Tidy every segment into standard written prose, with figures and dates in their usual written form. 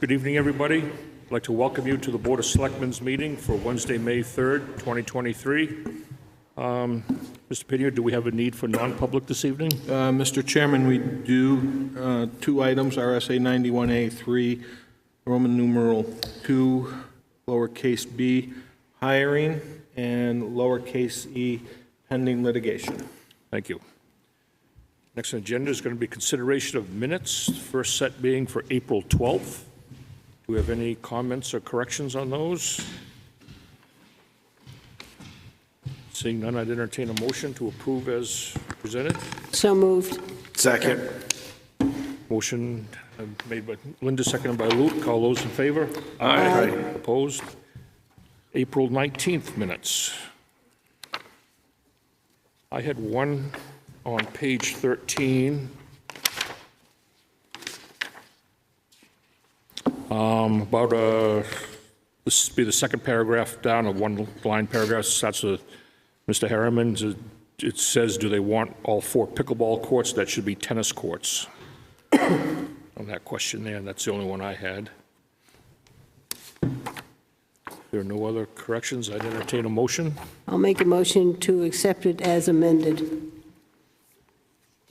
Good evening, everybody. I'd like to welcome you to the Board of Selectmen's meeting for Wednesday, May 3rd, 2023. Mr. Pinion, do we have a need for non-public this evening? Mr. Chairman, we do two items, RSA 91A3, Roman numeral 2, lowercase b, hiring, and lowercase e, pending litigation. Thank you. Next on the agenda is going to be consideration of minutes, first set being for April 12th. Do we have any comments or corrections on those? Seeing none, I'd entertain a motion to approve as presented. So moved. Second. Motion made by Linda, seconded by Luke. All those in favor? Aye. Opposed? April 19th minutes. I had one on page 13. About this would be the second paragraph down, a one-line paragraph, starts with Mr. Harriman. It says, do they want all 4 pickleball courts? That should be tennis courts. On that question there, and that's the only one I had. If there are no other corrections, I'd entertain a motion. I'll make a motion to accept it as amended.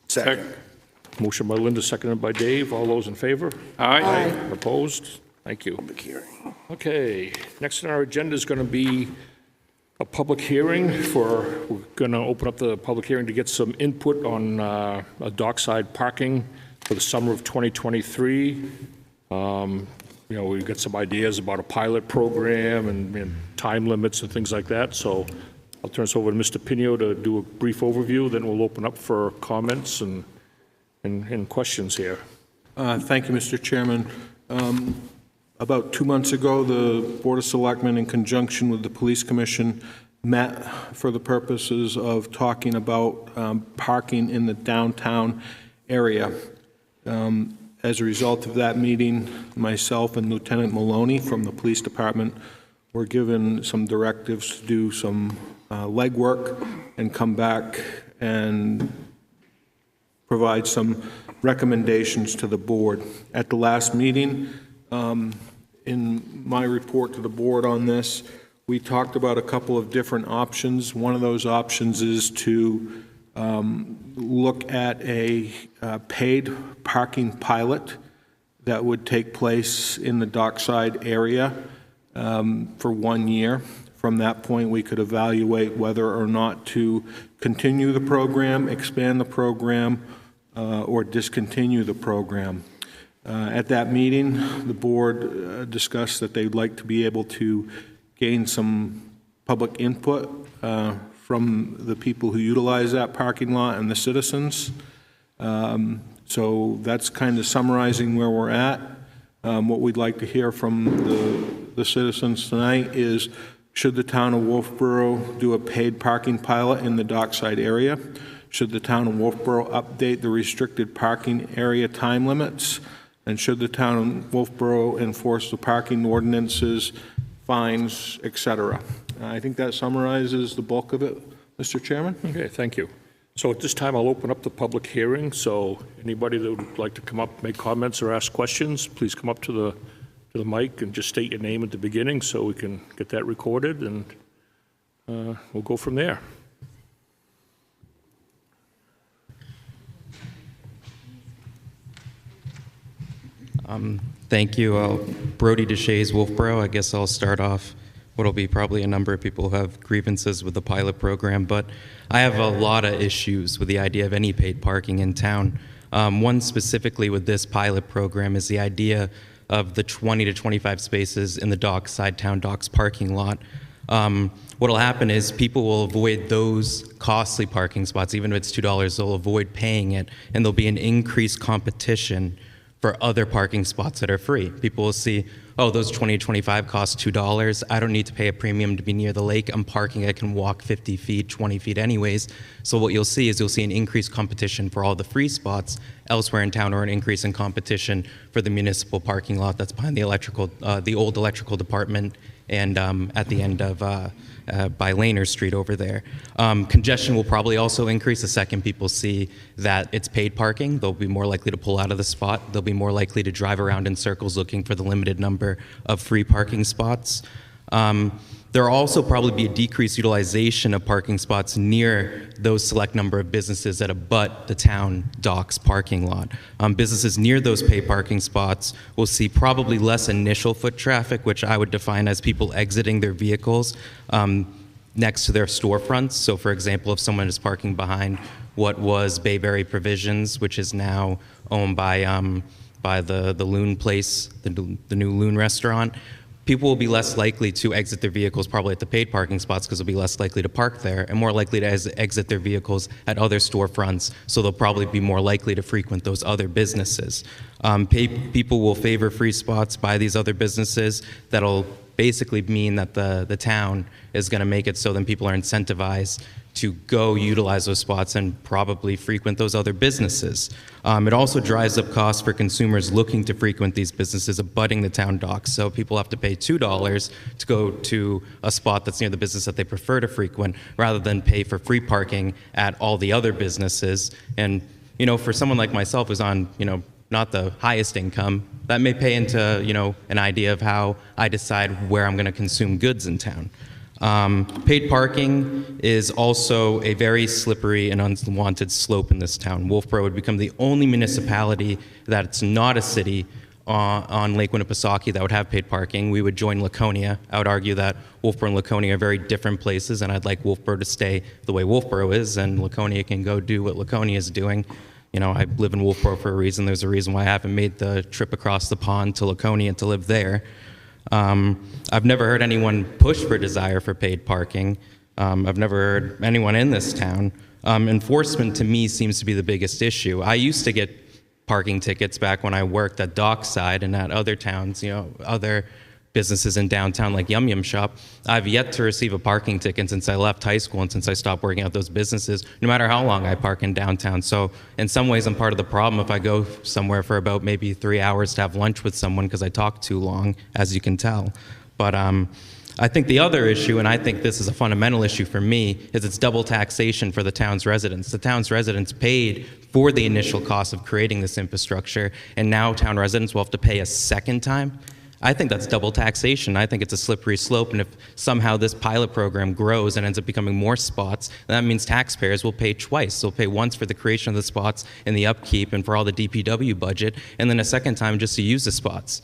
Second. Motion by Linda, seconded by Dave. All those in favor? Aye. Opposed? Thank you. Public hearing. Okay, next on our agenda is going to be a public hearing we're going to open up the public hearing to get some input on a dockside parking for the summer of 2023. We've got some ideas about a pilot program and time limits and things like that. So I'll turn this over to Mr. Pinio to do a brief overview, then we'll open up for comments and questions here. Thank you, Mr. Chairman. About 2 months ago, the Board of Selectmen, in conjunction with the Police Commission, met for the purposes of talking about parking in the downtown area. As a result of that meeting, myself and Lieutenant Maloney from the Police Department were given some directives to do some legwork and come back and provide some recommendations to the board. At the last meeting, in my report to the board on this, we talked about a couple of different options. One of those options is to look at a paid parking pilot that would take place in the Dockside area for 1 year. From that point, we could evaluate whether or not to continue the program, expand the program, or discontinue the program. At that meeting, the board discussed that they'd like to be able to gain some public input from the people who utilize that parking lot and the citizens. So that's kind of summarizing where we're at. What we'd like to hear from the citizens tonight is, should the town of Wolfeboro do a paid parking pilot in the Dockside area? Should the town of Wolfeboro update the restricted parking area time limits? And should the town of Wolfeboro enforce the parking ordinances, fines, etc.? I think that summarizes the bulk of it, Mr. Chairman. Okay, thank you. So at this time, I'll open up the public hearing. So anybody that would like to come up, make comments or ask questions, please come up to the mic and just state your name at the beginning so we can get that recorded, and we'll go from there. Thank you. Brody DeShays, Wolfeboro. I guess I'll start off what'll be probably a number of people who have grievances with the pilot program, but I have a lot of issues with the idea of any paid parking in town. One specifically with this pilot program is the idea of the 20 to 25 spaces in the Dockside Town Docks parking lot. What'll happen is people will avoid those costly parking spots. Even if it's $2, they'll avoid paying it, and there'll be an increased competition for other parking spots that are free. People will see, oh, those 20 to 25 cost $2. I don't need to pay a premium to be near the lake. I'm parking, I can walk 50 feet, 20 feet anyways. So what you'll see is you'll see an increased competition for all the free spots elsewhere in town, or an increase in competition for the municipal parking lot that's behind the old electrical department and at the end of by Laner Street over there. Congestion will probably also increase the second people see that it's paid parking. They'll be more likely to pull out of the spot. They'll be more likely to drive around in circles looking for the limited number of free parking spots. There will also probably be a decreased utilization of parking spots near those select number of businesses that abut the town docks parking lot. Businesses near those paid parking spots will see probably less initial foot traffic, which I would define as people exiting their vehicles next to their storefronts. So for example, if someone is parking behind what was Bayberry Provisions, which is now owned by the Loon place, the new Loon restaurant, people will be less likely to exit their vehicles probably at the paid parking spots because they'll be less likely to park there and more likely to exit their vehicles at other storefronts, so they'll probably be more likely to frequent those other businesses. People will favor free spots by these other businesses. That'll basically mean that the town is going to make it so then people are incentivized to go utilize those spots and probably frequent those other businesses. It also drives up costs for consumers looking to frequent these businesses abutting the town docks. So people have to pay $2 to go to a spot that's near the business that they prefer to frequent rather than pay for free parking at all the other businesses. And, you know, for someone like myself who's on, you know, not the highest income, that may pay into, you know, an idea of how I decide where I'm going to consume goods in town. Paid parking is also a very slippery and unwanted slope in this town. Wolfeboro would become the only municipality that's not a city on Lake Winnipesaukee that would have paid parking. We would join Laconia. I would argue that Wolfeboro and Laconia are very different places, and I'd like Wolfeboro to stay the way Wolfeboro is, and Laconia can go do what Laconia is doing. You know, I live in Wolfeboro for a reason. There's a reason why I haven't made the trip across the pond to Laconia to live there. I've never heard anyone push for desire for paid parking. I've never heard anyone in this town. Enforcement to me seems to be the biggest issue. I used to get parking tickets back when I worked at Dockside and at other towns, you know, other businesses in downtown like Yum Yum Shop. I've yet to receive a parking ticket since I left high school and since I stopped working at those businesses, no matter how long I park in downtown. So in some ways, I'm part of the problem if I go somewhere for about maybe 3 hours to have lunch with someone because I talk too long, as you can tell. But I think the other issue, and I think this is a fundamental issue for me, is it's double taxation for the town's residents. The town's residents paid for the initial cost of creating this infrastructure, and now town residents will have to pay a second time. I think that's double taxation. I think it's a slippery slope, and if somehow this pilot program grows and ends up becoming more spots, then that means taxpayers will pay twice. They'll pay once for the creation of the spots and the upkeep and for all the DPW budget, and then a second time just to use the spots.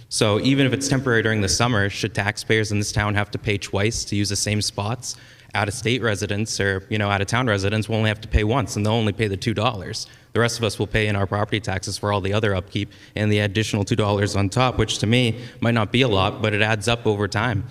So even if it's temporary during the summer, should taxpayers in this town have to pay twice to use the same spots? Out-of-state residents or, you know, out-of-town residents will only have to pay once, and they'll only pay the $2. The rest of us will pay in our property taxes for all the other upkeep and the additional $2 on top, which to me might not be a lot, but it adds up over time.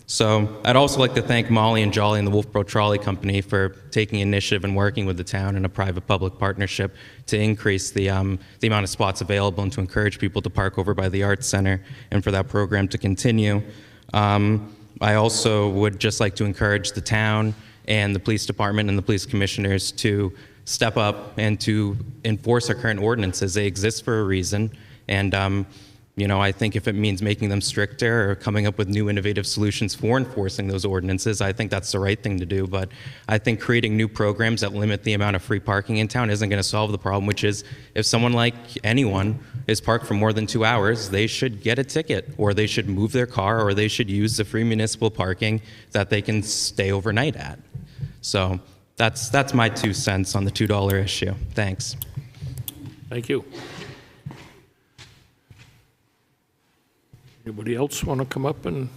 So I'd also like to thank Molly and Jolly and the Wolfeboro Trolley Company for taking initiative and working with the town in a private-public partnership to increase the amount of spots available and to encourage people to park over by the Arts Center and for that program to continue. I also would just like to encourage the town and the police department and the police commissioners to step up and to enforce our current ordinances. They exist for a reason, and you know, I think if it means making them stricter or coming up with new innovative solutions for enforcing those ordinances, I think that's the right thing to do. But I think creating new programs that limit the amount of free parking in town isn't going to solve the problem, which is if someone like anyone is parked for more than 2 hours, they should get a ticket, or they should move their car, or they should use the free municipal parking that they can stay overnight at. So that's my 2 cents on the $2 issue. Thanks. Thank you. Anybody else want to come up and?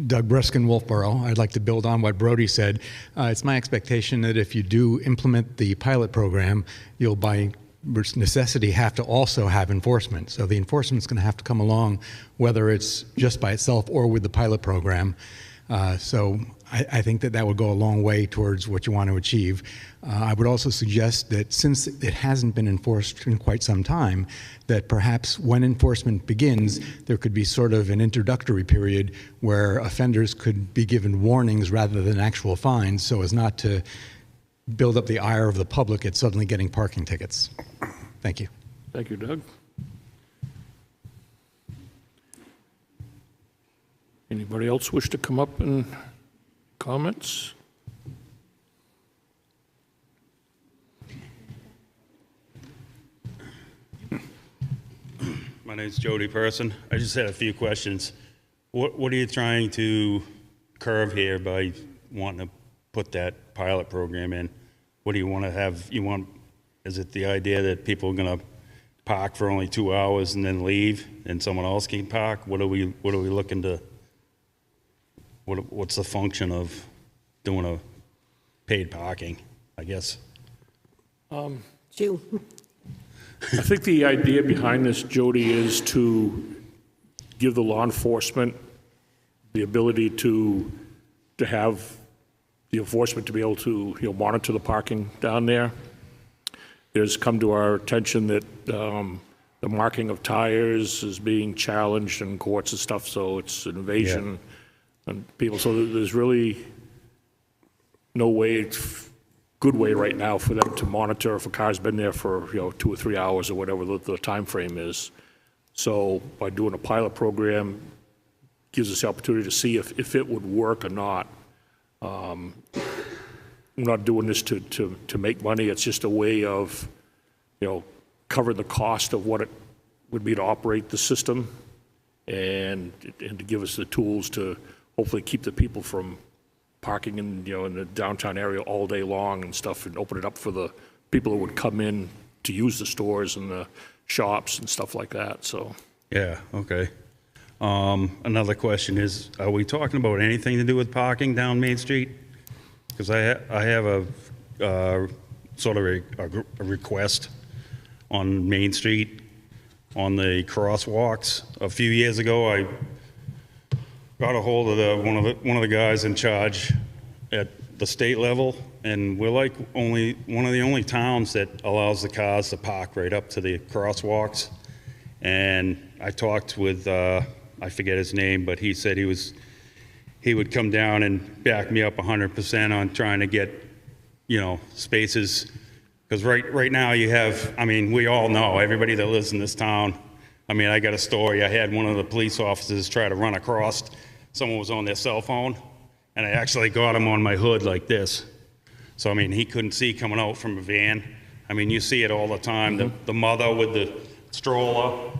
Doug Briskin, Wolfeboro. I'd like to build on what Brody said. It's my expectation that if you do implement the pilot program, you'll by necessity have to also have enforcement. So the enforcement's going to have to come along, whether it's just by itself or with the pilot program. So I think that would go a long way towards what you want to achieve. I would also suggest that since it hasn't been enforced in quite some time, that perhaps when enforcement begins, there could be sort of an introductory period where offenders could be given warnings rather than actual fines, so as not to build up the ire of the public at suddenly getting parking tickets. Thank you. Thank you, Doug. Anybody else wish to come up and comments? My name's Jody Person. I just had a few questions. What are you trying to curve here by wanting to put that pilot program in? What do you want to have? Is it the idea that people are going to park for only 2 hours and then leave, and someone else can park? What are we looking to? What's the function of doing a paid parking? I guess. Sue? I think the idea behind this, Jody, is to give the law enforcement the ability to have the enforcement to be able to, monitor the parking down there. It has come to our attention that the marking of tires is being challenged in courts and stuff, so it's an invasion. And people, so there's really no way, good way right now for them to monitor if a car's been there for 2 or 3 hours or whatever the time frame is. So by doing a pilot program, gives us the opportunity to see if it would work or not. I'm not doing this to make money. It's just a way of covering the cost of what it would be to operate the system, and to give us the tools to hopefully keep the people from parking in the downtown area all day long and stuff, and open it up for the people who would come in to use the stores and the shops and stuff like that. So Yeah. Okay. Another question is: are we talking about anything to do with parking down Main Street? Because I have a sort of a request on Main Street on the crosswalks. A few years ago, I got a hold of one of the guys in charge at the state level, and we're like one of the only towns that allows the cars to park right up to the crosswalks. And I talked with I forget his name, but he said he would come down and back me up 100% on trying to get spaces. Because right now you have, we all know, everybody that lives in this town. I got a story. I had one of the police officers try to run across. Someone was on their cell phone, and I actually got him on my hood like this. So, he couldn't see coming out from a van. You see it all the time. Mm-hmm. The mother with the stroller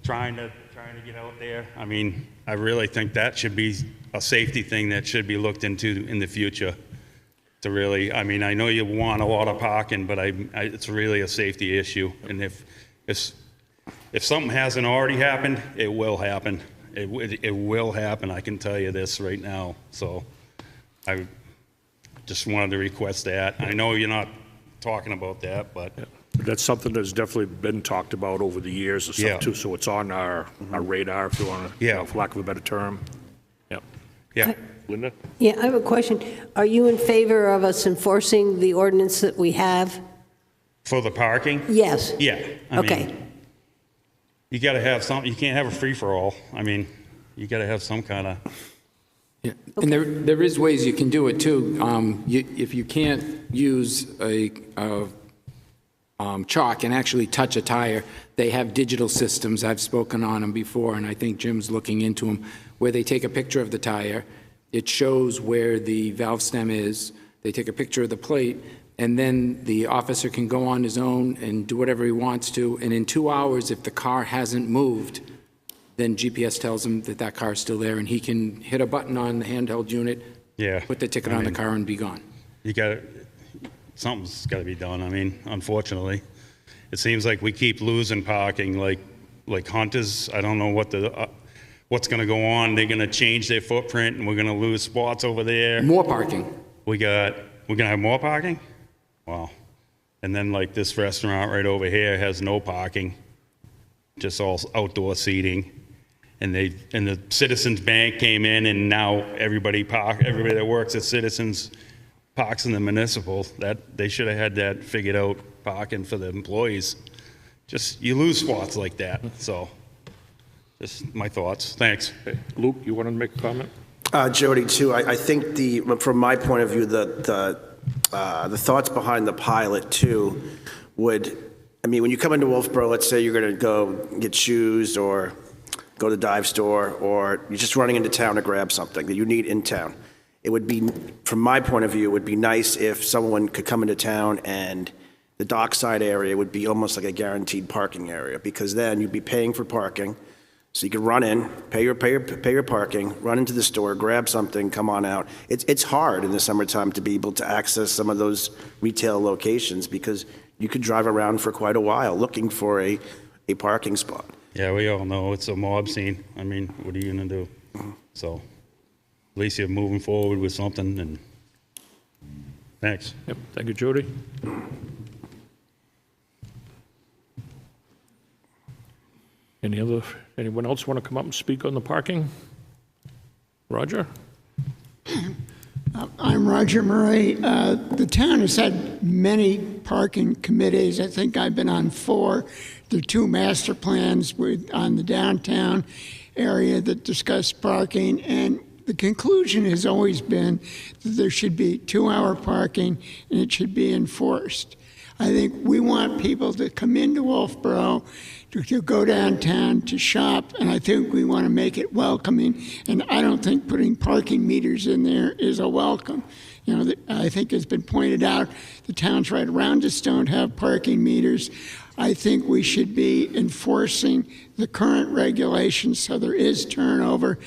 trying to get out there. I really think that should be a safety thing that should be looked into in the future. To really, I know you want a lot of parking, but it's really a safety issue. And if something hasn't already happened, it will happen. It will happen. I can tell you this right now. So I just wanted to request that. I know you're not talking about that, but that's something that's definitely been talked about over the years and stuff too. So it's on our radar, if you want to, for lack of a better term. Yep. Yeah. Linda? Yeah, I have a question. Are you in favor of us enforcing the ordinance that we have? For the parking? Yes. Yeah. Okay. You got to have something. You can't have a free-for-all. You got to have some kind of... Yeah. And there is ways you can do it, too. If you can't use a chalk and actually touch a tire, they have digital systems. I've spoken on them before, and I think Jim's looking into them, where they take a picture of the tire. It shows where the valve stem is. They take a picture of the plate, and then the officer can go on his own and do whatever he wants to. And in 2 hours, if the car hasn't moved, then GPS tells him that that car is still there, and he can hit a button on the handheld unit, put the ticket on the car, and be gone. Something's got to be done. Unfortunately, it seems like we keep losing parking. Like Hunters, I don't know what's going to go on. They're going to change their footprint, and we're going to lose spots over there. More parking. We're going to have more parking? Wow. And then this restaurant right over here has no parking, just all outdoor seating. And the Citizens Bank came in, and now everybody that works at Citizens parks in the municipal. That they should have had that figured out, parking for the employees. Just, you lose spots like that. So just my thoughts. Thanks. Okay. Luke, you want to make a comment? Jody, too. I think from my point of view, the thoughts behind the pilot too would I mean, when you come into Wolfeboro, let's say you're going to go get shoes or go to the dive store, or you're just running into town to grab something that you need in town. It would be, from my point of view, it would be nice if someone could come into town and the Dockside area would be almost like a guaranteed parking area, because then you'd be paying for parking. So you could run in, pay your parking, run into the store, grab something, come on out. It's hard in the summertime to be able to access some of those retail locations, because you could drive around for quite a while looking for a parking spot. Yeah, we all know it's a mob scene. I mean, what are you gonna do? So, at least you're moving forward with something, and thanks. Yep, thank you, Jody. Anyone else want to come up and speak on the parking? Roger? I'm Roger Murray. The town has had many parking committees. I think I've been on 4. There are 2 master plans on the downtown area that discuss parking, and the conclusion has always been that there should be 2-hour parking and it should be enforced. I think we want people to come into Wolfeboro, to go downtown, to shop, and I think we want to make it welcoming, and I don't think putting parking meters in there is a welcome. You know, I think it's been pointed out, the towns right around us don't have parking meters. I think we should be enforcing the current regulations so there is turnover,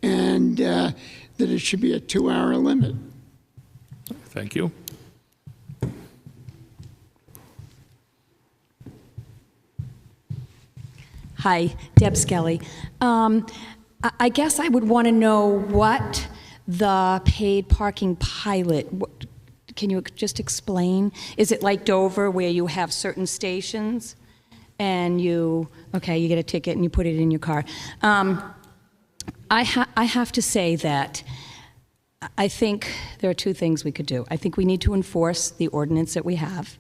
and that it should be a 2-hour limit. Thank you. Hi, Deb Skelly. I guess I would want to know what the paid parking pilot, can you just explain? Is it like Dover where you have certain stations and you get a ticket and you put it in your car? I have to say that I think there are 2 things we could do. I think we need to enforce the ordinance that we have.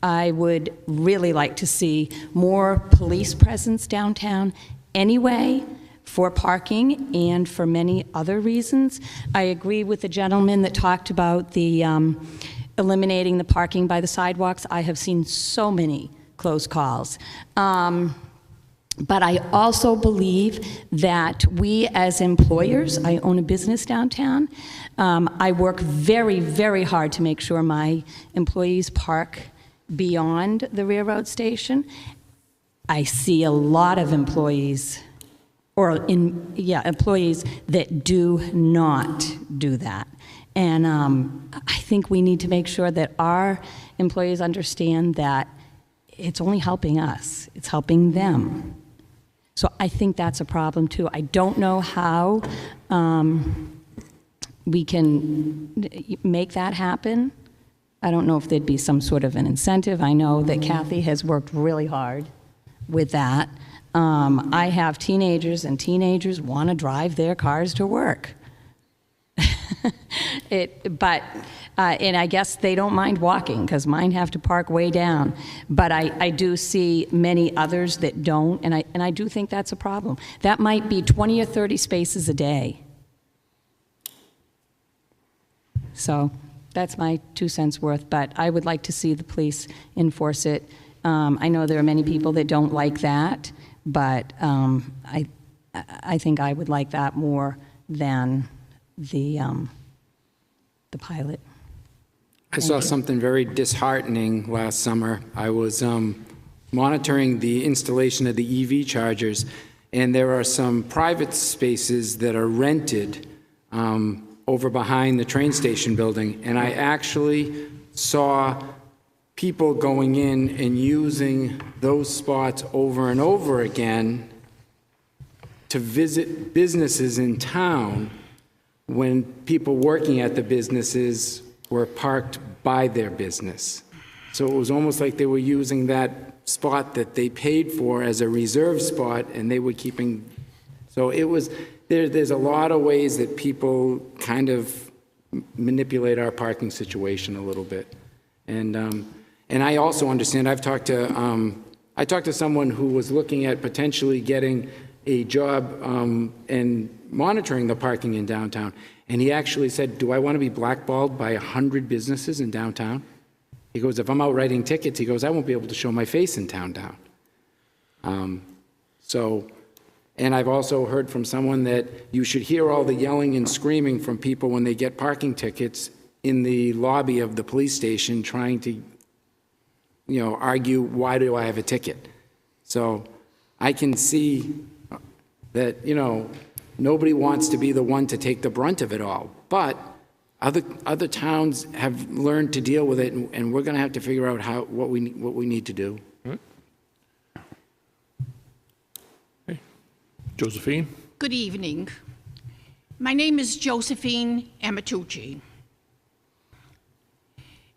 I would really like to see more police presence downtown anyway, for parking and for many other reasons. I agree with the gentleman that talked about the eliminating the parking by the sidewalks. I have seen so many close calls. But I also believe that we as employers, I own a business downtown, I work very, very hard to make sure my employees park beyond the railroad station. I see a lot of employees, employees that do not do that. And I think we need to make sure that our employees understand that it's only helping us, it's helping them. So I think that's a problem too. I don't know how we can make that happen. I don't know if there'd be some sort of an incentive. I know that Kathy has worked really hard with that. I have teenagers, and teenagers want to drive their cars to work. And I guess they don't mind walking, because mine have to park way down. But I do see many others that don't, and I do think that's a problem. That might be 20 or 30 spaces a day. So that's my 2 cents worth, but I would like to see the police enforce it. I know there are many people that don't like that, but I think I would like that more than the pilot. I saw something very disheartening last summer. I was monitoring the installation of the EV chargers, and there are some private spaces that are rented over behind the train station building, and I actually saw people going in and using those spots over and over again to visit businesses in town when people working at the businesses were parked by their business. So it was almost like they were using that spot that they paid for as a reserve spot, and they were keeping, so it was, there's a lot of ways that people kind of manipulate our parking situation a little bit. And I also understand, I talked to someone who was looking at potentially getting a job and monitoring the parking in downtown. And he actually said, do I want to be blackballed by 100 businesses in downtown? He goes, if I'm out writing tickets, he goes, I won't be able to show my face in town down. And I've also heard from someone that you should hear all the yelling and screaming from people when they get parking tickets in the lobby of the police station trying to, argue, why do I have a ticket? So I can see that, nobody wants to be the one to take the brunt of it all. But other towns have learned to deal with it, and we're going to have to figure out what we need to do. Josephine? Good evening. My name is Josephine Amatucci.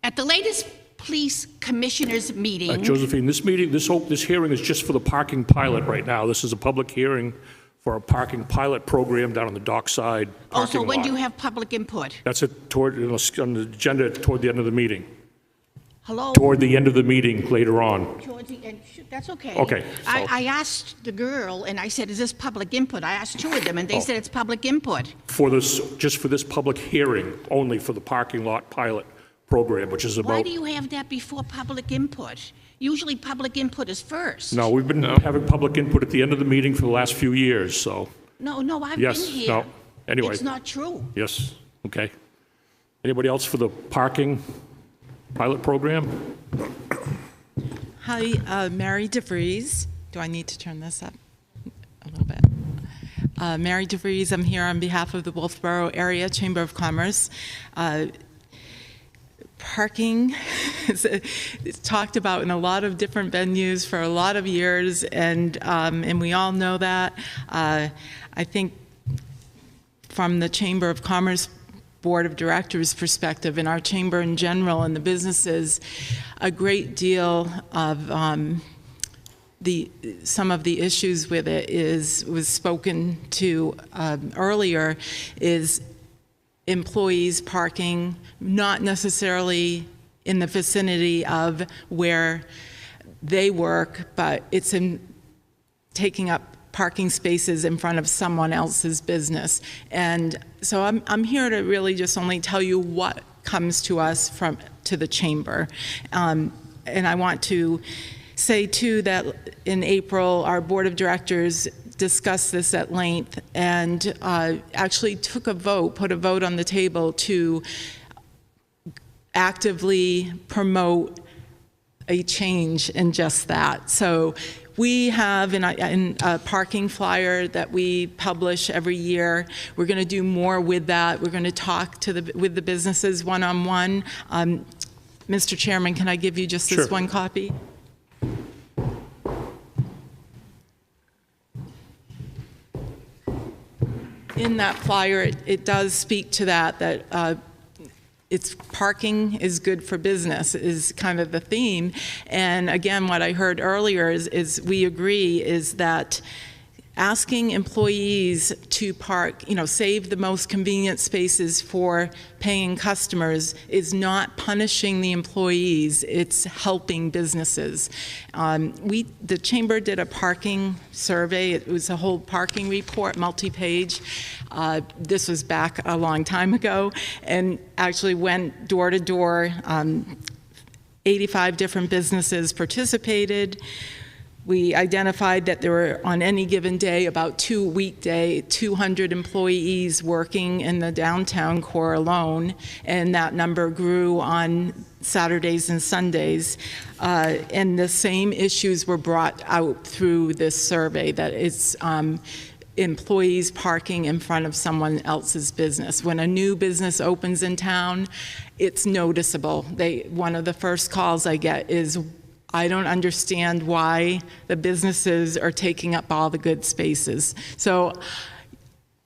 At the latest police commissioners meeting... Josephine, this hearing is just for the parking pilot right now. This is a public hearing for a parking pilot program down on the Dockside parking lot. Also, when do you have public input? That's on the agenda toward the end of the meeting. Hello? Toward the end of the meeting later on. Towards the end. That's okay. Okay. So. I asked the girl, and I said, is this public input? I asked two of them, and they said it's public input. Just for this public hearing, only for the parking lot pilot program, which is about... Why do you have that before public input? Usually public input is first. No, we've been having public input at the end of the meeting for the last few years, so... No, I've been here. No, anyway. It's not true. Yes, okay. Anybody else for the parking pilot program? Hi, Mary DeVries. Do I need to turn this up a little bit? Mary DeVries, I'm here on behalf of the Wolfeboro Area Chamber of Commerce. Parking it's talked about in a lot of different venues for a lot of years, and we all know that. I think from the Chamber of Commerce Board of Directors perspective, in our chamber in general, and the businesses, a great deal of some of the issues with it was spoken to earlier, is employees parking not necessarily in the vicinity of where they work, but it's in taking up parking spaces in front of someone else's business. And so I'm here to really just only tell you what comes to us to the chamber. And I want to say too that in April, our board of directors discussed this at length and actually put a vote on the table to actively promote a change in just that. So we have in a parking flyer that we publish every year. We're going to do more with that. We're going to talk with the businesses one-on-one. Mr. Chairman, can I give you just this one copy? In that flyer, it does speak to that it's parking is good for business is kind of the theme. And again, what I heard earlier is we agree is that asking employees to park, save the most convenient spaces for paying customers is not punishing the employees, it's helping businesses. The chamber did a parking survey. It was a whole parking report, multi-page. This was back a long time ago, and actually went door to door. 85 different businesses participated. We identified that there were, on any given day, about 200 employees working in the downtown core alone, and that number grew on Saturdays and Sundays. And the same issues were brought out through this survey, that it's employees parking in front of someone else's business. When a new business opens in town, it's noticeable. One of the first calls I get is, I don't understand why the businesses are taking up all the good spaces. So,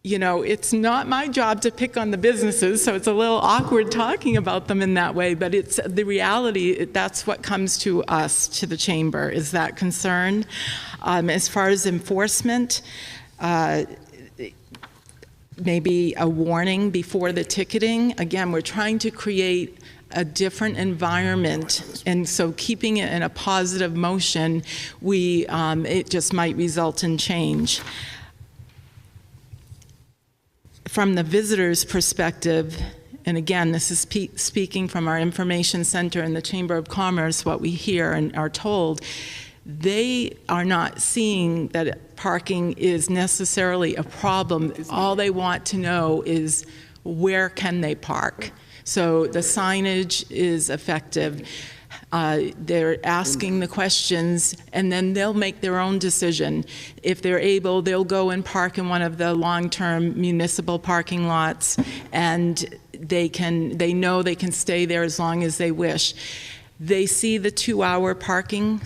it's not my job to pick on the businesses, so it's a little awkward talking about them in that way, but it's the reality, that's what comes to us, to the chamber, is that concern. As far as enforcement, maybe a warning before the ticketing. Again, we're trying to create a different environment, and so keeping it in a positive motion, it just might result in change. From the visitor's perspective, and again, this is speaking from our information center in the Chamber of Commerce, what we hear and are told, they are not seeing that parking is necessarily a problem. All they want to know is where can they park. So the signage is effective. They're asking the questions, and then they'll make their own decision. If they're able, they'll go and park in one of the long-term municipal parking lots, and they know they can stay there as long as they wish. They see the 2-hour parking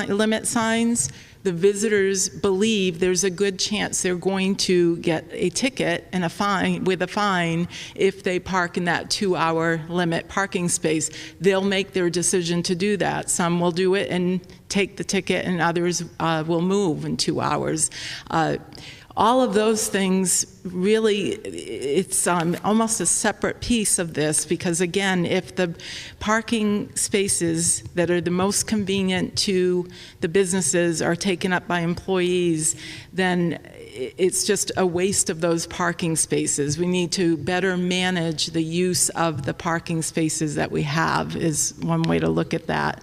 limit signs. The visitors believe there's a good chance they're going to get a ticket and a fine if they park in that 2-hour limit parking space. They'll make their decision to do that. Some will do it and take the ticket, and others will move in 2 hours. All of those things, really, it's almost a separate piece of this, because again, if the parking spaces that are the most convenient to the businesses are taken up by employees, then it's just a waste of those parking spaces. We need to better manage the use of the parking spaces that we have, is one way to look at that.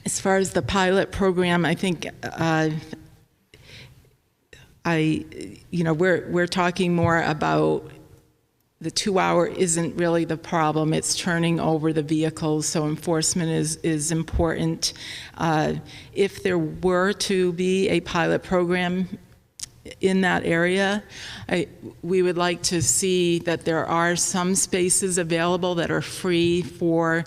As far as the pilot program, I think we're talking more about the 2-hour isn't really the problem. It's turning over the vehicles, so enforcement is important. If there were to be a pilot program in that area, we would like to see that there are some spaces available that are free for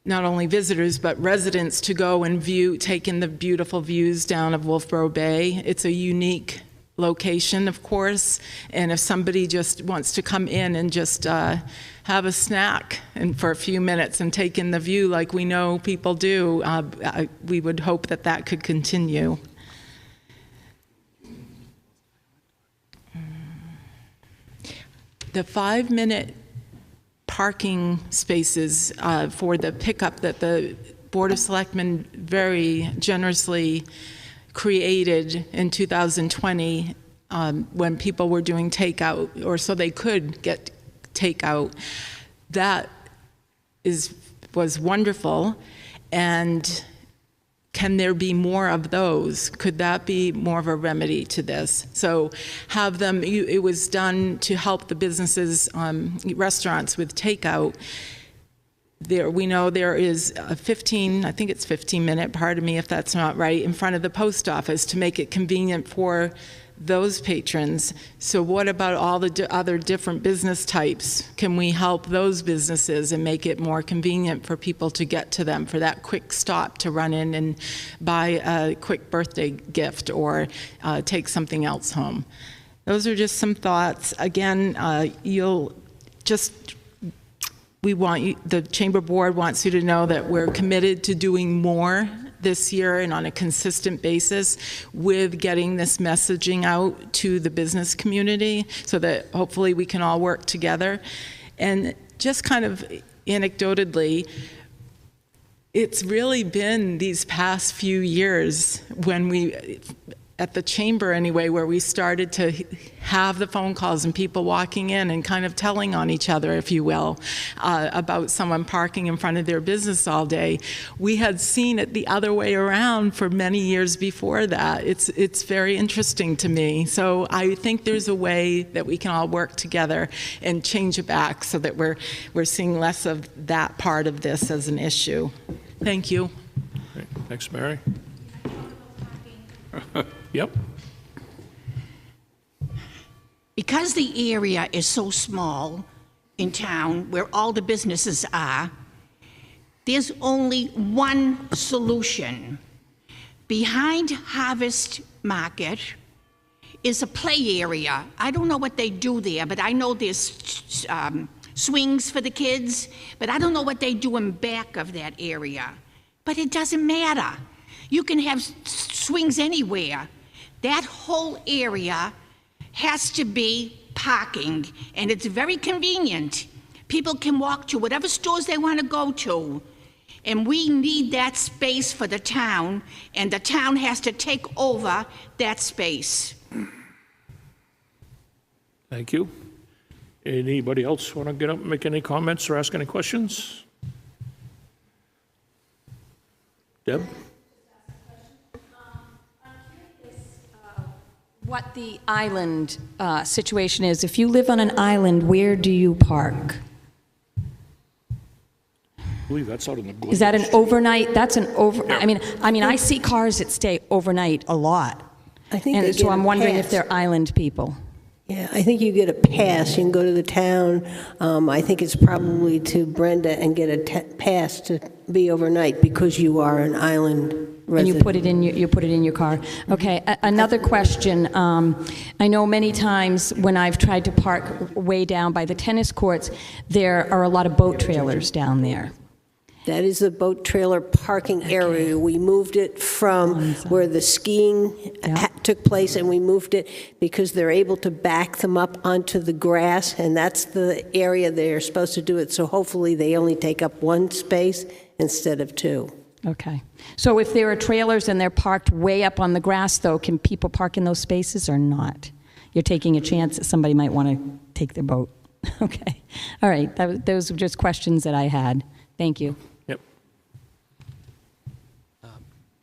not only visitors, but residents to go and take in the beautiful views down of Wolfeboro Bay. It's a unique location, of course, and if somebody just wants to come in and just have a snack for a few minutes and take in the view like we know people do, we would hope that that could continue. The 5-minute parking spaces for the pickup that the Board of Selectmen very generously created in 2020 when people were doing takeout, or so they could get takeout. That was wonderful, and can there be more of those? Could that be more of a remedy to this? So have them, it was done to help the businesses, restaurants with takeout. We know there is a 15-minute, pardon me if that's not right, in front of the post office to make it convenient for those patrons. So what about all the other different business types? Can we help those businesses and make it more convenient for people to get to them, for that quick stop to run in and buy a quick birthday gift or take something else home? Those are just some thoughts. Again, the Chamber Board wants you to know that we're committed to doing more this year and on a consistent basis with getting this messaging out to the business community so that hopefully we can all work together. And just kind of anecdotally, it's really been these past few years when we, at the Chamber anyway, where we started to have the phone calls and people walking in and kind of telling on each other, if you will, about someone parking in front of their business all day. We had seen it the other way around for many years before that. It's very interesting to me. So I think there's a way that we can all work together and change it back so that we're seeing less of that part of this as an issue. Thank you. Okay. Thanks, Mary. Yep. Because the area is so small in town where all the businesses are, there's only one solution. Behind Harvest Market is a play area. I don't know what they do there, but I know there's swings for the kids, but I don't know what they do in back of that area. But it doesn't matter. You can have swings anywhere. That whole area has to be parking, and it's very convenient. People can walk to whatever stores they want to go to, and we need that space for the town, and the town has to take over that space. Thank you. Anybody else want to get up and make any comments or ask any questions? Deb? What the island situation is. If you live on an island, where do you park? I believe that's out in the... Is that an overnight? That's an over... I mean, I see cars that stay overnight a lot. I think And they so get I'm a wondering pass. if they're island people. Yeah, I think you get a pass. You can go to the town. I think it's probably to Brenda and get a pass to be overnight because you are an island resident. And you put it in your car. Okay. Another question. I know many times when I've tried to park way down by the tennis courts, there are a lot of boat trailers down there. That is the boat trailer parking area. We moved it from where the skiing took place, and we moved it because they're able to back them up onto the grass, and that's the area they're supposed to do it. So hopefully they only take up one space instead of two. Okay. So if there are trailers and they're parked way up on the grass, though, can people park in those spaces or not? You're taking a chance that somebody might want to take their boat. Okay. All right. Those were just questions that I had. Thank you. Yep.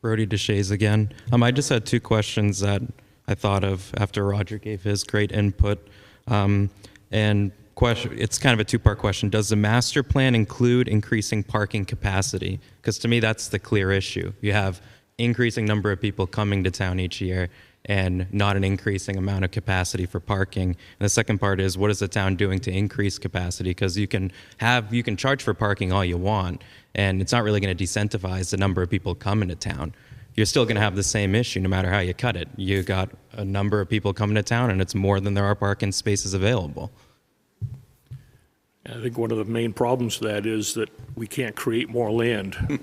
Brody DeShays again. I just had two questions that I thought of after Roger gave his great input. And it's kind of a two-part question. Does the master plan include increasing parking capacity? Because to me, that's the clear issue. You have increasing number of people coming to town each year and not an increasing amount of capacity for parking. And the second part is, what is the town doing to increase capacity? Because you can charge for parking all you want, and it's not really going to decentivize the number of people coming to town. You're still going to have the same issue no matter how you cut it. You got a number of people coming to town, and it's more than there are parking spaces available. I think one of the main problems to that is that we can't create more land.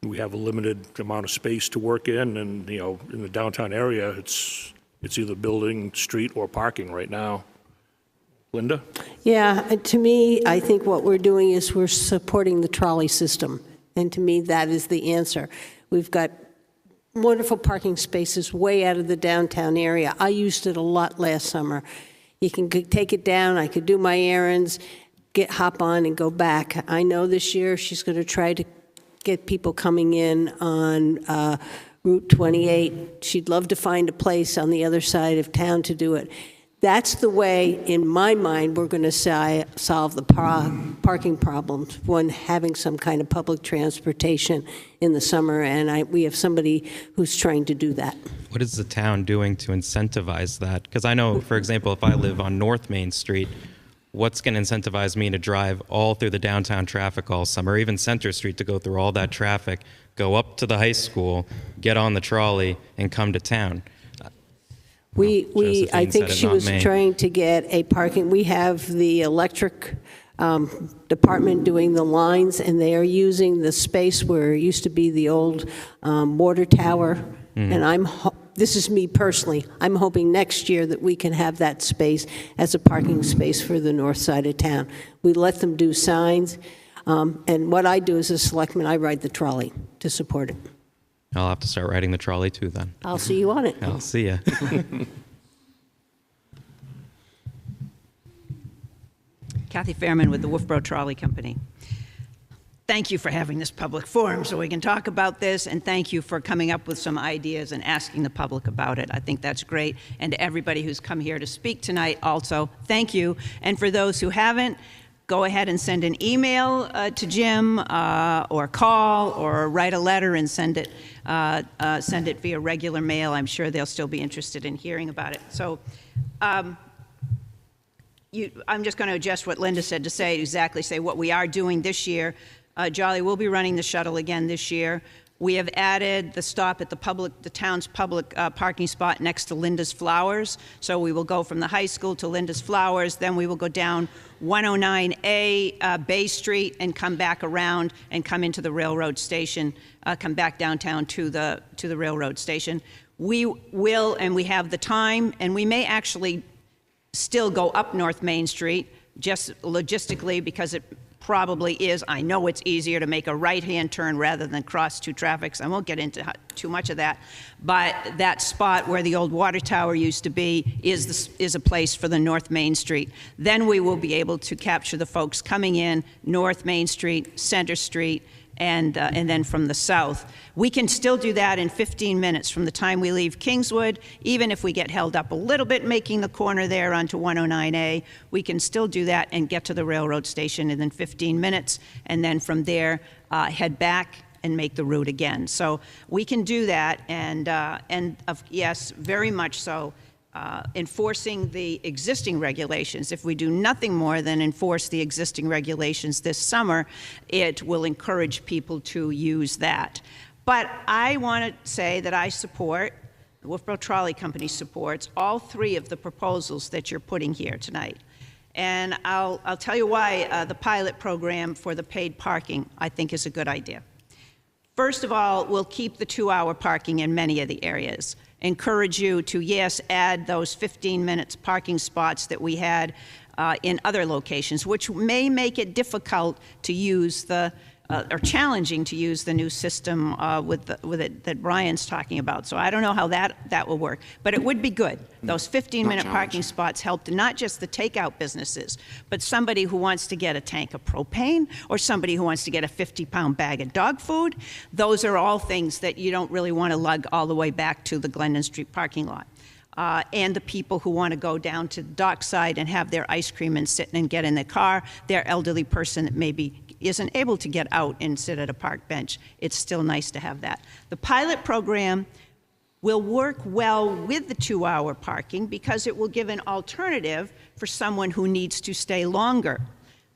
We have a limited amount of space to work in, and, you know, in the downtown area, it's either building, street, or parking right now. Linda? Yeah, to me, I think what we're doing is we're supporting the trolley system, and to me, that is the answer. We've got wonderful parking spaces way out of the downtown area. I used it a lot last summer. You can take it down, I could do my errands, hop on and go back. I know this year she's going to try to get people coming in on Route 28. She'd love to find a place on the other side of town to do it. That's the way, in my mind, we're going to solve the parking problems when having some kind of public transportation in the summer, and we have somebody who's trying to do that. What is the town doing to incentivize that? Because I know, for example, if I live on North Main Street, what's going to incentivize me to drive all through the downtown traffic all summer, or even Center Street to go through all that traffic, go up to the high school, get on the trolley, and come to town? I think she was trying to get a parking. We have the electric department doing the lines, and they are using the space where it used to be the old water tower. And this is me personally, I'm hoping next year that we can have that space as a parking space for the north side of town. We let them do signs, and what I do as a selectman, I ride the trolley to support it. I'll have to start riding the trolley too then. I'll see you on it. I'll see ya. Kathy Fairman with the Wolfeboro Trolley Company. Thank you for having this public forum so we can talk about this, and thank you for coming up with some ideas and asking the public about it. I think that's great. And to everybody who's come here to speak tonight also, thank you. And for those who haven't, go ahead and send an email to Jim or call or write a letter and send it via regular mail. I'm sure they'll still be interested in hearing about it. So I'm just going to adjust what Linda said to say what we are doing this year. Jolly will be running the shuttle again this year. We have added the stop at the town's public parking spot next to Linda's Flowers. So we will go from the high school to Linda's Flowers, then we will go down 109A Bay Street and come back around and come into the railroad station, come back downtown to the railroad station. We will, and we have the time, and we may actually still go up North Main Street, just logistically, because it probably is, I know it's easier to make a right-hand turn rather than cross two traffics. I won't get into too much of that, but that spot where the old water tower used to be is a place for the North Main Street. Then we will be able to capture the folks coming in North Main Street, Center Street, and then from the south. We can still do that in 15 minutes from the time we leave Kingswood. Even if we get held up a little bit making the corner there onto 109A, we can still do that and get to the railroad station in 15 minutes, and then from there head back and make the route again. So we can do that, and yes, very much so. Enforcing the existing regulations. If we do nothing more than enforce the existing regulations this summer, it will encourage people to use that. But I want to say that I support, the Wolfeboro Trolley Company supports, all three of the proposals that you're putting here tonight. And I'll tell you why the pilot program for the paid parking I think is a good idea. First of all, we'll keep the 2-hour parking in many of the areas. Encourage you to, yes, add those 15 minutes parking spots that we had in other locations, which may make it difficult to use the, or challenging to use the new system with it that Brian's talking about. So I don't know how that will work, but it would be good. Those 15-minute parking spots helped not just the takeout businesses, but somebody who wants to get a tank of propane or somebody who wants to get a 50-pound bag of dog food. Those are all things that you don't really want to lug all the way back to the Glendon Street parking lot. And the people who want to go down to Dockside and have their ice cream and sit and get in their car, their elderly person that maybe isn't able to get out and sit at a park bench. It's still nice to have that. The pilot program will work well with the 2-hour parking because it will give an alternative for someone who needs to stay longer.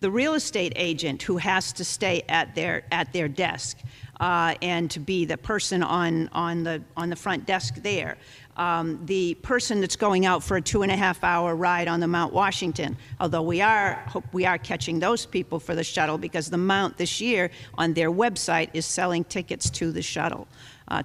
The real estate agent who has to stay at their desk and to be the person on the front desk there. The person that's going out for a 2.5-hour ride on the Mount Washington, although we are catching those people for the shuttle because the Mount this year on their website is selling tickets to the shuttle,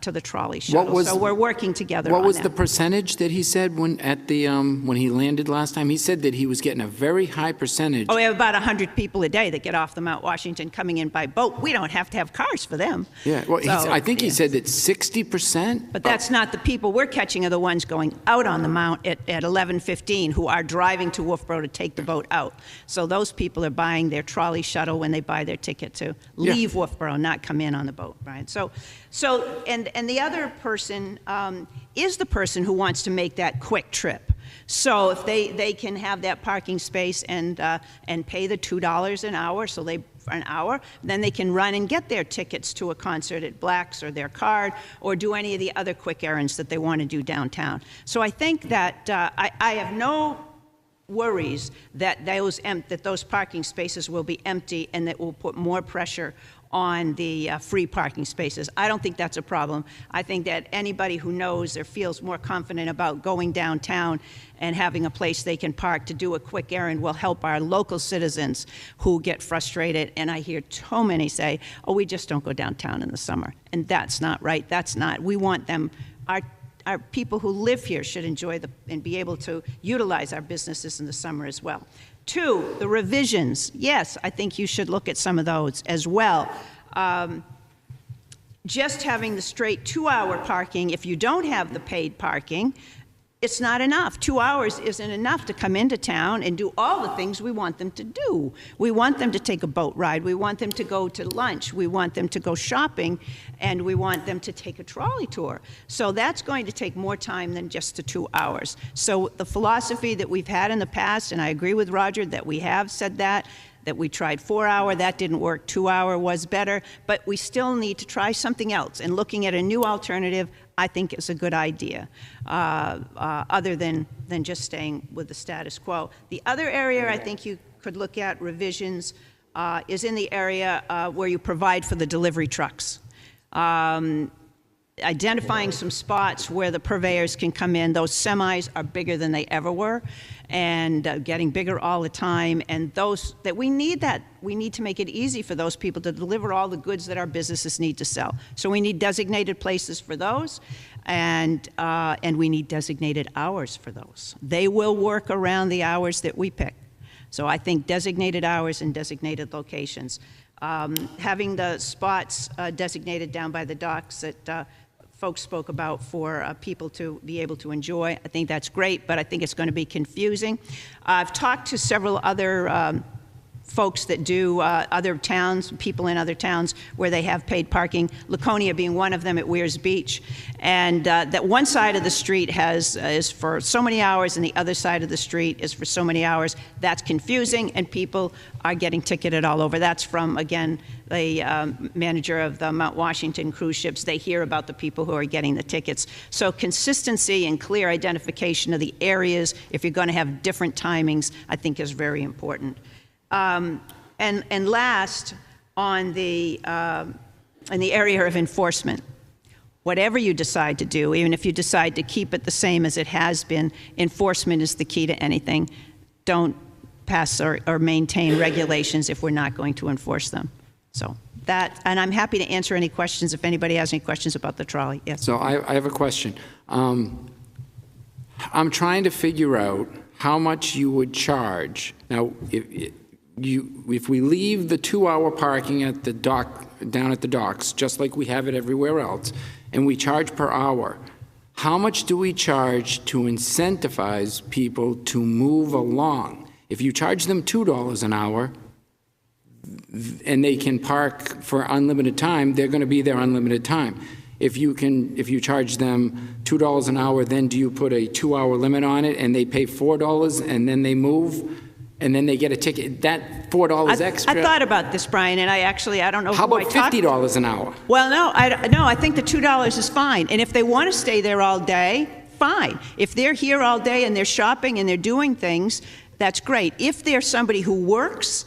to the trolley shuttle. So we're working together on that. What was the percentage that he said when he landed last time? He said that he was getting a very high percentage. Oh, we have about 100 people a day that get off the Mount Washington coming in by boat. We don't have to have cars for them. Yeah, well, so, I think he said that 60%. But that's not the people we're catching are the ones going out on the Mount at 11:15 who are driving to Wolfeboro to take the boat out. So those people are buying their trolley shuttle when they buy their ticket to leave Wolfeboro, not come in on the boat, right? So and the other person is the person who wants to make that quick trip. So if they can have that parking space and pay the $2 an hour, so for an hour, then they can run and get their tickets to a concert at Black's or their card or do any of the other quick errands that they want to do downtown. So I think that I have no worries that those parking spaces will be empty and that will put more pressure on the free parking spaces. I don't think that's a problem. I think that anybody who knows or feels more confident about going downtown and having a place they can park to do a quick errand will help our local citizens who get frustrated. And I hear so many say, oh, we just don't go downtown in the summer. And that's not right. That's not. We want them, our people who live here should enjoy and be able to utilize our businesses in the summer as well. 2, the revisions. Yes, I think you should look at some of those as well. Just having the straight 2-hour parking, if you don't have the paid parking, it's not enough. 2 hours isn't enough to come into town and do all the things we want them to do. We want them to take a boat ride. We want them to go to lunch. We want them to go shopping. And we want them to take a trolley tour. So that's going to take more time than just the 2 hours. So the philosophy that we've had in the past, and I agree with Roger that we have said that we tried 4-hour, that didn't work, 2-hour was better, but we still need to try something else. And looking at a new alternative, I think is a good idea, other than just staying with the status quo. The other area I think you could look at revisions is in the area where you provide for the delivery trucks. Identifying some spots where the purveyors can come in. Those semis are bigger than they ever were and getting bigger all the time. And we need to make it easy for those people to deliver all the goods that our businesses need to sell. So we need designated places for those and we need designated hours for those. They will work around the hours that we pick. So I think designated hours and designated locations. Having the spots designated down by the docks that folks spoke about for people to be able to enjoy, I think that's great, but I think it's going to be confusing. I've talked to several other folks that do other towns, people in other towns where they have paid parking, Laconia being one of them at Weirs Beach, and that one side of the street is for so many hours and the other side of the street is for so many hours. That's confusing, and people are getting ticketed all over. That's from, again, the manager of the Mount Washington cruise ships. They hear about the people who are getting the tickets. So consistency and clear identification of the areas, if you're going to have different timings, I think is very important. And last, on the in the area of enforcement, whatever you decide to do, even if you decide to keep it the same as it has been, enforcement is the key to anything. Don't pass or maintain regulations if we're not going to enforce them. So that, and I'm happy to answer any questions if anybody has any questions about the trolley. Yes. So I have a question. I'm trying to figure out how much you would charge. Now, if we leave the 2-hour parking at the dock, down at the docks, just like we have it everywhere else, and we charge per hour, how much do we charge to incentivize people to move along? If you charge them $2 an hour, and they can park for unlimited time, they're going to be there unlimited time. If you charge them $2 an hour, then do you put a 2-hour limit on it, and they pay $4, and then they move? And then they get a ticket. That $4 extra. I thought about this, Brian, and I don't know. How about $50 an hour? Well, no, I think the $2 is fine. And if they want to stay there all day, fine. If they're here all day and they're shopping and they're doing things, that's great. If they're somebody who works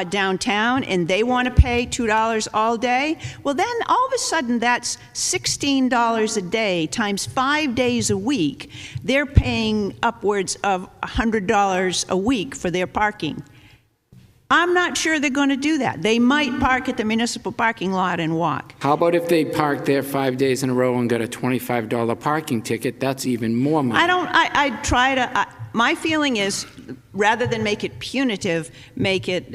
downtown and they want to pay $2 all day, well, then all of a sudden that's $16 a day times 5 days a week. They're paying upwards of $100 a week for their parking. I'm not sure they're going to do that. They might park at the municipal parking lot and walk. How about if they park there 5 days in a row and got a $25 parking ticket? That's even more money. My feeling is, rather than make it punitive, make it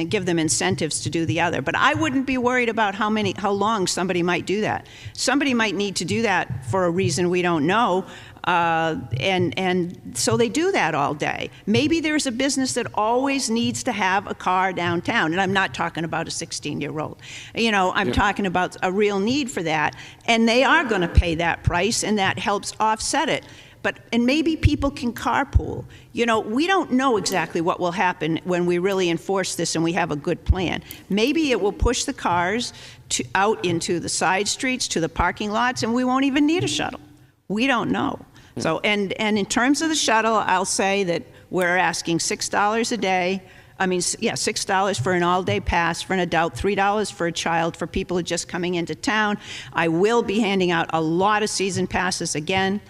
give them incentives to do the other. But I wouldn't be worried about how long somebody might do that. Somebody might need to do that for a reason we don't know, and so they do that all day. Maybe there's a business that always needs to have a car downtown, and I'm not talking about a 16-year-old. I'm talking about a real need for that, and they are going to pay that price, and that helps offset it. And maybe people can carpool. We don't know exactly what will happen when we really enforce this and we have a good plan. Maybe it will push the cars out into the side streets, to the parking lots, and we won't even need a shuttle. We don't know. So, and in terms of the shuttle, I'll say that we're asking $6 a day. $6 for an all-day pass for an adult, $3 for a child for people who are just coming into town. I will be handing out a lot of season passes again.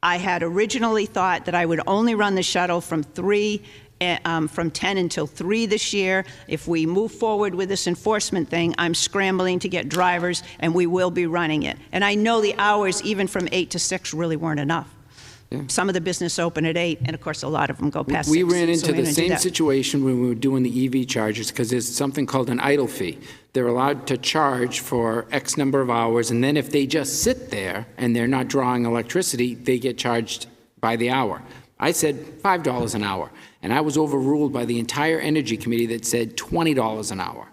I had originally thought that I would only run the shuttle from 10 until 3 this year. If we move forward with this enforcement thing, I'm scrambling to get drivers, and we will be running it. And I know the hours, even from 8 to 6, really weren't enough. Yeah. Some of the business open at 8, and of course a lot of them go past 6. We ran into the same situation when we were doing the EV chargers, because there's something called an idle fee. They're allowed to charge for X number of hours, and then if they just sit there and they're not drawing electricity, they get charged by the hour. I said $5 an hour, and I was overruled by the entire Energy Committee that said $20 an hour.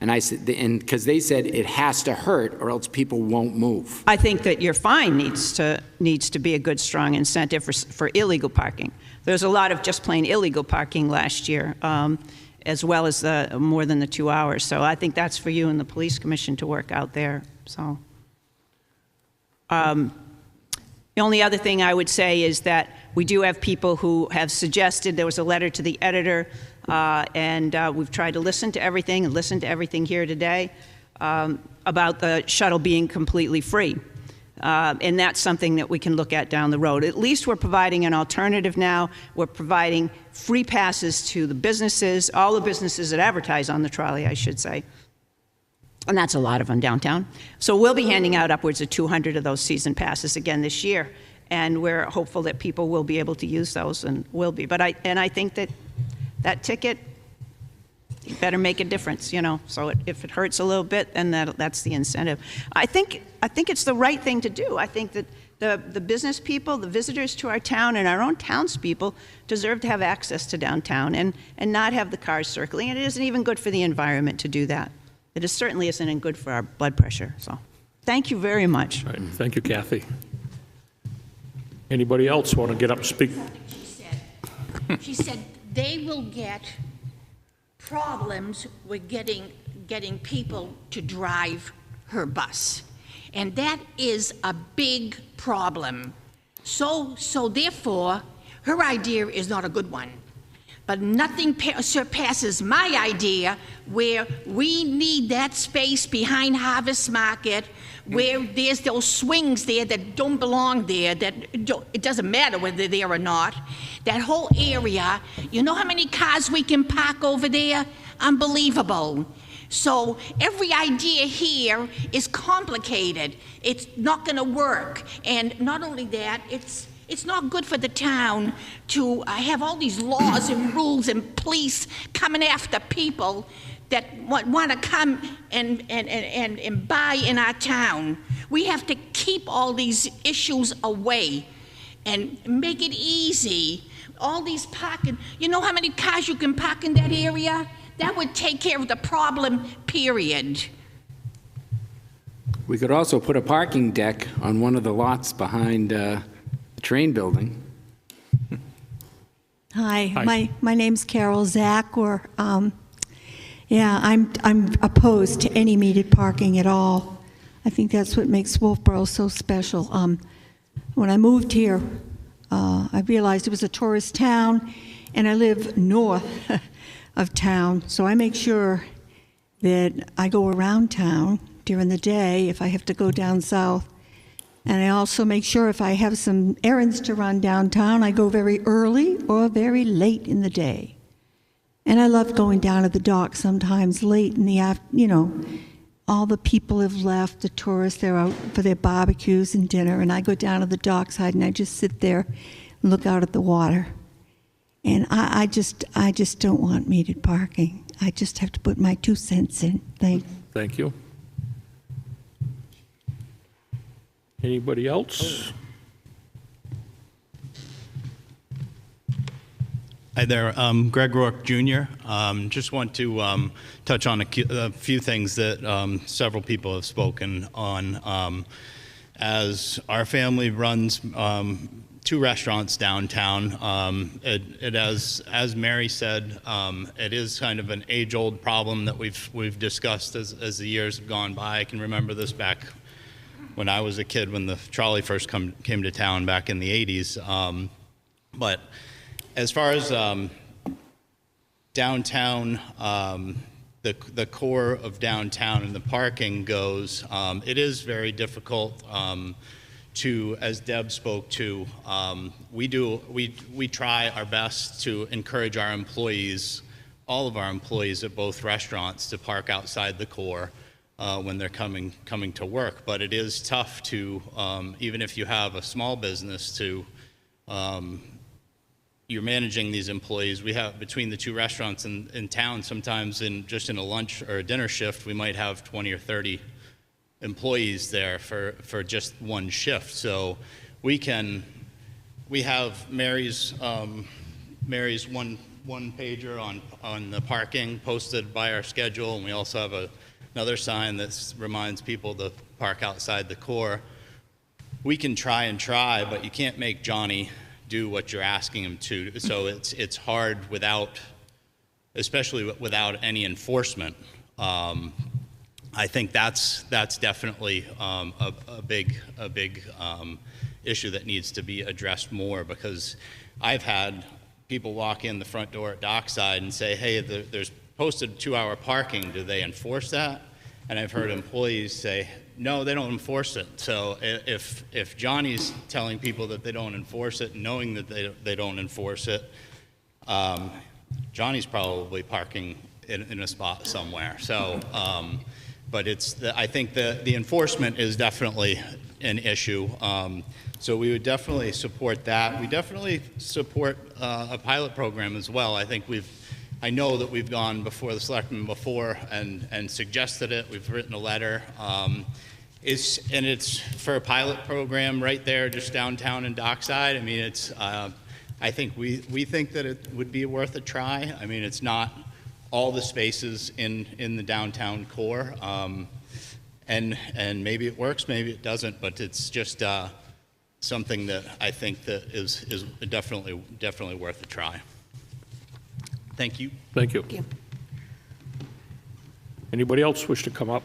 And I said, because they said it has to hurt or else people won't move. I think that your fine needs to be a good, strong incentive for illegal parking. There's a lot of just plain illegal parking last year, as well as more than the 2 hours. So I think that's for you and the police commission to work out there. So the only other thing I would say is that we do have people who have suggested, there was a letter to the editor, and we've tried to listen to everything and listen to everything here today about the shuttle being completely free. And that's something that we can look at down the road. At least we're providing an alternative now. We're providing free passes to the businesses, all the businesses that advertise on the trolley, I should say. And that's a lot of them downtown. So we'll be handing out upwards of 200 of those season passes again this year. And we're hopeful that people will be able to use those and will be. But I think that that ticket, you better make a difference, you know. So if it hurts a little bit, then that's the incentive. I think it's the right thing to do. I think that the business people, the visitors to our town, and our own townspeople deserve to have access to downtown and not have the cars circling. And it isn't even good for the environment to do that. It certainly isn't good for our blood pressure. So thank you very much. All right. Thank you, Kathy. Anybody else want to get up and speak? She said they will get problems with getting people to drive her bus. And that is a big problem. So therefore, her idea is not a good one. But nothing surpasses my idea where we need that space behind Harvest Market, where there's those swings there that don't belong there, that it doesn't matter whether they're there or not. That whole area, you know how many cars we can park over there? Unbelievable. So every idea here is complicated. It's not going to work. And not only that, it's not good for the town to have all these laws and rules and police coming after people that want to come and buy in our town. We have to keep all these issues away and make it easy. All these parking, you know how many cars you can park in that area? That would take care of the problem, period. We could also put a parking deck on one of the lots behind the train building. Hi. Hi. My name's Carol Zach. I'm opposed to any metered parking at all. I think that's what makes Wolfeboro so special. When I moved here, I realized it was a tourist town, and I live north of town, so I make sure that I go around town during the day if I have to go down south. And I also make sure if I have some errands to run downtown, I go very early or very late in the day. And I love going down to the dock sometimes late in the afternoon. You know, all the people have left, the tourists, they're out for their barbecues and dinner, and I go down to the dockside and I just sit there and look out at the water. And I just don't want metered parking. I just have to put my 2 cents in. Thank you. Anybody else? Hi there, Greg Rourke Jr. Just want to touch on a few things that several people have spoken on. As our family runs 2 restaurants downtown, as Mary said, it is kind of an age-old problem that we've discussed as the years have gone by. I can remember this back when I was a kid, when the trolley first came to town back in the 80s. But as far as downtown, the core of downtown and the parking goes, it is very difficult to, as Deb spoke to, we try our best to encourage our employees, all of our employees at both restaurants, to park outside the core when they're coming to work. But it is tough to, even if you have a small business, to you're managing these employees. We have, between the 2 restaurants in town, sometimes just in a lunch or a dinner shift, we might have 20 or 30 employees there for just one shift. So we have Mary's one pager on the parking posted by our schedule, and we also have another sign that reminds people to park outside the core. We can try, but you can't make Johnny do what you're asking him to. So it's hard especially without any enforcement. I think that's definitely a big issue that needs to be addressed more, because I've had people walk in the front door at Dockside and say, hey, there's posted 2-hour parking, do they enforce that? And I've heard employees say, no, they don't enforce it. So if Johnny's telling people that they don't enforce it, knowing that they don't enforce it, Johnny's probably parking in a spot somewhere. So, but I think the enforcement is definitely an issue. So we would definitely support that. We definitely support a pilot program as well. I think we've I know that we've gone before the selectmen before and suggested it. We've written a letter. It's for a pilot program right there, just downtown in Dockside. I mean, it's. I think we think that it would be worth a try. I mean, it's not all the spaces in the downtown core, and maybe it works, maybe it doesn't. But it's just something that I think that is definitely worth a try. Thank you. Thank you. Thank you. Anybody else wish to come up?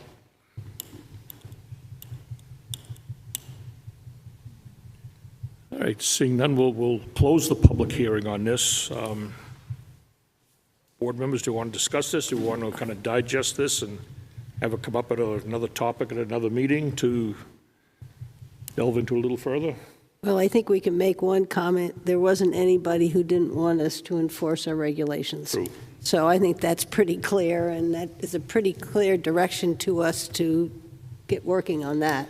All right, seeing none, we'll close the public hearing on this. Board members, do you want to discuss this? Do you want to kind of digest this and have it come up at another topic at another meeting to delve into a little further? Well, I think we can make one comment. There wasn't anybody who didn't want us to enforce our regulations. True. So I think that's pretty clear, and that is a pretty clear direction to us to get working on that.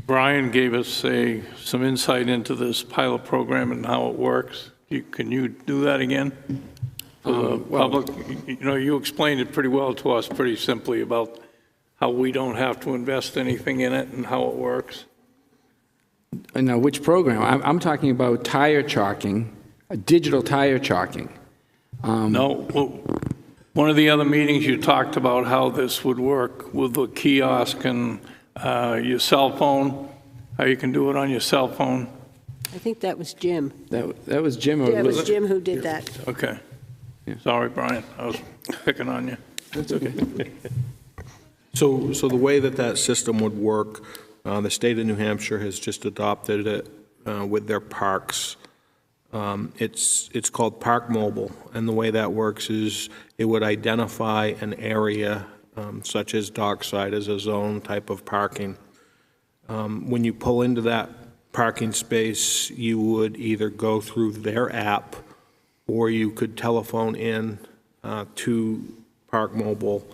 Brian gave us some insight into this pilot program and how it works. Can you do that again? Public, you explained it pretty well to us, pretty simply, about how we don't have to invest anything in it and how it works. Now, which program? I'm talking about tire chalking, digital tire chalking. No, well, one of the other meetings you talked about how this would work with the kiosk and your cell phone, how you can do it on your cell phone. I think that was Jim. That was Jim. Yeah, it was Jim who did that. Okay. Sorry, Brian, I was picking on you. That's okay. So the way that system would work, the state of New Hampshire has just adopted it with their parks. It's called Park Mobile, and the way that works is it would identify an area such as Dockside as a zone type of parking. When you pull into that parking space, you would either go through their app or you could telephone in to Park Mobile,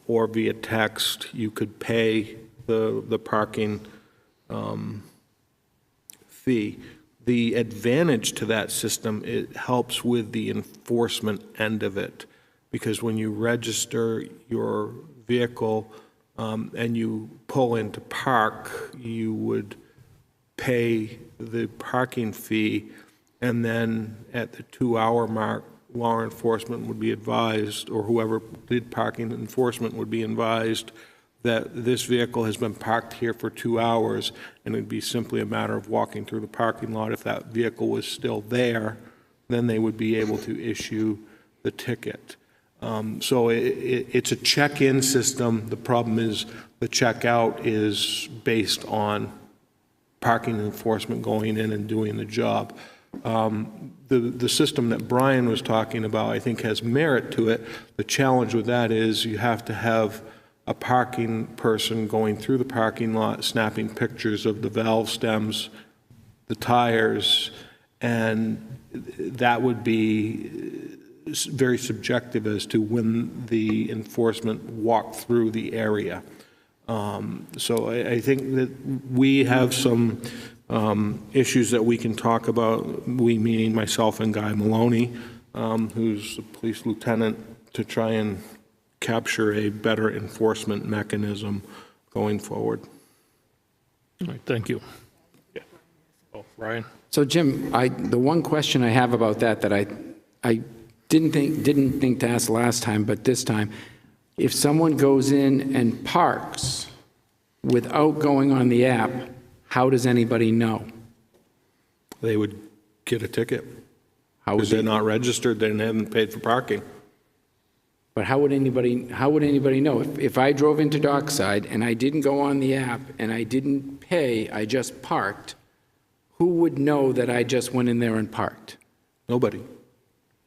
or via text you could pay the parking fee. The advantage to that system, it helps with the enforcement end of it, because when you register your vehicle and you pull into park, you would pay the parking fee, and then at the 2-hour mark, law enforcement would be advised, or whoever did parking enforcement would be advised that this vehicle has been parked here for 2 hours, and it'd be simply a matter of walking through the parking lot. If that vehicle was still there, then they would be able to issue the ticket. So it's a check-in system. The problem is the checkout is based on parking enforcement going in and doing the job. The system that Brian was talking about, I think, has merit to it. The challenge with that is you have to have a parking person going through the parking lot, snapping pictures of the valve stems, the tires, and that would be very subjective as to when the enforcement walked through the area. So I think that we have some issues that we can talk about, we meaning myself and Guy Maloney, who's the police lieutenant, to try and capture a better enforcement mechanism going forward. All right, thank you. Yeah. Oh, Ryan? So Jim, the one question I have about that I didn't think to ask last time, but this time, if someone goes in and parks without going on the app, how does anybody know? They would get a ticket. How because they're not registered, they haven't paid for parking. But how would anybody know? If I drove into Dockside and I didn't go on the app and I didn't pay, I just parked, who would know that I just went in there and parked? Nobody.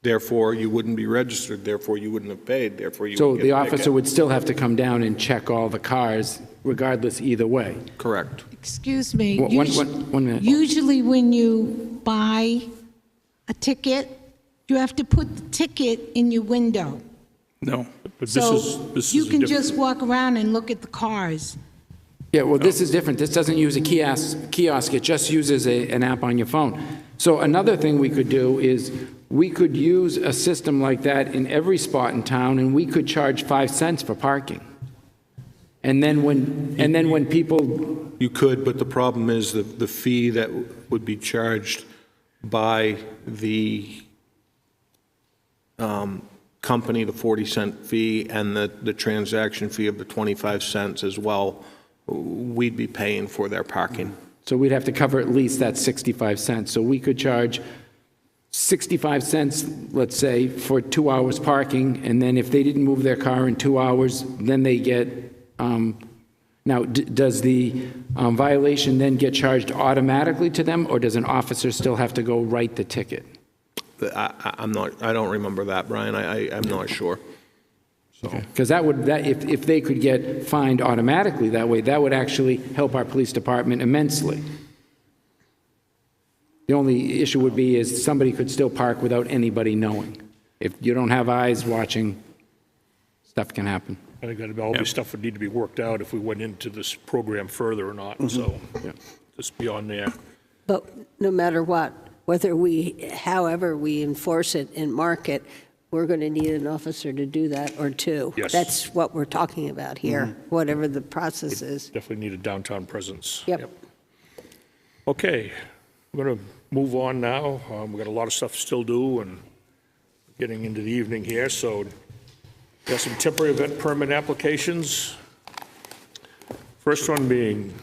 Therefore, you wouldn't be registered. Therefore, you wouldn't have paid. Therefore, you So wouldn't the get a officer ticket. would still have to come down and check all the cars, regardless either way. Correct. Excuse me. One minute. Usually when you buy a ticket, you have to put the ticket in your window. No. But So this is you a can different- just walk around and look at the cars. Yeah, well, this is different. This doesn't use a kiosk. It just uses an app on your phone. So another thing we could do is we could use a system like that in every spot in town, and we could charge 5 cents for parking. And then when people... You could, but the problem is that the fee that would be charged by the company, the 40-cent fee, and the transaction fee of the 25 cents as well, we'd be paying for their parking. So we'd have to cover at least that 65 cents. So we could charge 65 cents, let's say, for 2 hours parking, and then if they didn't move their car in 2 hours, then they get... Now, does the violation then get charged automatically to them, or does an officer still have to go write the ticket? I don't remember that, Brian. I'm not sure. Because if they could get fined automatically that way, that would actually help our police department immensely. The only issue would be is somebody could still park without anybody knowing. If you don't have eyes watching, stuff can happen. I think that all this stuff would need to be worked out if we went into this program further or not, so just beyond there. But no matter what, however we enforce it and mark it, we're going to need an officer to do that, or two. Yes. That's what we're talking about here, whatever the process is. Definitely need a downtown presence. Yep. Okay, we're going to move on now. We've got a lot of stuff still to do, and getting into the evening here, so got some temporary event permit applications. First one being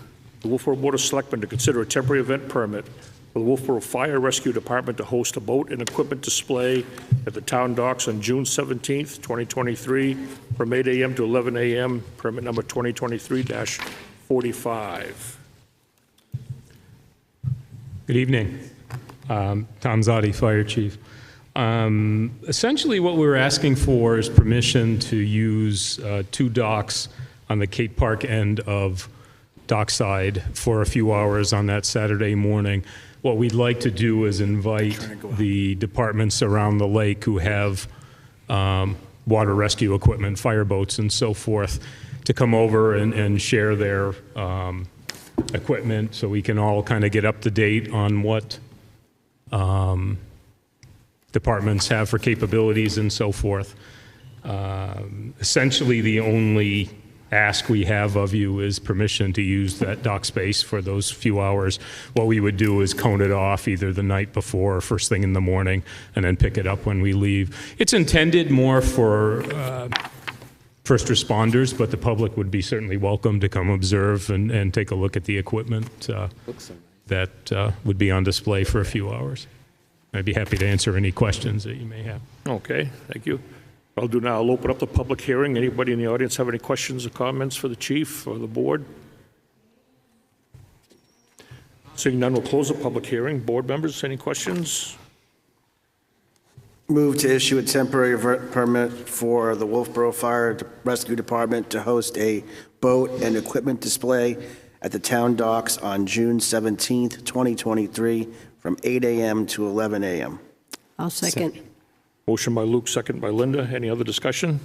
the Wolfeboro Board of Selectmen to consider a temporary event permit for the Wolfeboro Fire Rescue Department to host a boat and equipment display at the town docks on June 17th, 2023, from 8 a.m. to 11 a.m., permit number 2023-45. Good evening. Tom Zotti, Fire Chief. Essentially what we're asking for is permission to use 2 docks on the Cape Park end of Dockside for a few hours on that Saturday morning. What we'd like to do is invite the departments around the lake who have water rescue equipment, fireboats and so forth, to come over and share their equipment so we can all kind of get up to date on what departments have for capabilities and so forth. Essentially, the only ask we have of you is permission to use that dock space for those few hours. What we would do is cone it off either the night before or first thing in the morning, and then pick it up when we leave. It's intended more for first responders, but the public would be certainly welcome to come observe and take a look at the equipment that would be on display for a few hours. I'd be happy to answer any questions that you may have. Okay, thank you. I'll do now. I'll open up the public hearing. Anybody in the audience have any questions or comments for the chief or the board? Seeing none, we'll close the public hearing. Board members, any questions? Move to issue a temporary permit for the Wolfeboro Fire Rescue Department to host a boat and equipment display at the town docks on June 17th, 2023, from 8 a.m. to 11 a.m. I'll second. Motion by Luke, second by Linda. Any other discussion?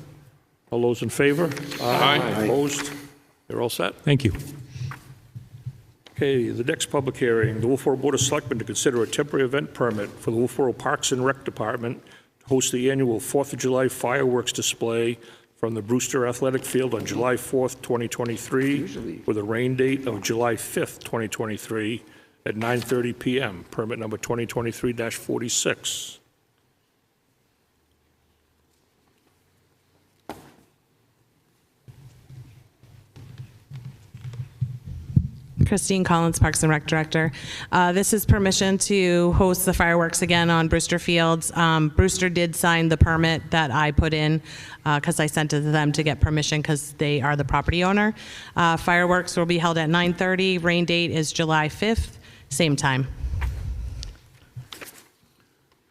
All those in favor? Aye. Opposed? They're all set? Thank you. Okay, the next public hearing, the Wolfeboro Board of Selectmen to consider a temporary event permit for the Wolfeboro Parks and Rec Department to host the annual 4th of July fireworks display from the Brewster Athletic Field on July 4th, 2023, with a rain date of July 5th, 2023, at 9:30 p.m., permit number 2023-46. Christine Collins, Parks and Rec Director. This is permission to host the fireworks again on Brewster Fields. Brewster did sign the permit that I put in because I sent it to them to get permission because they are the property owner. Fireworks will be held at 9:30. Rain date is July 5th, same time.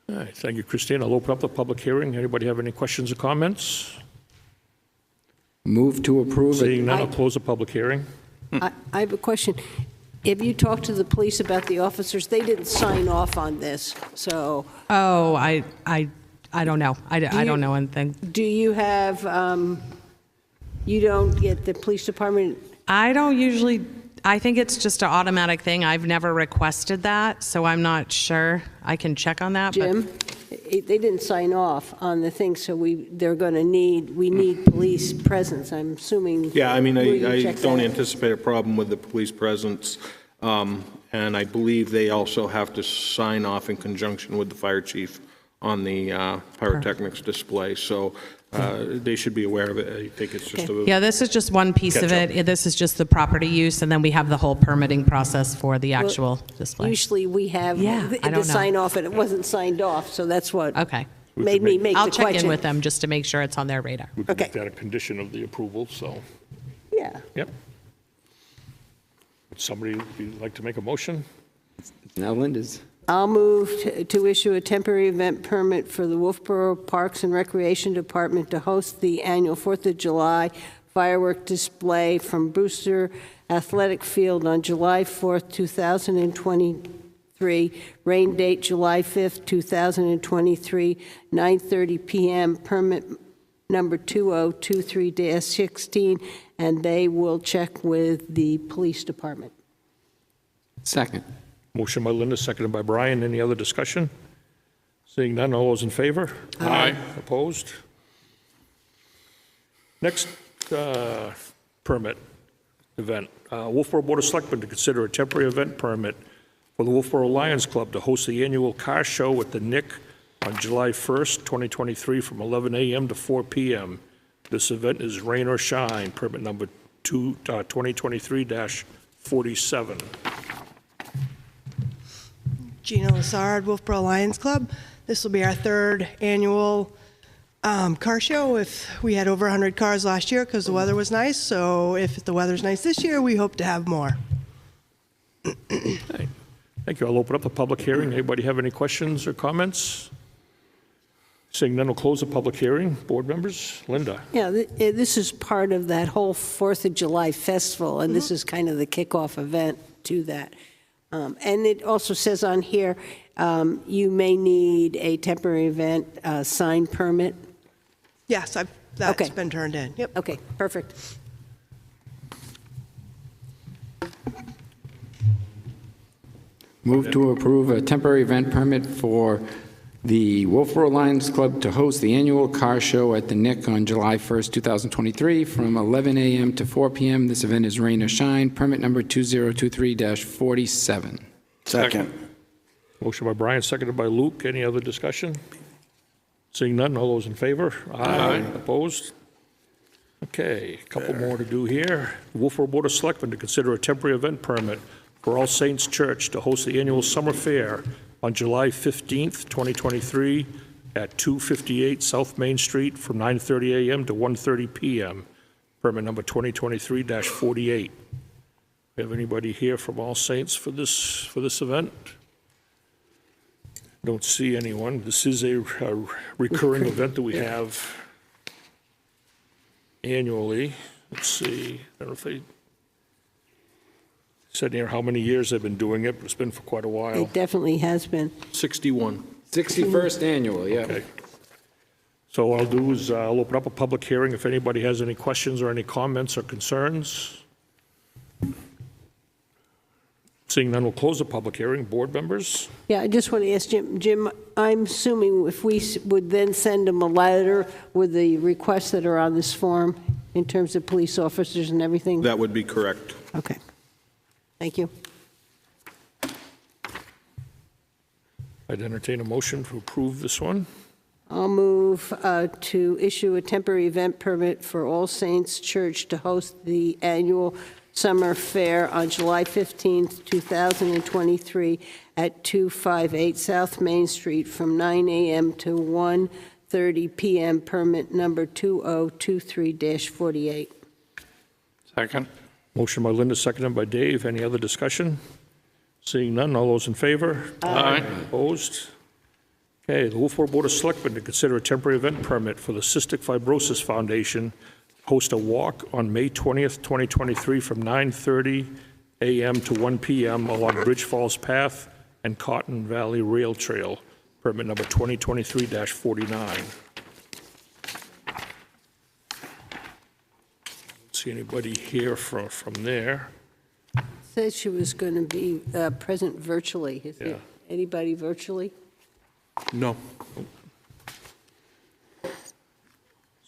All right, thank you, Christine. I'll open up the public hearing. Anybody have any questions or comments? Move to approve it. Seeing none, I'll close the public hearing. I have a question. Have you talked to the police about the officers? They didn't sign off on this, so. Oh, I don't know. I don't know anything. Do you have, you don't get the police department I don't usually, I think it's just an automatic thing. I've never requested that, so I'm not sure. I can check on that. Jim, they didn't sign off on the thing, so they're going to need, we need police presence, I'm assuming. Yeah, I mean, Will you I check don't that? anticipate a problem with the police presence, and I believe they also have to sign off in conjunction with the fire chief on the pyrotechnics display, so they should be aware of it. I think it's just a... Yeah, this is just one piece of Catch it. This is just the property use, and then we have the whole permitting process for the actual display. Usually we have Yeah, I the don't sign know. off, and it wasn't signed off, so that's what Okay. made me make I'll the check question. in with them just to make sure it's on their radar. We can make that a condition of the approval, so, Yeah. yep. Would somebody like to make a motion? Now Linda's. I'll move to issue a temporary event permit for the Wolfeboro Parks and Recreation Department to host the annual 4th of July firework display from Brewster Athletic Field on July 4th, 2023. Rain date July 5th, 2023, 9:30 p.m. Permit number 2023-16, and they will check with the police department. Second. Motion by Linda, seconded by Brian. Any other discussion? Seeing none, all those in favor? Aye. Opposed? Next permit event, Wolfeboro Board of Selectmen to consider a temporary event permit for the Wolfeboro Lions Club to host the annual car show at the Nick on July 1st, 2023, from 11 a.m. to 4 p.m. This event is rain or shine, permit number 2023-47. Gina Lassard, Wolfeboro Lions Club. This will be our third annual car show. If we had over 100 cars last year because the weather was nice, so if the weather's nice this year, we hope to have more. Thank you. I'll open up the public hearing. Anybody have any questions or comments? Seeing none, we'll close the public hearing. Board members, Linda. Yeah, this is part of that whole 4th of July festival, and this is kind of the kickoff event to that. And it also says on here, you may need a temporary event sign permit. Yes, that's been turned in. Yep. Okay, perfect. Move to approve a temporary event permit for the Wolfeboro Lions Club to host the annual car show at the Nick on July 1st, 2023, from 11 a.m. to 4 p.m. This event is rain or shine, permit number 2023-47. Second. Motion by Brian, seconded by Luke. Any other discussion? Seeing none, all those in favor? Aye. Opposed? Okay, a couple more to do here. Wolfeboro Board of Selectmen to consider a temporary event permit for All Saints Church to host the annual summer fair on July 15th, 2023, at 258 South Main Street from 9:30 a.m. to 1:30 p.m. Permit number 2023-48. We have anybody here from All Saints for this event? Don't see anyone. This is a recurring event that we have annually. Let's see. I don't know if they said here how many years they've been doing it, but it's been for quite a while. It definitely has been. 61. 61st annual, yeah. Okay. So what I'll do is I'll open up a public hearing. If anybody has any questions or any comments or concerns. Seeing none, we'll close the public hearing. Board members? Yeah, I just want to ask Jim. Jim, I'm assuming if we would then send them a letter with the requests that are on this form in terms of police officers and everything? That would be correct. Okay. Thank you. I'd entertain a motion to approve this one. I'll move to issue a temporary event permit for All Saints Church to host the annual summer fair on July 15th, 2023 at 258 South Main Street from 9 a.m. to 1:30 p.m. Permit number 2023-48. Second. Motion by Linda, seconded by Dave. Any other discussion? Seeing none, all those in favor? Aye. Opposed? Okay, the Wolfeboro Board of Selectmen to consider a temporary event permit for the Cystic Fibrosis Foundation host a walk on May 20th, 2023 from 9:30 a.m. to 1 p.m. along Bridge Falls Path and Cotton Valley Rail Trail, permit number 2023-49. see anybody here from there. Said she was going to be present virtually. Is Yeah. there anybody virtually? No.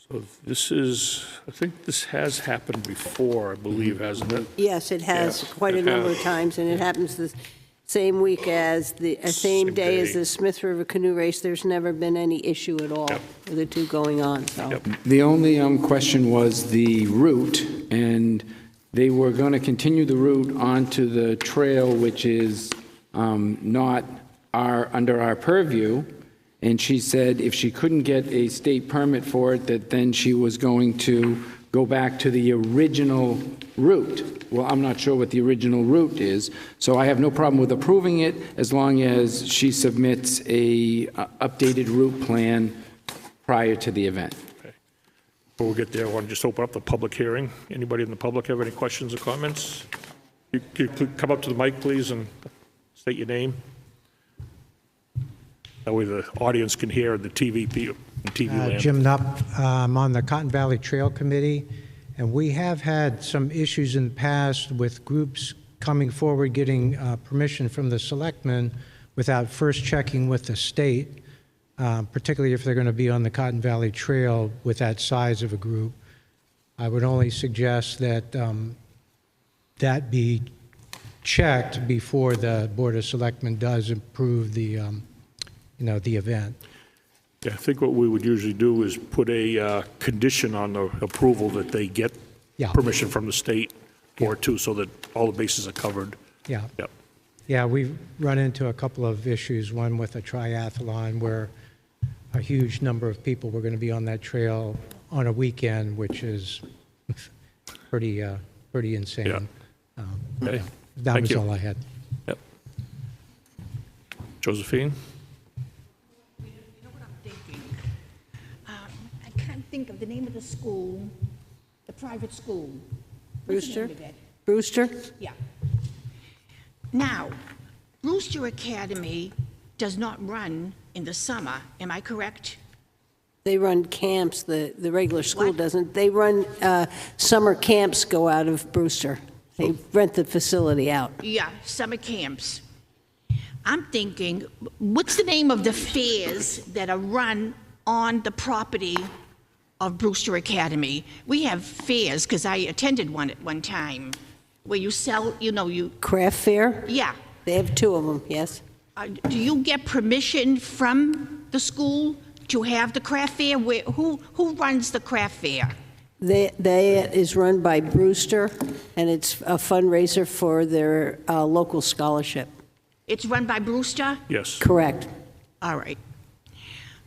So this is, I think this has happened before, I believe, hasn't it? Yes, it has Yeah, quite a it number of has. times, and it happens the same week as the same day as the Smith River Canoe Race. There's never been any issue at all with the two going on, so. The only question was the route, and they were going to continue the route onto the trail, which is not under our purview. And she said if she couldn't get a state permit for it, that then she was going to go back to the original route. Well, I'm not sure what the original route is, so I have no problem with approving it as long as she submits a updated route plan prior to the event. Before we get there, I want to just open up the public hearing. Anybody in the public have any questions or comments? You could come up to the mic, please, and state your name. That way the audience can hear the TV land. Jim Knupp. I'm on the Cotton Valley Trail Committee, and we have had some issues in the past with groups coming forward getting permission from the Selectmen without first checking with the state, particularly if they're going to be on the Cotton Valley Trail with that size of a group. I would only suggest that that be checked before the Board of Selectmen does approve the the event. Yeah, I think what we would usually do is put a condition on the approval that they get permission from the state or two, so that all the bases are covered. Yeah. Yep. Yeah, we've run into a couple of issues, one with a triathlon where a huge number of people were going to be on that trail on a weekend, which is pretty insane. Yeah. Okay. That Thank was you. all I had. Yep. Josephine? I can't think of the name of the school, the private school. What's the Brewster? name of it? Brewster? Yeah. Now, Brewster Academy does not run in the summer, am I correct? They run camps, the regular school doesn't. They run, summer camps go out of Brewster. They rent the facility out. Yeah, summer camps. I'm thinking, what's the name of the fairs that are run on the property of Brewster Academy? We have fairs, because I attended one at one time, where you sell, you... Craft fair? Yeah. They have two of them, yes. Do you get permission from the school to have the craft fair? Who runs the craft fair? That is run by Brewster, and it's a fundraiser for their local scholarship. It's run by Brewster? Yes. Correct. All right.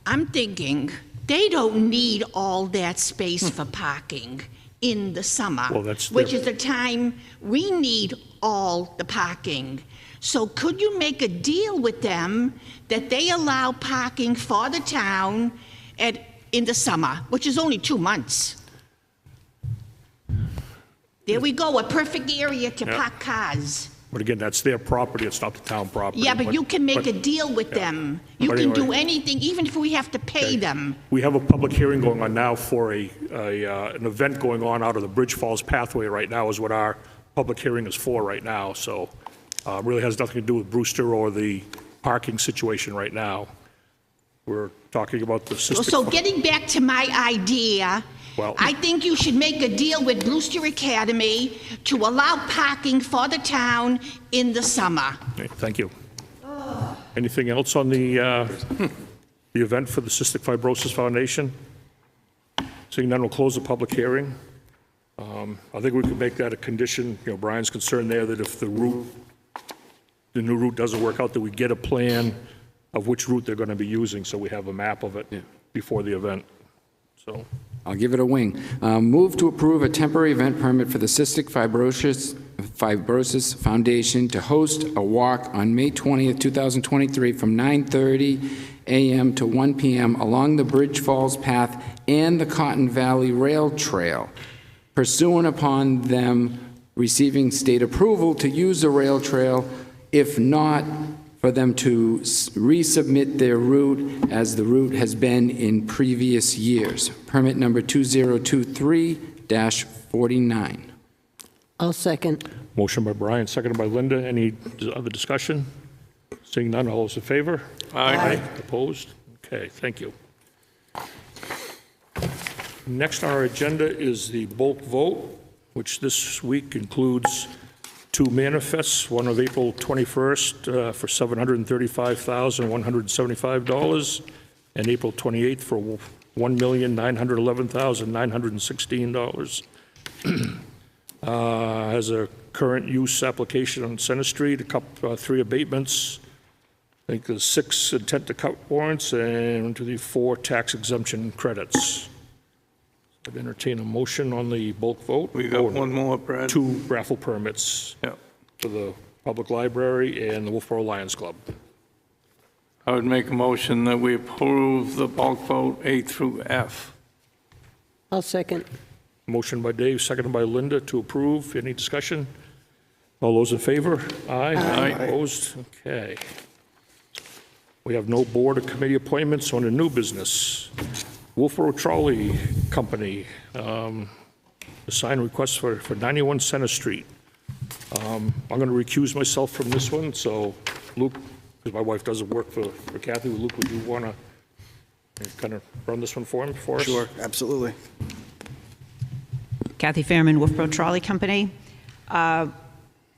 I'm thinking they don't need all that space for parking in the summer, Well, that's which their- is the time we need all the parking. So could you make a deal with them that they allow parking for the town in the summer, which is only 2 months? There we go, a perfect area to Yeah. park cars. But again, that's their property, it's not the town property. Yeah, but you can make a deal with them. You But can do anyway. anything, even if we have to pay them. We have a public hearing going on now for an event going on out of the Bridge Falls Pathway right now is what our public hearing is for right now. So really has nothing to do with Brewster or the parking situation right now. We're talking about the system. So getting back to my idea, Well- I think you should make a deal with Brewster Academy to allow parking for the town in the summer. Okay, thank you. Anything else on the event for the Cystic Fibrosis Foundation? Seeing none, we'll close the public hearing. I think we could make that a condition, Brian's concerned there that if the new route doesn't work out, that we get a plan of which route they're going to be using, so we have a map of it before the event. So, I'll give it a wing. Move to approve a temporary event permit for the Cystic Fibrosis Foundation to host a walk on May 20th, 2023 from 9:30 a.m. to 1 p.m. along the Bridge Falls Path and the Cotton Valley Rail Trail, pursuant upon them receiving state approval to use the rail trail. If not, for them to resubmit their route as the route has been in previous years. Permit number 2023 2023-49. I'll second. Motion by Brian, seconded by Linda. Any other discussion? Seeing none, all those in favor? Aye. Opposed? Okay, thank you. Next on our agenda is the bulk vote, which this week includes two manifests, one of April 21st for $735,175, and April 28th for $1,911,916. Has a current use application on Center Street, three abatements. I think there's 6 intent to cut warrants and 4 tax exemption credits. I'd entertain a motion on the bulk vote. We got one more, Brad. 2 raffle permits for the public library and the Wolfeboro Lions Club. I would make a motion that we approve the bulk vote A through F. I'll second. Motion by Dave, seconded by Linda to approve. Any discussion? All those in favor? Aye. Aye. Opposed? Okay. We have no board or committee appointments on the new business. Wolfeboro Trolley Company, a sign request for 91 Center Street. I'm going to recuse myself from this one, so Luke, because my wife doesn't work for Kathy, Luke, would you want to kind of run this one for us? Sure, absolutely. Kathy Fairman, Wolfeboro Trolley Company.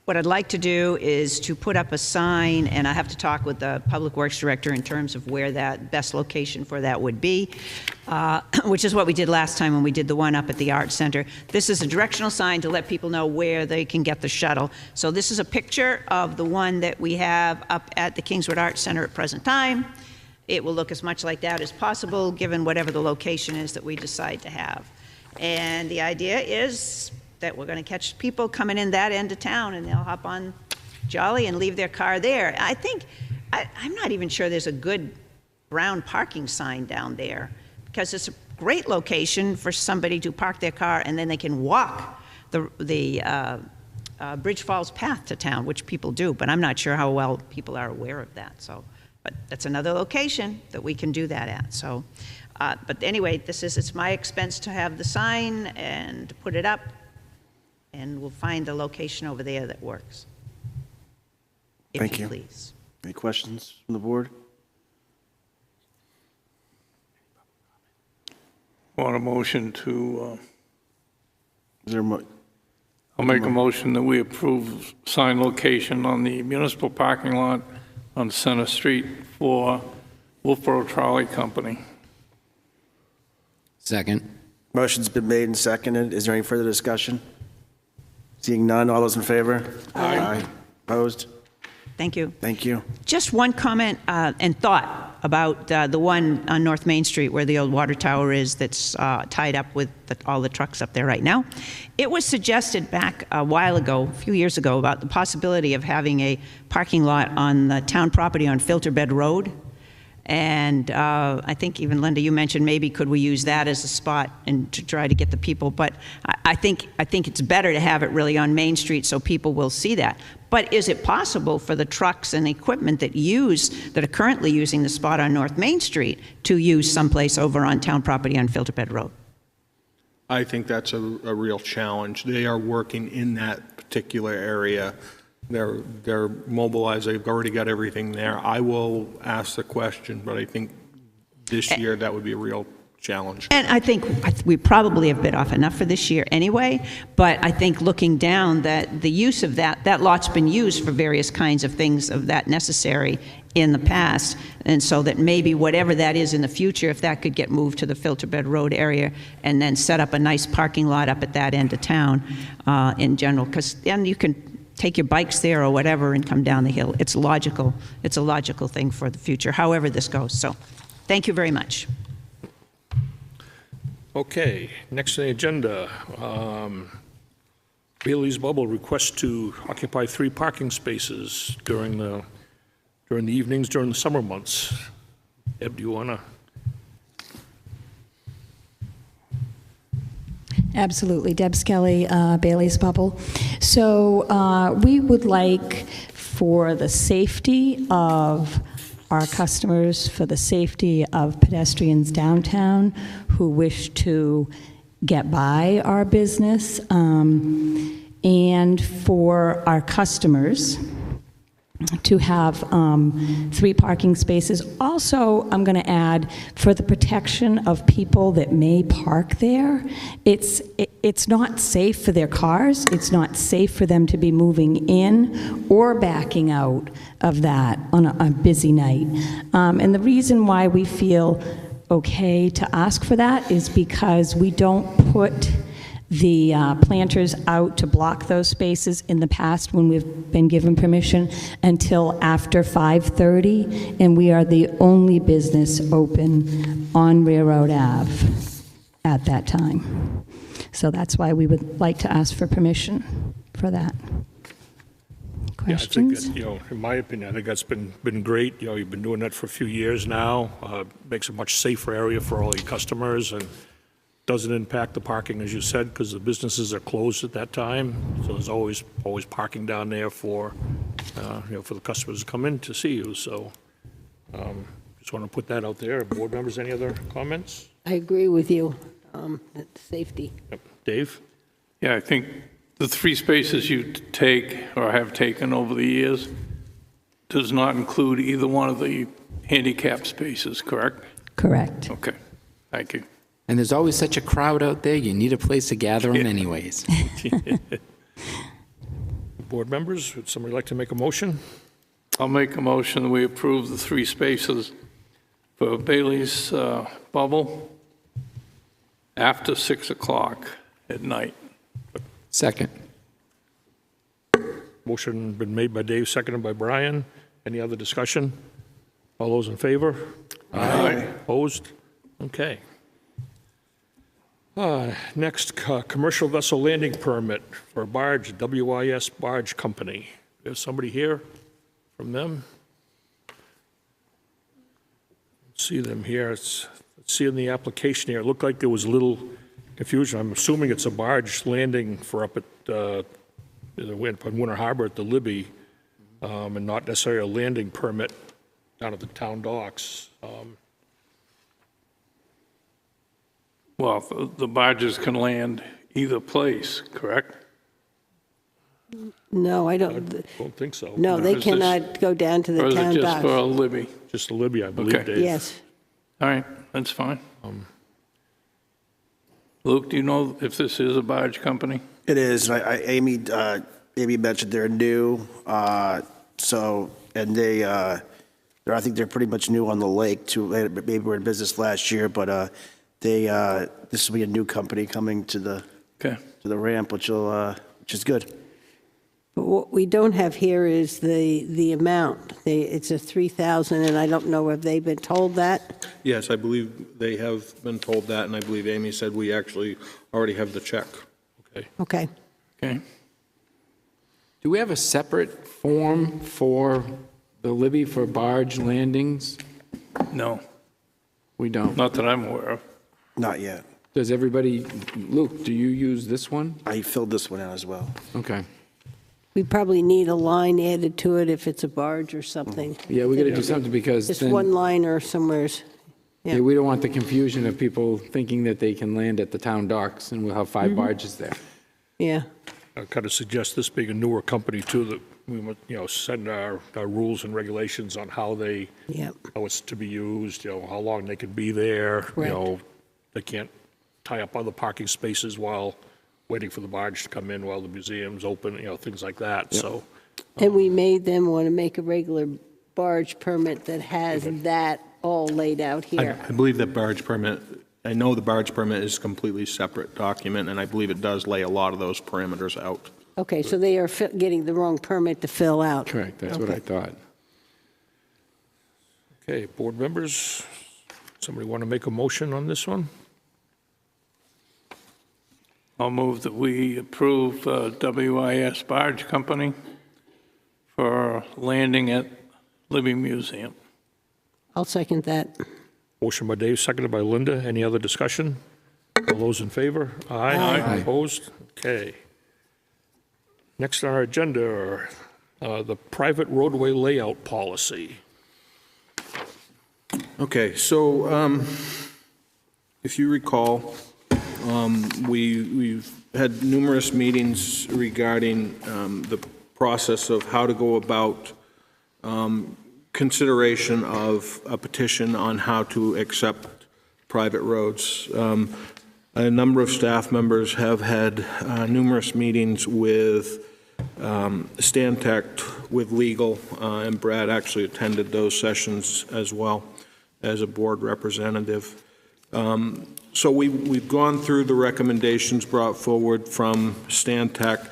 What I'd like to do is to put up a sign, and I have to talk with the Public Works Director in terms of where that best location for that would be, which is what we did last time when we did the one up at the Art Center. This is a directional sign to let people know where they can get the shuttle. So this is a picture of the one that we have up at the Kingswood Art Center at present time. It will look as much like that as possible, given whatever the location is that we decide to have. And the idea is that we're going to catch people coming in that end of town, and they'll hop on Jolly and leave their car there. I think, I'm not even sure there's a good brown parking sign down there, because it's a great location for somebody to park their car, and then they can walk the Bridge Falls path to town, which people do, but I'm not sure how well people are aware of that. So, but that's another location that we can do that at. So, but anyway, it's my expense to have the sign and to put it up, and we'll find a location over there that works. Thank you. Please. Any questions from the board? Want a motion to, Is there I'll make a motion that we approve sign location on the municipal parking lot on Center Street for Wolfeboro Trolley Company. Second. Motion's been made and seconded. Is there any further discussion? Seeing none, all those in favor? Aye. Opposed? Thank you. Thank you. Just one comment and thought about the one on North Main Street where the old water tower is that's tied up with all the trucks up there right now. It was suggested back a while ago, a few years ago, about the possibility of having a parking lot on the town property on Filterbed Road. And I think even Linda, you mentioned maybe could we use that as a spot and to try to get the people. But I think it's better to have it really on Main Street so people will see that. But is it possible for the trucks and equipment that are currently using the spot on North Main Street to use someplace over on town property on Filterbed Road? I think that's a real challenge. They are working in that particular area. They're mobilized. They've already got everything there. I will ask the question, but I think this year that would be a real challenge. And I think we probably have bit off enough for this year anyway, but I think looking down that the use of that lot's been used for various kinds of things of that necessary in the past, and so that maybe whatever that is in the future, if that could get moved to the Filterbed Road area and then set up a nice parking lot up at that end of town in general, because then you can take your bikes there or whatever and come down the hill. It's logical. It's a logical thing for the future, however this goes. So thank you very much. Okay, next on the agenda, Bailey's Bubble requests to occupy 3 parking spaces during the evenings during the summer months. Eb, do you want to? Absolutely. Deb Skelly, Bailey's Bubble. So we would like, for the safety of our customers, for the safety of pedestrians downtown who wish to get by our business, and for our customers to have 3 parking spaces. Also, I'm going to add, for the protection of people that may park there, it's not safe for their cars, it's not safe for them to be moving in or backing out of that on a busy night. And the reason why we feel okay to ask for that is because we don't put the planters out to block those spaces in the past when we've been given permission until after 5:30, and we are the only business open on Railroad Ave at that time. So that's why we would like to ask for permission for that. Questions? Yeah, I think that, in my opinion, I think that's been great. You've been doing that for a few years now. Makes a much safer area for all your customers, and doesn't impact the parking, as you said, because the businesses are closed at that time. So there's always parking down there for the customers to come in to see you. So just want to put that out there. Board members, any other comments? I agree with you. Safety. Yep. Dave? Yeah, I think the 3 spaces you take or have taken over the years does not include either one of the handicap spaces, correct? Correct. Okay, thank you. And there's always such a crowd out there, you need a place to gather them anyways. Board members, would somebody like to make a motion? I'll make a motion that we approve the 3 spaces for Bailey's Bubble after 6 o'clock at night. Second. Motion been made by Dave, seconded by Brian. Any other discussion? All those in favor? Aye. Opposed? Okay. Next, commercial vessel landing permit for a barge, WIS Barge Company. There's somebody here from them? See them here. Let's see in the application here. It looked like there was a little confusion. I'm assuming it's a barge landing for up at Winter Harbor at the Libby, and not necessarily a landing permit down at the town docks. Well, the barges can land either place, correct? No, I I don't. don't think so. No, they Is this- cannot go down to the Or is town it just docks. for Libby? Just the Libby, I believe, Okay. Dave. Yes. All right, that's fine. Luke, do you know if this is a barge company? It is. Amy mentioned they're new, and I think they're pretty much new on the lake too. Maybe we're in business last year, but this will be a new company coming to the ramp, which is good. But what we don't have here is the amount. It's a 3,000, and I don't know if they've been told that. Yes, I believe they have been told that, and I believe Amy said we actually already have the check. Okay. Okay. Okay. Do we have a separate form for the Libby for barge landings? No, We don't. not that I'm aware of. Not yet. Does everybody, Luke, do you use this one? I filled this one out as well. Okay. We probably need a line added to it if it's a barge or something. Yeah, we got to do something because Just then, one liner somewheres. yeah, we don't want the confusion of people thinking that they can land at the town docks and we'll have 5 barges there. Yeah. I kind of suggest this being a newer company too, that we would, send our rules and regulations on how how it's to be used, how long they can be there. Correct. They can't tie up other parking spaces while waiting for the barge to come in while the museum's open, things like that, so. And we made them want to make a regular barge permit that has that all laid out here. I believe that barge permit, I know the barge permit is a completely separate document, and I believe it does lay a lot of those parameters out. Okay, so they are getting the wrong permit to fill out. Correct, that's what I thought. Okay, board members, somebody want to make a motion on this one? I'll move that we approve WIS Barge Company for landing at Libby Museum. I'll second that. Motion by Dave, seconded by Linda. Any other discussion? All those in favor? Aye. Aye. Opposed? Okay. Next on our agenda are the private roadway layout policy. Okay, so if you recall, We've had numerous meetings regarding the process of how to go about consideration of a petition on how to accept private roads. A number of staff members have had numerous meetings with Stantec, with legal, and Brad actually attended those sessions as well as a board representative. So we've gone through the recommendations brought forward from Stantec,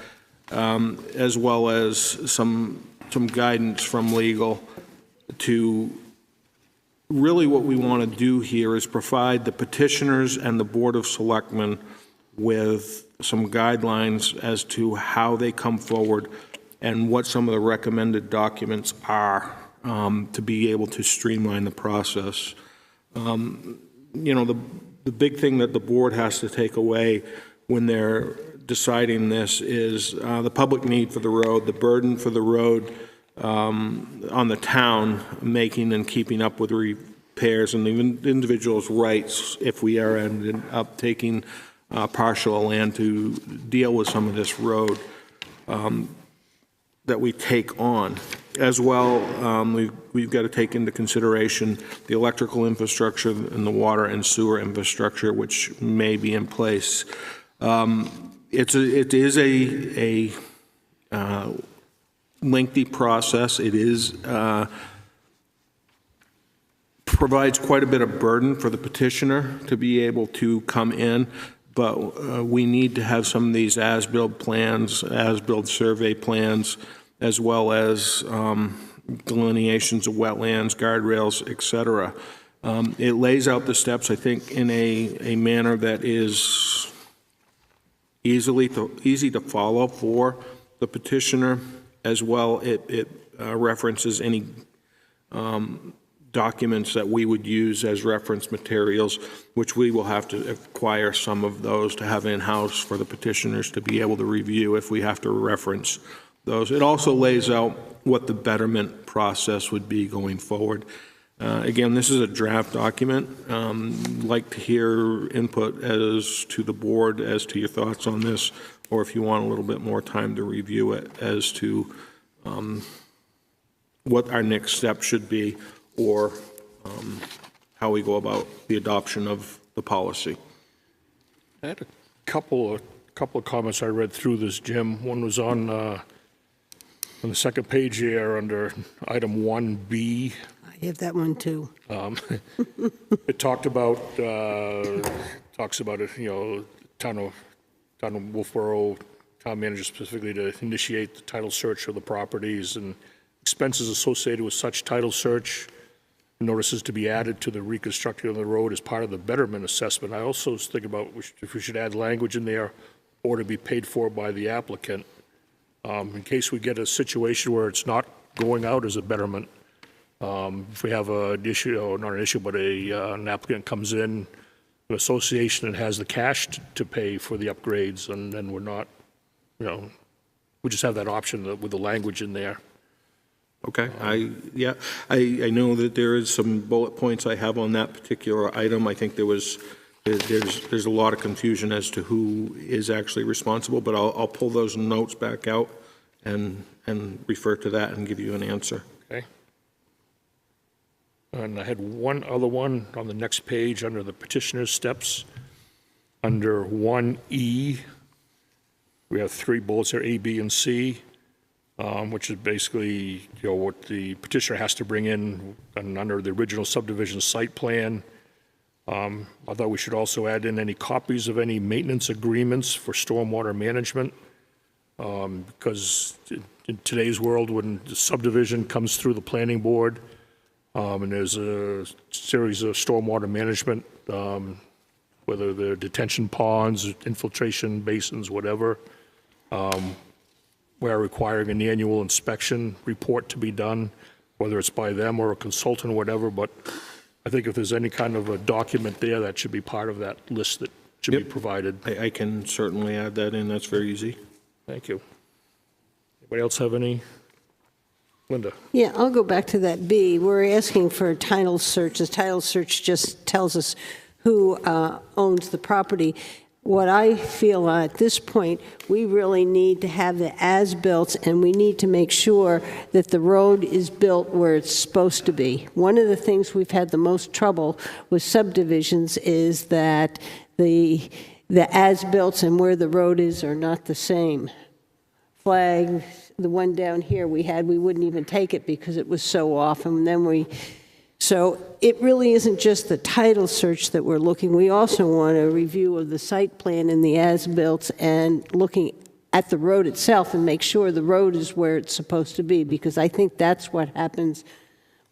as well as some guidance from legal to really what we want to do here is provide the petitioners and the Board of Selectmen with some guidelines as to how they come forward and what some of the recommended documents are to be able to streamline the process. You know, the big thing that the board has to take away when they're deciding this is the public need for the road, the burden for the road on the town making and keeping up with repairs, and the individual's rights if we are ended up taking partial land to deal with some of this road that we take on. As well, we've got to take into consideration the electrical infrastructure and the water and sewer infrastructure which may be in place. It is a lengthy process. It is provides quite a bit of burden for the petitioner to be able to come in, but we need to have some of these as-built plans, as-built survey plans, as well as delineations of wetlands, guardrails, et cetera. It lays out the steps, I think, in a manner that is easy to follow for the petitioner. As well, it references any documents that we would use as reference materials, which we will have to acquire some of those to have in-house for the petitioners to be able to review if we have to reference those. It also lays out what the betterment process would be going forward. Again, this is a draft document. I'd like to hear input as to the board as to your thoughts on this, or if you want a little bit more time to review it as to what our next step should be, or how we go about the adoption of the policy. I had a couple of comments I read through this, Jim. One was on the second page here under item 1B. I have that one too. It talks about it, you know, town of Wolfeboro, town manager specifically to initiate the title search of the properties and expenses associated with such title search. Notices to be added to the reconstruction of the road as part of the betterment assessment. I also was thinking about if we should add language in there, or to be paid for by the applicant, in case we get a situation where it's not going out as a betterment. If we have an issue, or not an issue, but an applicant comes in, an association, and has the cash to pay for the upgrades, and then we're not, you know, we just have that option with the language in there. Okay, I know that there is some bullet points I have on that particular item. I think there's a lot of confusion as to who is actually responsible, but I'll pull those notes back out and refer to that and give you an answer. Okay. And I had one other one on the next page under the petitioner's steps. Under 1E, we have 3 bullets there, A, B, and C. Which is basically, you know, what the petitioner has to bring in and under the original subdivision site plan. I thought we should also add in any copies of any maintenance agreements for stormwater management, because in today's world, when the subdivision comes through the planning board, and there's a series of stormwater management, whether they're detention ponds, infiltration basins, whatever, we're requiring an annual inspection report to be done, whether it's by them or a consultant or whatever, but I think if there's any kind of a document there, that should be part of that list that should be provided. I can certainly add that in. That's very easy. Thank you. Anybody else have any? Linda? Yeah, I'll go back to that B. We're asking for a title search. The title search just tells us who owns the property. what I feel at this point, we really need to have the as-built, and we need to make sure that the road is built where it's supposed to be. One of the things we've had the most trouble with subdivisions is that the as-built and where the road is are not the same. Flag, the one down here we wouldn't even take it because it was so off, and then so it really isn't just the title search that we're looking. We also want a review of the site plan and the as-built and looking at the road itself and make sure the road is where it's supposed to be, because I think that's what happens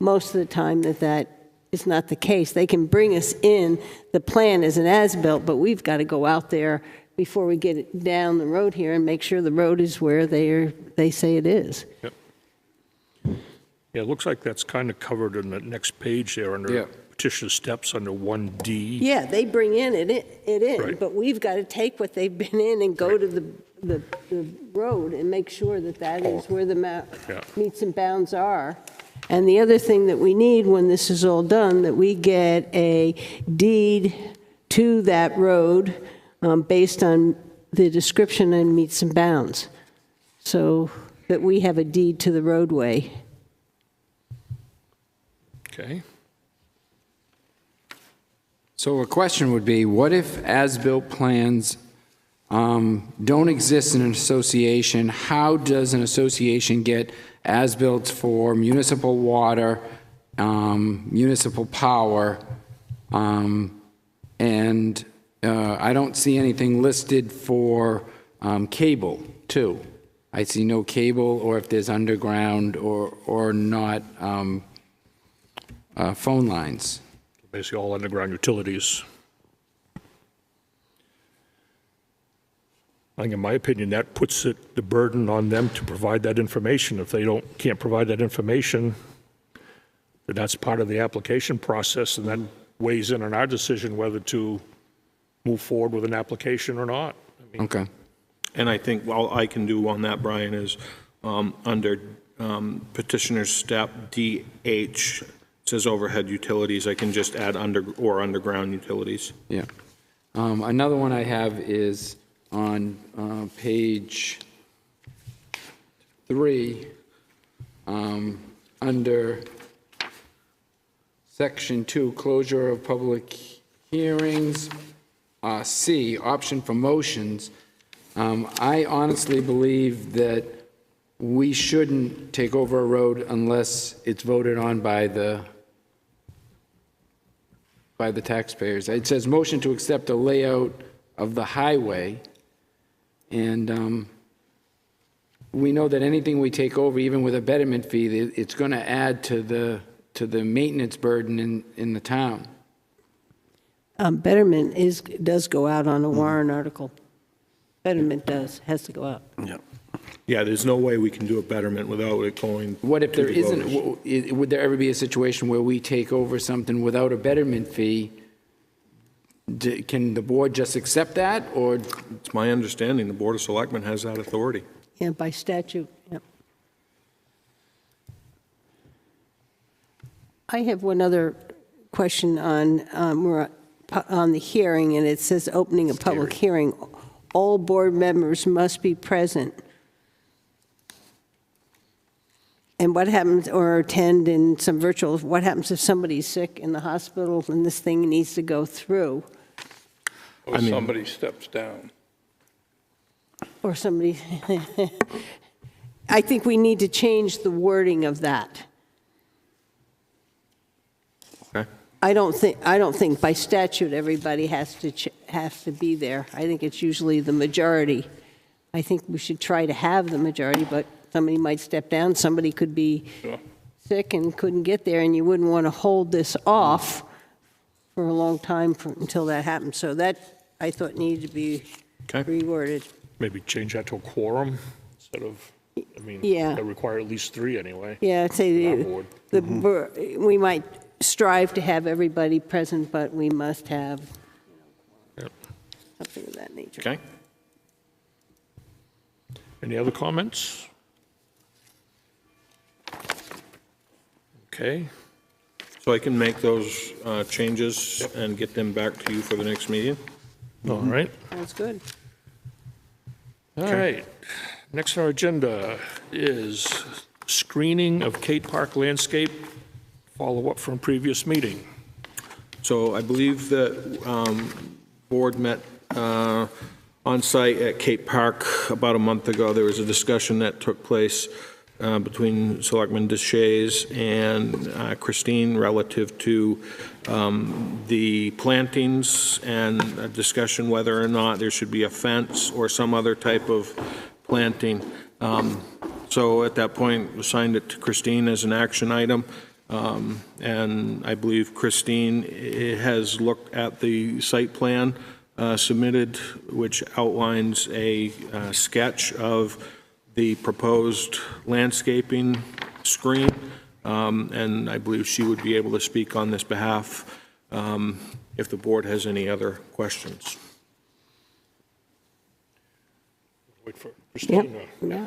most of the time, that is not the case. They can bring us in the plan as an as-built, but we've got to go out there before we get it down the road here and make sure the road is where they say it is. Yep. Yeah, it looks like that's kind of covered in the next page there under petition steps under 1D. Yeah, they bring it in, Right. but we've got to take what they've been in and go to the road and make sure that that is where the meets and bounds are. And the other thing that we need when this is all done, that we get a deed to that road based on the description and meets and bounds, so that we have a deed to the roadway. Okay. So a question would be, what if as-built plans don't exist in an association? How does an association get as-built for municipal water, municipal power, and I don't see anything listed for cable, too. I see no cable, or if there's underground or not phone lines. Basically all underground utilities. I think in my opinion, that puts the burden on them to provide that information. If they can't provide that information, then that's part of the application process, and that weighs in on our decision whether to move forward with an application or not. Okay. And I think all I can do on that, Brian, is under petitioner's step DH, says overhead utilities, I can just add underground utilities. Yeah. Another one I have is on page 3, under section 2, closure of public hearings, C, option for motions. I honestly believe that we shouldn't take over a road unless it's voted on by the taxpayers. It says motion to accept the layout of the highway, and we know that anything we take over, even with a betterment fee, it's going to add to the maintenance burden in the town. Betterment does go out on a warrant article. Betterment has to go out. Yeah, there's no way we can do a betterment without it going. What if to there the isn't? voters. Would there ever be a situation where we take over something without a betterment fee? Can the board just accept that, or? It's my understanding the Board of Selectmen has that authority. Yeah, by statute, yep. I have one other question on the hearing, and it says opening a public hearing. All board members must be present. And what happens, or attend in some virtual, what happens if somebody's sick in the hospital and this thing needs to go through? Or somebody steps down. Or somebody, I think we need to change the wording of that. Okay. I don't think by statute everybody has to be there. I think it's usually the majority. I think we should try to have the majority, but somebody might step down, somebody could be sick and couldn't get there, and you wouldn't want to hold this off for a long time until that happens. So that, I thought, needed to be reworded. Maybe change that to a quorum instead of, Yeah. that require at least 3 anyway. Yeah, I'd say on our board. we might strive to have everybody present, but we must have something of that nature. Okay. Any other comments? Okay. So I can make those changes and get them back to you for the next meeting? All right. Sounds good. All right. Next on our agenda is screening of Kate Park landscape, follow-up from previous meeting. So I believe that board met on site at Cape Park about a month ago. There was a discussion that took place between Selectman Deshays and Christine relative to the plantings and a discussion whether or not there should be a fence or some other type of planting. So at that point, assigned it to Christine as an action item. And I believe Christine has looked at the site plan submitted, which outlines a sketch of the proposed landscaping screen, and I believe she would be able to speak on this behalf if the board has any other questions. Wait for Christine. Yeah.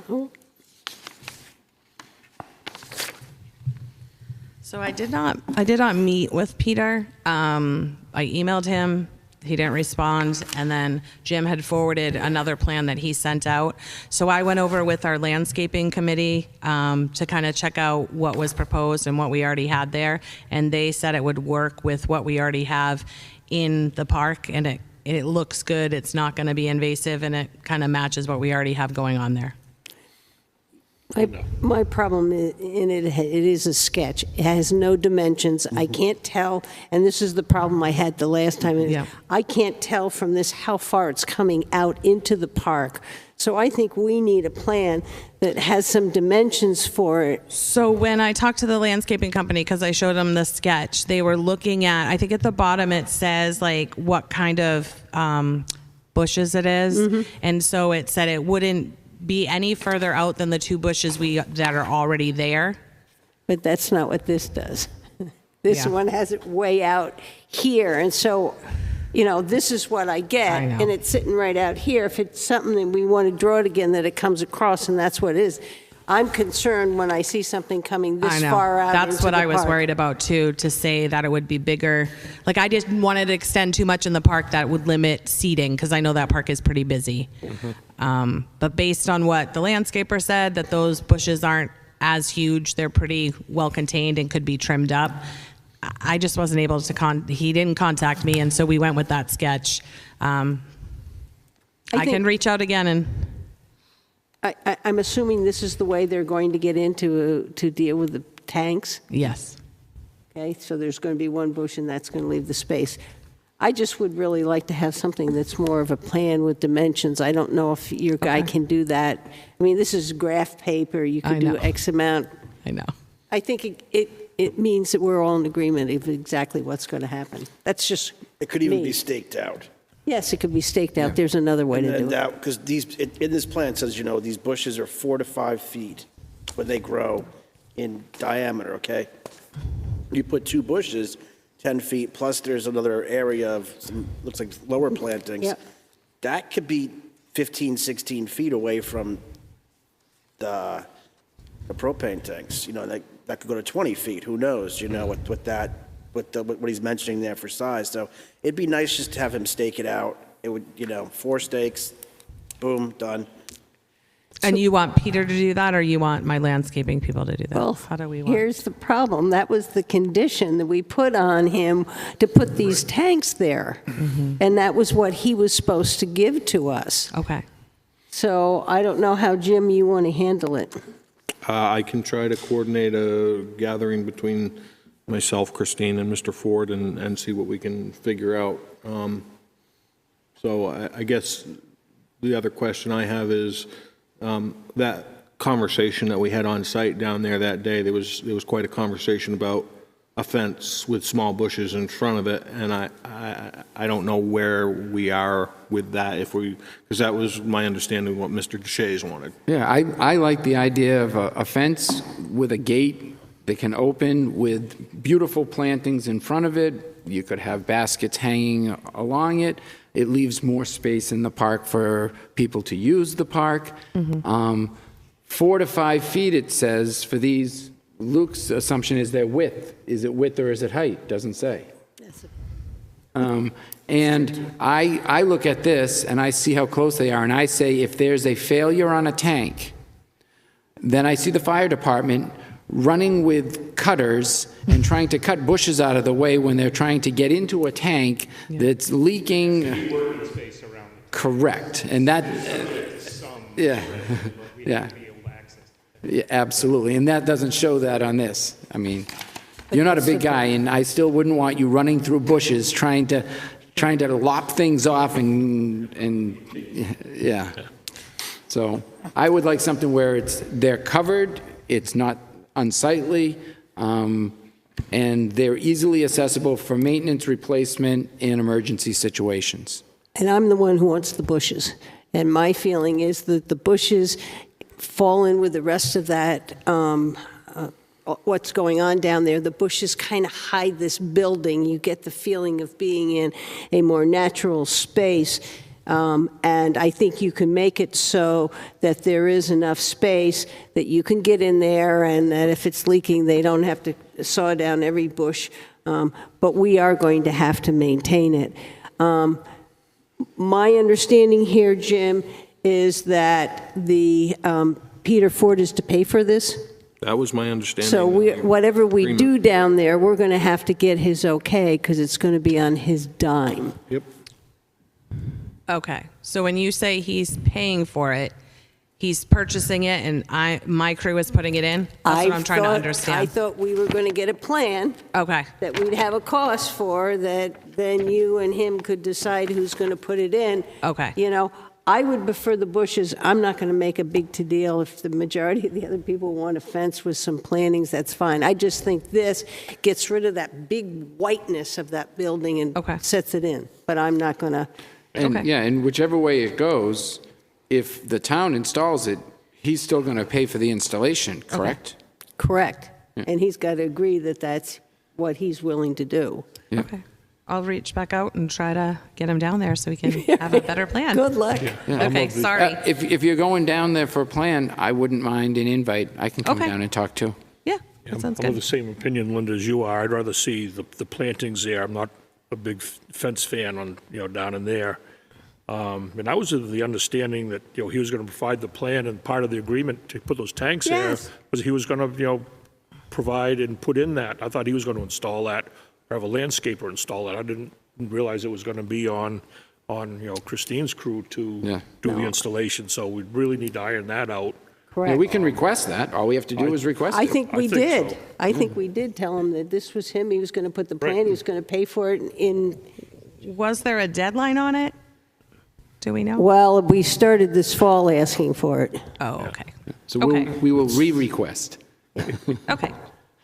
So I did not meet with Peter. I emailed him. He didn't respond, and then Jim had forwarded another plan that he sent out. So I went over with our landscaping committee to kind of check out what was proposed and what we already had there, and they said it would work with what we already have in the park, and it looks good. It's not going to be invasive, and it kind of matches what we already have going on there. My problem in it is a sketch. It has no dimensions. I can't tell, and this is the problem I had the last time. I can't tell from this how far it's coming out into the park. So I think we need a plan that has some dimensions for it. So when I talked to the landscaping company, because I showed them the sketch, they were looking at, I think at the bottom it says like what kind of bushes it is. And so it said it wouldn't be any further out than the 2 bushes that are already there. But that's not what this does. This one has it way out here, and so, you know, this is what I get, and it's sitting right out here. If it's something that we want to draw it again, that it comes across, and that's what it is. I'm concerned when I see something coming this far out. That's what I was worried about too, to say that it would be bigger. Like I just wanted to extend too much in the park that would limit seating, because I know that park is pretty busy. But based on what the landscaper said, that those bushes aren't as huge, they're pretty well contained and could be trimmed up. I just wasn't able to he didn't contact me, and so we went with that sketch. I can reach out again and. I'm assuming this is the way they're going to get into to deal with the tanks? Yes. Okay, so there's going to be 1 bush and that's going to leave the space. I just would really like to have something that's more of a plan with dimensions. I don't know if your guy can do that. I mean, this is graph paper. You could do X amount. I know. I think it means that we're all in agreement of exactly what's going to happen. That's just It could even be staked out. Yes, it could be staked out. There's another way to do it. Because in this plan, it says, you know, these bushes are 4 to 5 feet when they grow in diameter, okay? You put 2 bushes, 10 feet, plus there's another area of some, looks like lower plantings. Yep. That could be 15, 16 feet away from the propane tanks. You know, that could go to 20 feet. Who knows, you know, what he's mentioning there for size. So it'd be nice just to have him stake it out. It would, you know, 4 stakes, boom, done. And you want Peter to do that, or you want my landscaping people to do that? Well, how do we want? Here's the problem. That was the condition that we put on him to put these tanks there. And that was what he was supposed to give to us. Okay. So I don't know how, Jim, you want to handle it. I can try to coordinate a gathering between myself, Christine, and Mr. Ford and see what we can figure out. So I guess the other question I have is that conversation that we had on site down there that day, there was quite a conversation about a fence with small bushes in front of it, and I don't know where we are with that, because that was my understanding of what Mr. Deshays wanted. Yeah, I like the idea of a fence with a gate that can open with beautiful plantings in front of it. You could have baskets hanging along it. It leaves more space in the park for people to use the park. 4 to 5 feet, it says, for these. Luke's assumption is their width. Is it width or is it height? Doesn't say. And I look at this and I see how close they are, and I say, if there's a failure on a tank, then I see the fire department running with cutters and trying to cut bushes out of the way when they're trying to get into a tank that's leaking. Correct. And that, yeah, yeah. Yeah, absolutely. And that doesn't show that on this. I mean, you're not a big guy, and I still wouldn't want you running through bushes trying to lop things off and yeah. So I would like something where they're covered, it's not unsightly, and they're easily accessible for maintenance, replacement, and emergency situations. And I'm the one who wants the bushes. And my feeling is that the bushes fall in with the rest of that, what's going on down there. The bushes kind of hide this building. You get the feeling of being in a more natural space. And I think you can make it so that there is enough space that you can get in there, and that if it's leaking, they don't have to saw down every bush. But we are going to have to maintain it. My understanding here, Jim, is that the Peter Ford is to pay for this. That was my understanding. So whatever we do down there, we're going to have to get his okay, because it's going to be on his dime. Yep. Okay, so when you say he's paying for it, he's purchasing it and my crew is putting it in? That's what I'm trying to understand. I thought we were going to get a plan. Okay. That we'd have a cost for, that then you and him could decide who's going to put it in. Okay. You know, I would prefer the bushes. I'm not going to make a big to deal. If the majority of the other people want a fence with some plantings, that's fine. I just think this gets rid of that big whiteness of that building and sets it in. But I'm not going to. And yeah, and whichever way it goes, if the town installs it, he's still going to pay for the installation, correct? Okay. Correct. Yeah. And he's got to agree that that's what he's willing to do. Yeah. Okay. I'll reach back out and try to get him down there so we can have a better plan. Good luck. Yeah. Okay, sorry. If you're going down there for a plan, I wouldn't mind an invite. I can come down and talk too. Yeah, that sounds I'm of good. the same opinion, Linda, as you are. I'd rather see the plantings there. I'm not a big fence fan on, down in there. And I was of the understanding that, he was going to provide the plan, and part of the agreement to put those tanks there was he was going to, provide and put in that. I thought he was going to install that, or have a landscaper install that. I didn't realize it was going to be on Christine's crew to do the installation. So we really need to iron that out. Correct. Yeah, we can request that. All we have to do is request it. I think we did. So. I think we did tell him that this was him. He was going to put the plan. He was going to pay for it in. Was there a deadline on it? Do we know? Well, we started this fall asking for it. Oh, okay. So we will re-request. Okay.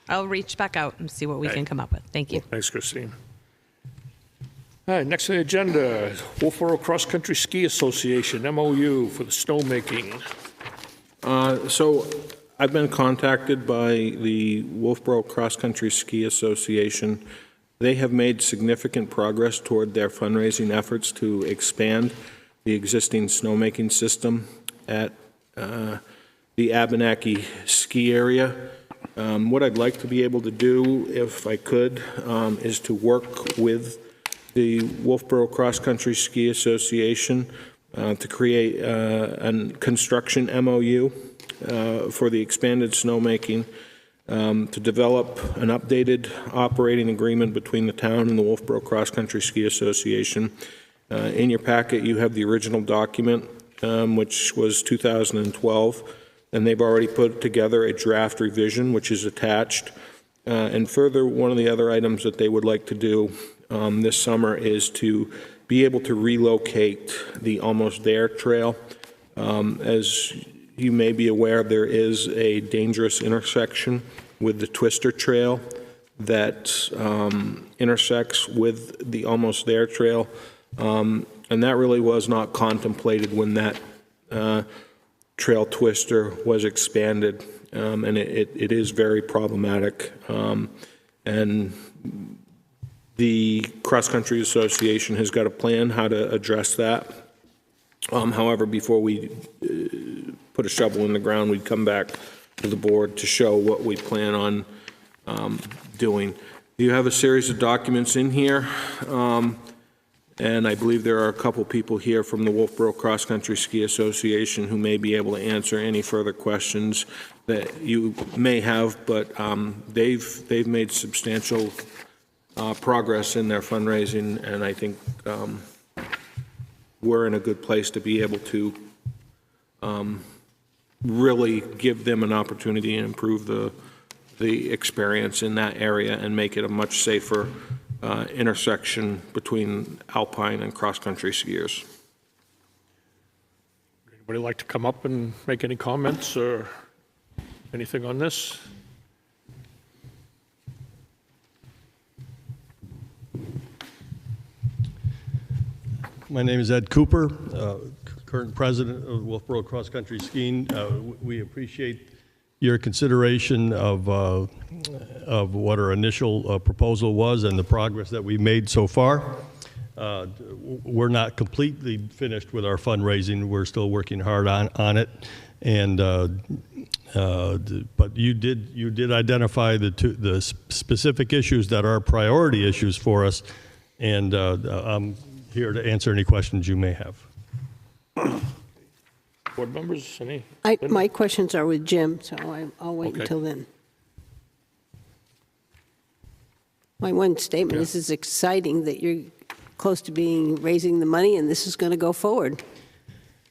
I'll reach back out and see what we can come up with. Thank you. Thanks, Christine. All right, next on the agenda, Wolfeboro Cross Country Ski Association, MOU for the snowmaking. So I've been contacted by the Wolfeboro Cross Country Ski Association. They have made significant progress toward their fundraising efforts to expand the existing snowmaking system at the Abenaki ski area. What I'd like to be able to do, if I could, is to work with the Wolfeboro Cross Country Ski Association to create a construction MOU for the expanded snowmaking, to develop an updated operating agreement between the town and the Wolfeboro Cross Country Ski Association. In your packet, you have the original document, which was 2012, and they've already put together a draft revision, which is attached. And further, one of the other items that they would like to do this summer is to be able to relocate the Almost There Trail. As you may be aware, there is a dangerous intersection with the Twister Trail that intersects with the Almost There Trail. And that really was not contemplated when that trail twister was expanded, and it is very problematic. And the Cross Country Association has got a plan how to address that. However, before we put a shovel in the ground, we'd come back to the board to show what we plan on doing. You have a series of documents in here, and I believe there are a couple people here from the Wolfeboro Cross Country Ski Association who may be able to answer any further questions that you may have, but they've made substantial progress in their fundraising, and I think we're in a good place to be able to really give them an opportunity and improve the experience in that area and make it a much safer intersection between alpine and cross-country skiers. Anybody like to come up and make any comments or anything on this? My name is Ed Cooper, current president of Wolfeboro Cross Country Skiing. We appreciate your consideration of what our initial proposal was and the progress that we made so far. We're not completely finished with our fundraising. We're still working hard on it. And but you did identify the specific issues that are priority issues for us, and I'm here to answer any questions you may have. Board members, any? My questions are with Jim, so I'll wait Okay. until then. My one statement is it's exciting that you're close to raising the money, and this is going to go forward.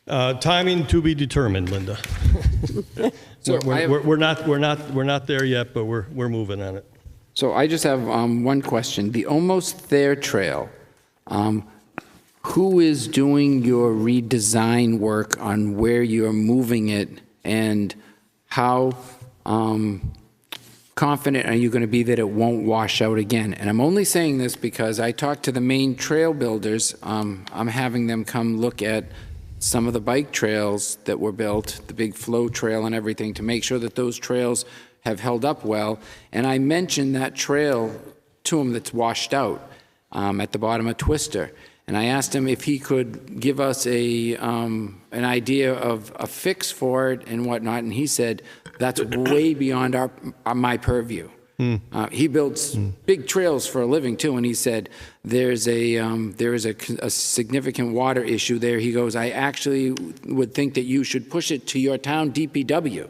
Timing to be determined, Linda. So we're not there yet, but we're moving on it. So I just have one question. The Almost There Trail, who is doing your redesign work on where you're moving it, and how confident are you going to be that it won't wash out again? And I'm only saying this because I talked to the main trail builders. I'm having them come look at some of the bike trails that were built, the big flow trail and everything, to make sure that those trails have held up well. And I mentioned that trail to him that's washed out at the bottom of Twister. And I asked him if he could give us an idea of a fix for it and whatnot, and he said that's way beyond my purview. He builds big trails for a living too, and he said there is a significant water issue there. He goes, I actually would think that you should push it to your town DPW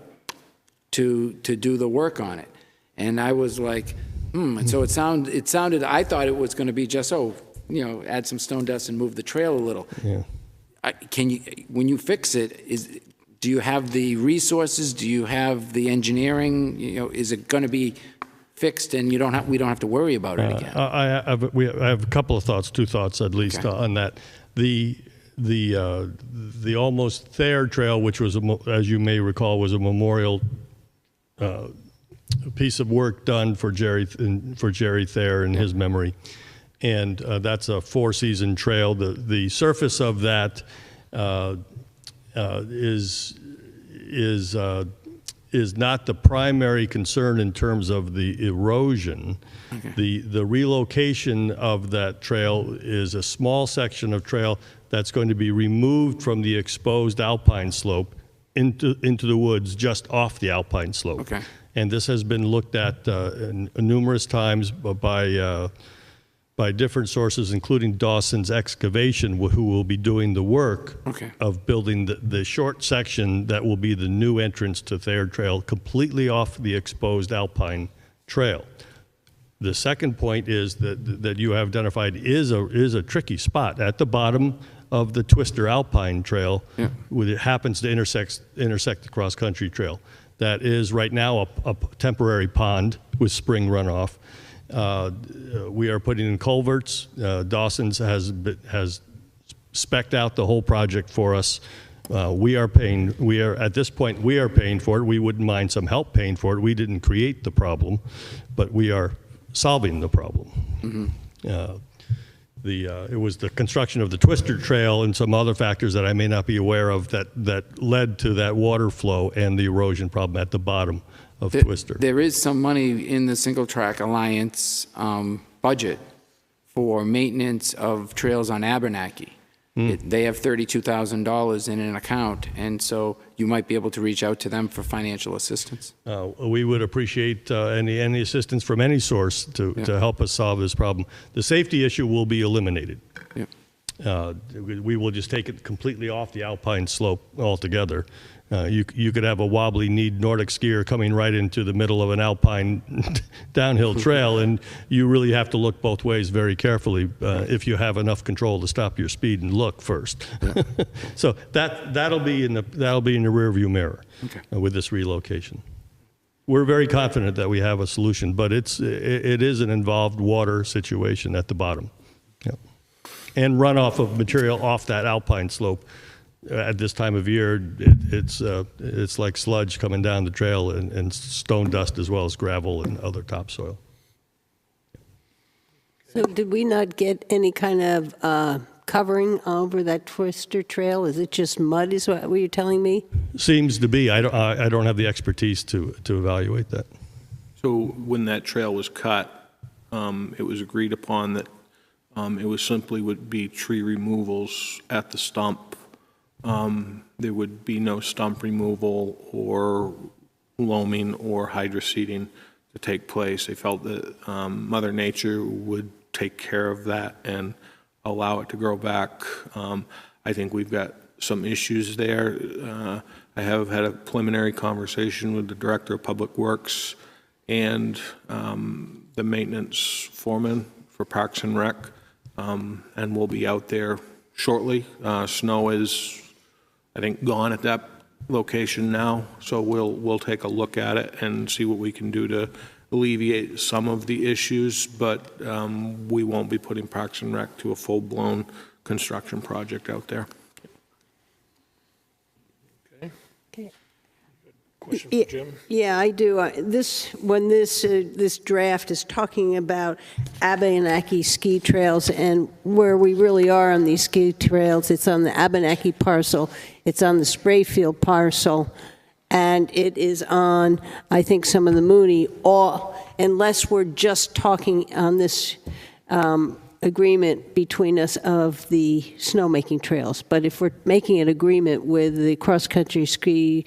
to do the work on it. And I was like, And so it sounded. I thought it was going to be just add some stone dust and move the trail a little. Yeah. Can you, when you fix it, do you have the resources? Do you have the engineering? Is it going to be fixed and we don't have to worry about it again? I have a couple of thoughts, two thoughts at least on that. The Almost There Trail, which was, as you may recall, was a memorial piece of work done for Jerry Thayer in his memory. And that's a four-season trail. The surface of that is not the primary concern in terms of the erosion. Okay. The relocation of that trail is a small section of trail that's going to be removed from the exposed alpine slope into the woods just off the alpine slope. Okay. And this has been looked at numerous times by different sources, including Dawson's Excavation, who will be doing the work of building the short section that will be the new entrance to Thayer Trail, completely off the exposed alpine trail. The second point is that you have identified is a tricky spot at the bottom of the Twister Alpine Trail, where it happens to intersect the cross-country trail. That is right now a temporary pond with spring runoff. We are putting in culverts. Dawson's has spec'd out the whole project for us. At this point, we are paying for it. We wouldn't mind some help paying for it. We didn't create the problem, but we are solving the problem. Mm-hmm. It was the construction of the Twister Trail and some other factors that I may not be aware of that led to that water flow and the erosion problem at the bottom of Twister. There is some money in the Single Track Alliance budget for maintenance of trails on Abenaki. They have $32,000 in an account, and so you might be able to reach out to them for financial assistance. We would appreciate any assistance from any source to help us solve this problem. The safety issue will be eliminated. We will just take it completely off the alpine slope altogether. You could have a wobbly kneed Nordic skier coming right into the middle of an alpine downhill trail, and you really have to look both ways very carefully if you have enough control to stop your speed and look first. So that'll be in the rearview mirror with this relocation. We're very confident that we have a solution, but it is an involved water situation at the bottom, and runoff of material off that alpine slope. At this time of year, it's like sludge coming down the trail and stone dust as well as gravel and other topsoil. So did we not get any kind of covering over that Twister Trail? Is it just mud, is what were you telling me? Seems to be. I don't have the expertise to evaluate that. So when that trail was cut, it was agreed upon that it was simply would be tree removals at the stump. There would be no stump removal or loaming or hydroseeding to take place. They felt that Mother Nature would take care of that and allow it to grow back. I think we've got some issues there. I have had a preliminary conversation with the Director of Public Works and the maintenance foreman for Parks and Rec, and we'll be out there shortly. Snow is, I think, gone at that location now, so we'll take a look at it and see what we can do to alleviate some of the issues, but we won't be putting Parks and Rec to a full-blown construction project out there. Okay. Question for Jim? Yeah, I do. This draft is talking about Abenaki ski trails, and where we really are on these ski trails, it's on the Abenaki parcel, it's on the Sprayfield parcel, and it is on, I think, some of the Mooney, unless we're just talking on this agreement between us of the snowmaking trails. But if we're making an agreement with the Cross Country Ski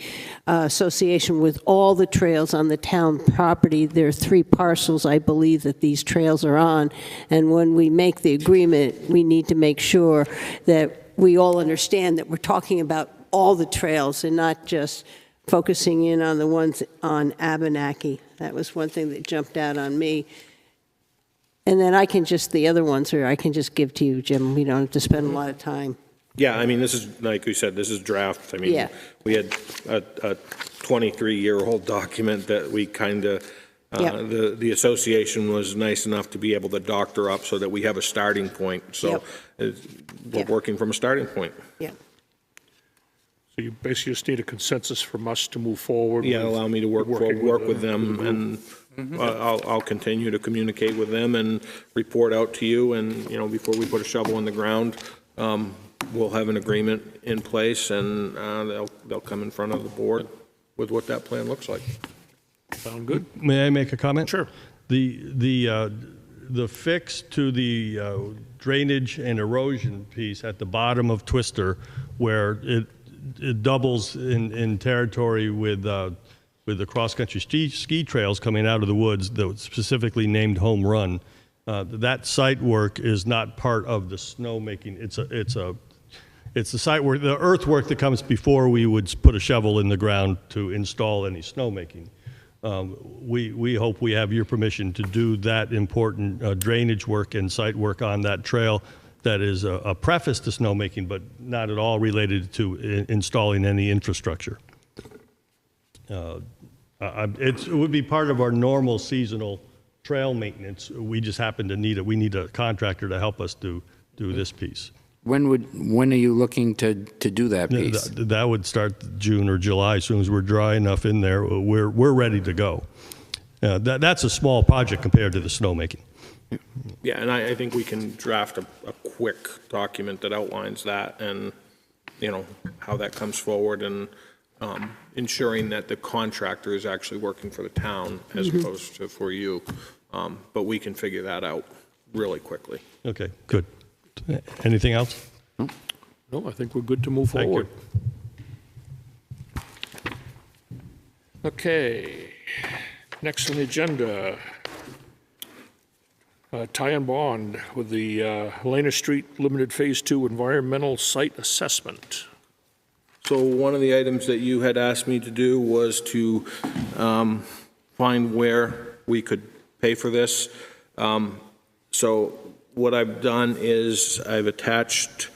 Association with all the trails on the town property, there are 3 parcels, I believe, that these trails are on. And when we make the agreement, we need to make sure that we all understand that we're talking about all the trails and not just focusing in on the ones on Abenaki. That was one thing that jumped out on me. And then the other ones, I can just give to you, Jim. We don't have to spend a lot of time. Yeah, I mean, this is, like we said, this is draft. I mean, we had a 23-year-old document that we kind of, the association was nice enough to be able to doctor up so that we have a starting point. So we're working from a starting point. Yeah. So you basically just need a consensus from us to move forward. Yeah, allow me to work with them, and I'll continue to communicate with them and report out to you. And before we put a shovel in the ground, we'll have an agreement in place, and they'll come in front of the board with what that plan looks like. Sound good? May I make a comment? Sure. The fix to the drainage and erosion piece at the bottom of Twister, where it doubles in territory with the cross-country ski trails coming out of the woods, specifically named Home Run. That site work is not part of the snowmaking. It's the site work, the earthwork that comes before we would put a shovel in the ground to install any snowmaking. We hope we have your permission to do that important drainage work and site work on that trail. That is a preface to snowmaking, but not at all related to installing any infrastructure. It would be part of our normal seasonal trail maintenance. We just happen to need a contractor to help us do this piece. When are you looking to do that piece? That would start June or July. As soon as we're dry enough in there, we're ready to go. That's a small project compared to the snowmaking. Yeah, and I think we can draft a quick document that outlines that and, how that comes forward, and ensuring that the contractor is actually working for the town as opposed to for you. But we can figure that out really quickly. Okay, good. Anything else? No, I think we're good to move Thank you. forward. Okay, next on the agenda, tie and bond with the Helena Street Limited Phase 2 Environmental Site Assessment. So one of the items that you had asked me to do was to find where we could pay for this. So what I've done is I've attached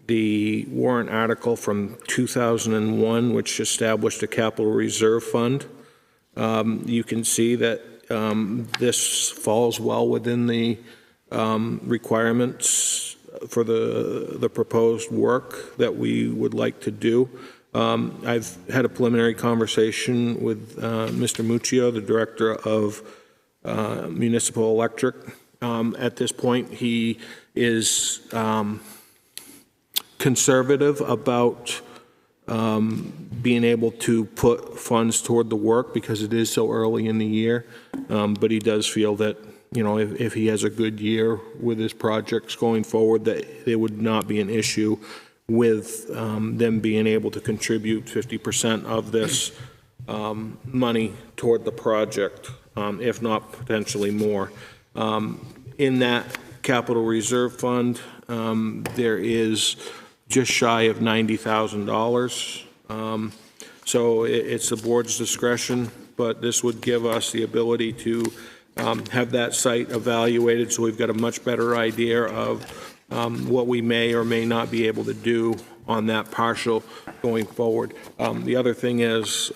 the warrant article from 2001, which established a capital reserve fund. You can see that this falls well within the requirements for the proposed work that we would like to do. I've had a preliminary conversation with Mr. Muccio, the director of Municipal Electric. At this point, he is conservative about being able to put funds toward the work because it is so early in the year. But he does feel that, you know, if he has a good year with his projects going forward, that there would not be an issue with them being able to contribute 50% of this money toward the project, if not potentially more. In that capital reserve fund, there is just shy of $90,000. So it's the board's discretion, but this would give us the ability to have that site evaluated so we've got a much better idea of what we may or may not be able to do on that partial going forward. The other thing is,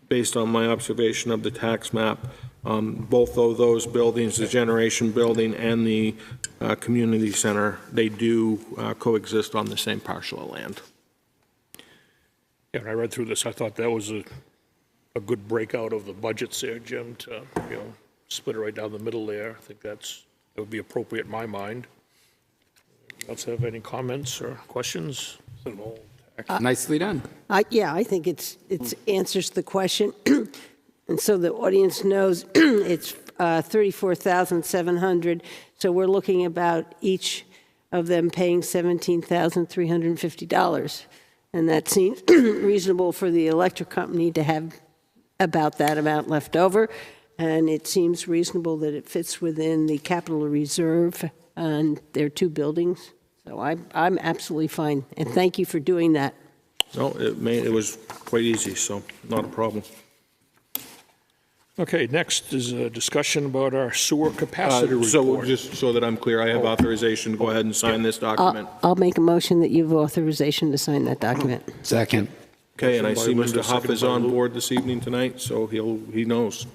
based on my observation of the tax map, both of those buildings, the generation building and the community center, they do coexist on the same parcel of land. Yeah, when I read through this, I thought that was a good breakout of the budgets there, Jim, to, you know, split it right down the middle there. I think that would be appropriate in my mind. Else have any comments or questions? Nicely done. Yeah, I think it answers the question. And so the audience knows it's $34,700. So we're looking about each of them paying $17,350. And that seems reasonable for the electric company to have about that amount left over. And it seems reasonable that it fits within the capital reserve and their two buildings. So I'm absolutely fine. And thank you for doing that. No, it was quite easy, so not a problem. Okay, next is a discussion about our sewer capacity report. So just so that I'm clear, I have authorization to go ahead and sign this document. I'll make a motion that you have authorization to sign that document. Second. Okay, and I see Motion by Mr. Linda, Huff is second by on Lou. board this evening tonight, so he knows.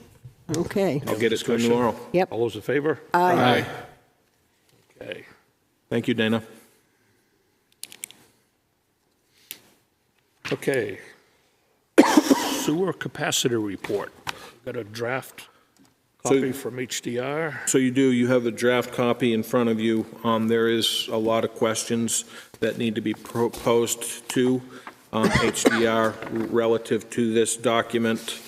Okay. I'll get it to him tomorrow. Yep. All those in favor? Aye. Okay. Thank you, Dana. Okay. Sewer capacity report. Got a draft copy from HDR. So you do, you have the draft copy in front of you. There is a lot of questions that need to be posed to HDR relative to this document.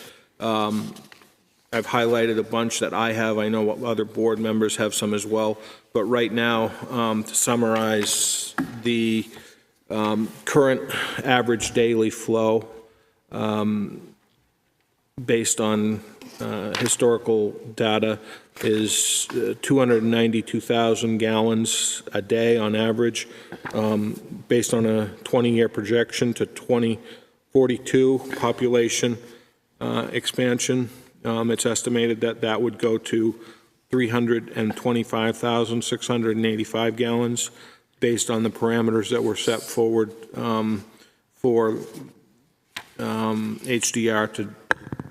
I've highlighted a bunch that I have. I know other board members have some as well. But right now, to summarize the current average daily flow based on historical data is 292,000 gallons a day on average, based on a 20-year projection to 2042 population expansion. It's estimated that that would go to 325,685 gallons based on the parameters that were set forward for HDR to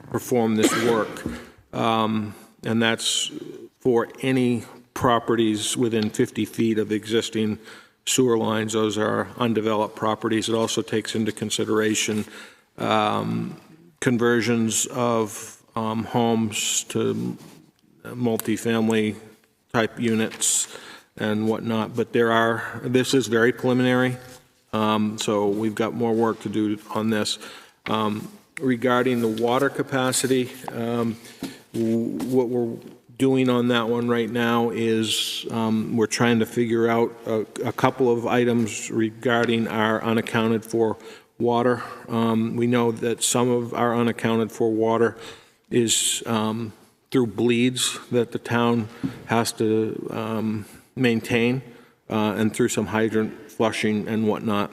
perform this work. And that's for any properties within 50 feet of existing sewer lines. Those are undeveloped properties. It also takes into consideration conversions of homes to multifamily type units and whatnot. But this is very preliminary, so we've got more work to do on this. Regarding the water capacity, what we're doing on that one right now is we're trying to figure out a couple of items regarding our unaccounted for water. We know that some of our unaccounted for water is through bleeds that the town has to maintain and through some hydrant flushing and whatnot.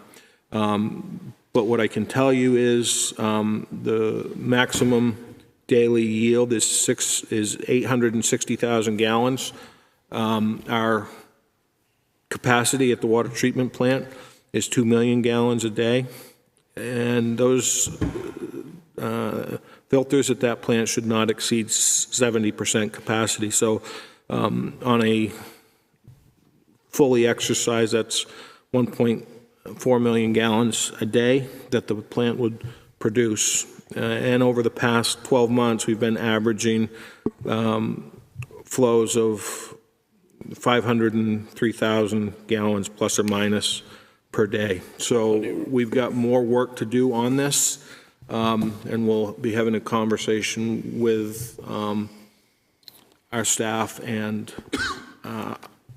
But what I can tell you is the maximum daily yield is 860,000 gallons. Our capacity at the water treatment plant is 2 million gallons a day. And those filters at that plant should not exceed 70% capacity. So on a fully exercised, that's 1.4 million gallons a day that the plant would produce. And over the past 12 months, we've been averaging flows of 503,000 gallons plus or minus per day. So we've got more work to do on this, and we'll be having a conversation with our staff and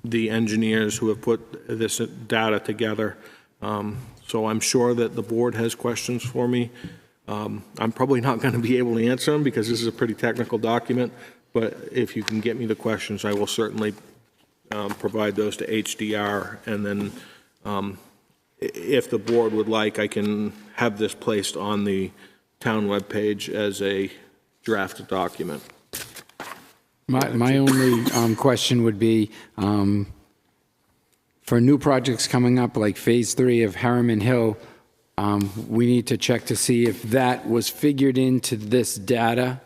the engineers who have put this data together. So I'm sure that the board has questions for me. I'm probably not going to be able to answer them because this is a pretty technical document, but if you can get me the questions, I will certainly provide those to HDR, and then if the board would like, I can have this placed on the town webpage as a draft document. My only question would be, for new projects coming up, like Phase 3 of Harriman Hill, we need to check to see if that was figured into this data,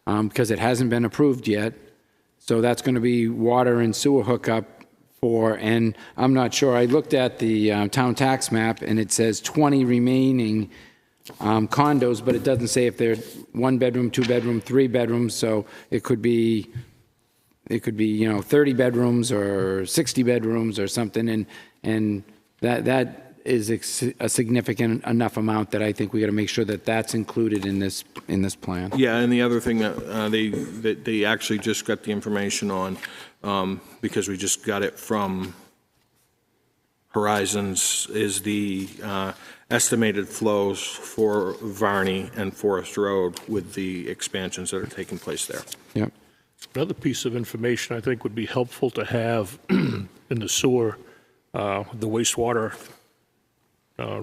because it hasn't been approved yet. So that's going to be water and sewer hookup for, and I'm not sure, I looked at the town tax map, and it says 20 remaining condos, but it doesn't say if they're 1 bedroom, 2 bedroom, 3 bedrooms, so it could be, you know, 30 bedrooms or 60 bedrooms or something, and that is a significant enough amount that I think we got to make sure that that's included in this plan. Yeah, and the other thing that they actually just got the information on, because we just got it from Horizons, is the estimated flows for Varney and Forest Road with the expansions that are taking place there. Yep. Another piece of information I think would be helpful to have in the sewer, the wastewater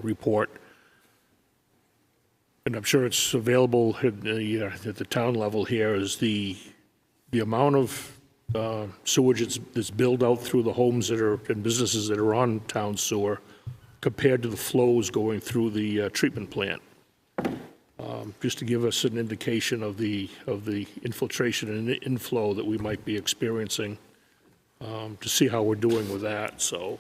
report, and I'm sure it's available at the town level here, is the amount of sewage that's billed out through the homes that are and businesses that are on town sewer compared to the flows going through the treatment plant. Just to give us an indication of the infiltration and inflow that we might be experiencing, to see how we're doing with that. So.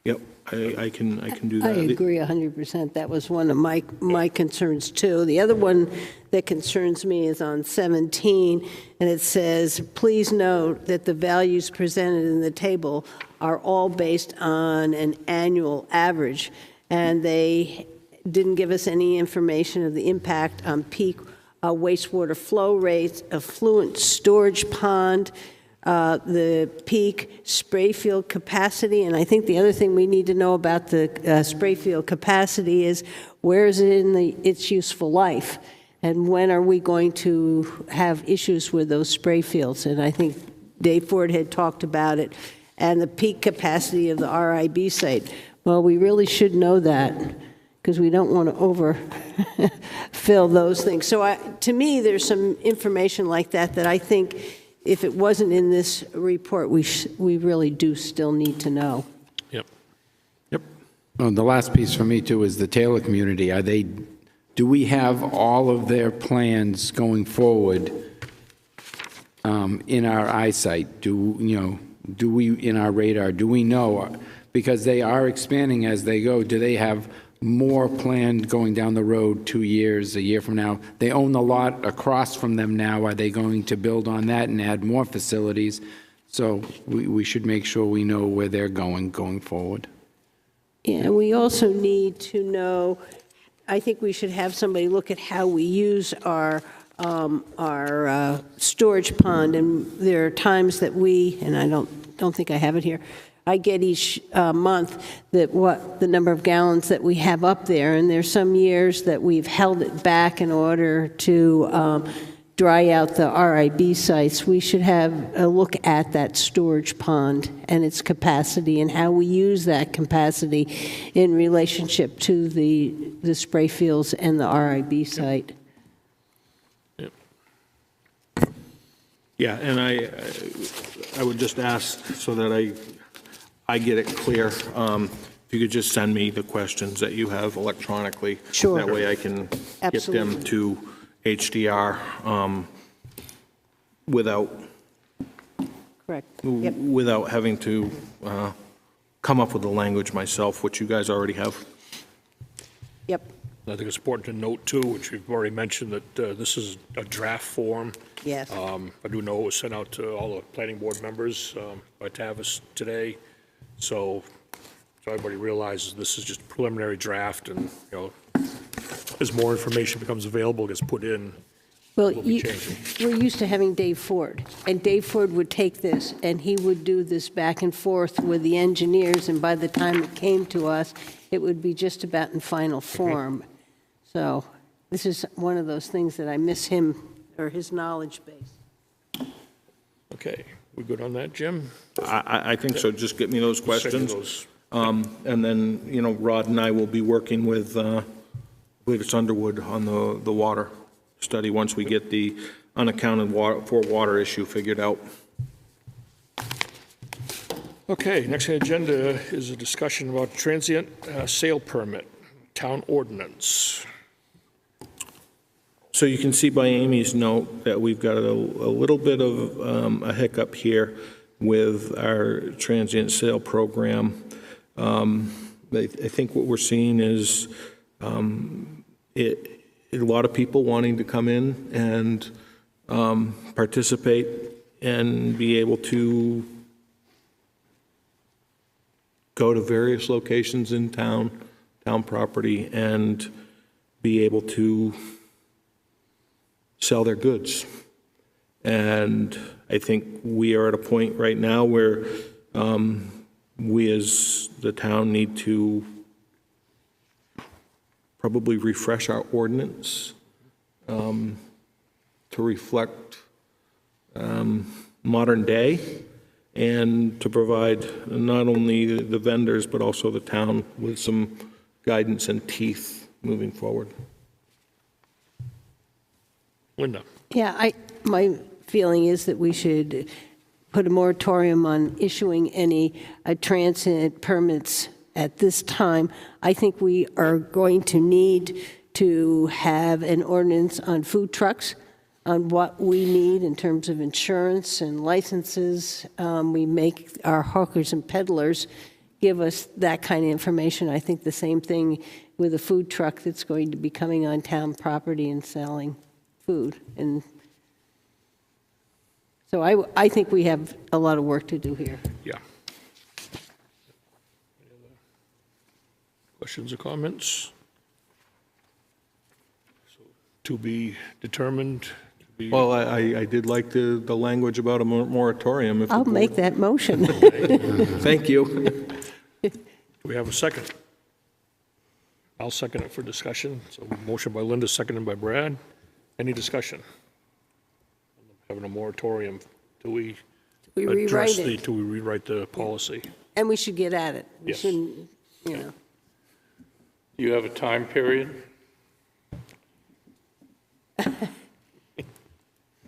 Yep, I can do that. I agree 100%. That was one of my concerns too. The other one that concerns me is on 17, and it says, please note that the values presented in the table are all based on an annual average, and they didn't give us any information of the impact on peak wastewater flow rates, effluent storage pond, the peak spray field capacity. And I think the other thing we need to know about the spray field capacity is where is it in its useful life? And when are we going to have issues with those spray fields? And I think Dave Ford had talked about it, and the peak capacity of the RIB site. Well, we really should know that, because we don't want to overfill those things. So to me, there's some information like that that I think if it wasn't in this report, we really do still need to know. Yep. Yep. Well, the last piece for me too is the Taylor community. Do we have all of their plans going forward in our eyesight? Do we in our radar? Do we know? Because they are expanding as they go. Do they have more planned going down the road 2 years, a year from now? They own the lot across from them now. Are they going to build on that and add more facilities? So we should make sure we know where they're going forward. Yeah, we also need to know, I think we should have somebody look at how we use our our storage pond, and there are times that we, and I don't think I have it here, I get each month that what the number of gallons that we have up there, and there's some years that we've held it back in order to dry out the RIB sites. We should have a look at that storage pond and its capacity and how we use that capacity in relationship to the spray fields and the RIB site. Yeah, and I would just ask so that I get it clear, if you could just send me the questions that you have electronically. Sure. That way I can get them Absolutely. to HDR without Correct. Yep. without having to come up with the language myself, which you guys already have. Yep. I think it's important to note, too, which we've already mentioned, that this is a draft form. Yes. I do know it was sent out to all the planning board members by Tavis today. So everybody realizes this is just preliminary draft, and, as more information becomes available, gets put in, Well, we'll be changing. we're used to having Dave Ford, and Dave Ford would take this, and he would do this back and forth with the engineers, and by the time it came to us, it would be just about in final form. So this is one of those things that I miss him, or his knowledge base. Okay, we good on that, Jim? I think so. Just get me those Send you questions. those. And then, Rod and I will be working with, I believe it's Underwood, on the water study once we get the unaccounted for water issue figured out. Okay, next on the agenda is a discussion about transient sale permit, town ordinance. So you can see by Amy's note that we've got a little bit of a hiccup here with our transient sale program. I think what we're seeing is a lot of people wanting to come in and participate and be able to go to various locations in town property, and be able to sell their goods. And I think we are at a point right now where we as the town need to probably refresh our ordinance to reflect modern day, and to provide not only the vendors but also the town with some guidance and teeth moving forward. Linda? Yeah, my feeling is that we should put a moratorium on issuing any transient permits at this time. I think we are going to need to have an ordinance on food trucks, on what we need in terms of insurance and licenses. We make our hawkers and peddlers give us that kind of information. I think the same thing with a food truck that's going to be coming on town property and selling food. And so I think we have a lot of work to do here. Yeah. Any other questions or comments? So, to be determined. Well, I did like the language about a moratorium. I'll make that motion. Thank you. Do we have a second? I'll second it for discussion. So motion by Linda, seconded by Brad. Any discussion? Having a moratorium, do we We address rewrite it. do we rewrite the policy? And we should get at it. We Yes. shouldn't, Do you have a time period?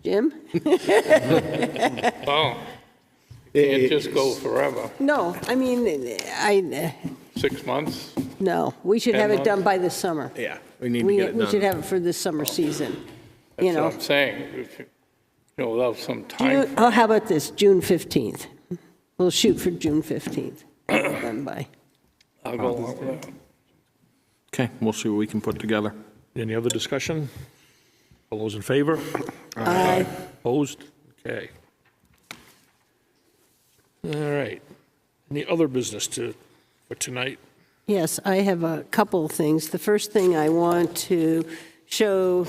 Jim? Oh, you can't just go forever. No, I mean, 6 months? no, we should 10 have it months? done by the summer. Yeah, we need to get it We should done. have it for this summer season, That's you know. what I'm saying. If without some time. Oh, how about this, June 15th? We'll shoot for June 15th. Done by. I'll go along with that. Okay, we'll see what we can put together. Any other discussion? All those in favor? Aye. Opposed? Okay. All right. Any other business for tonight? Yes, I have a couple of things. The first thing I want to show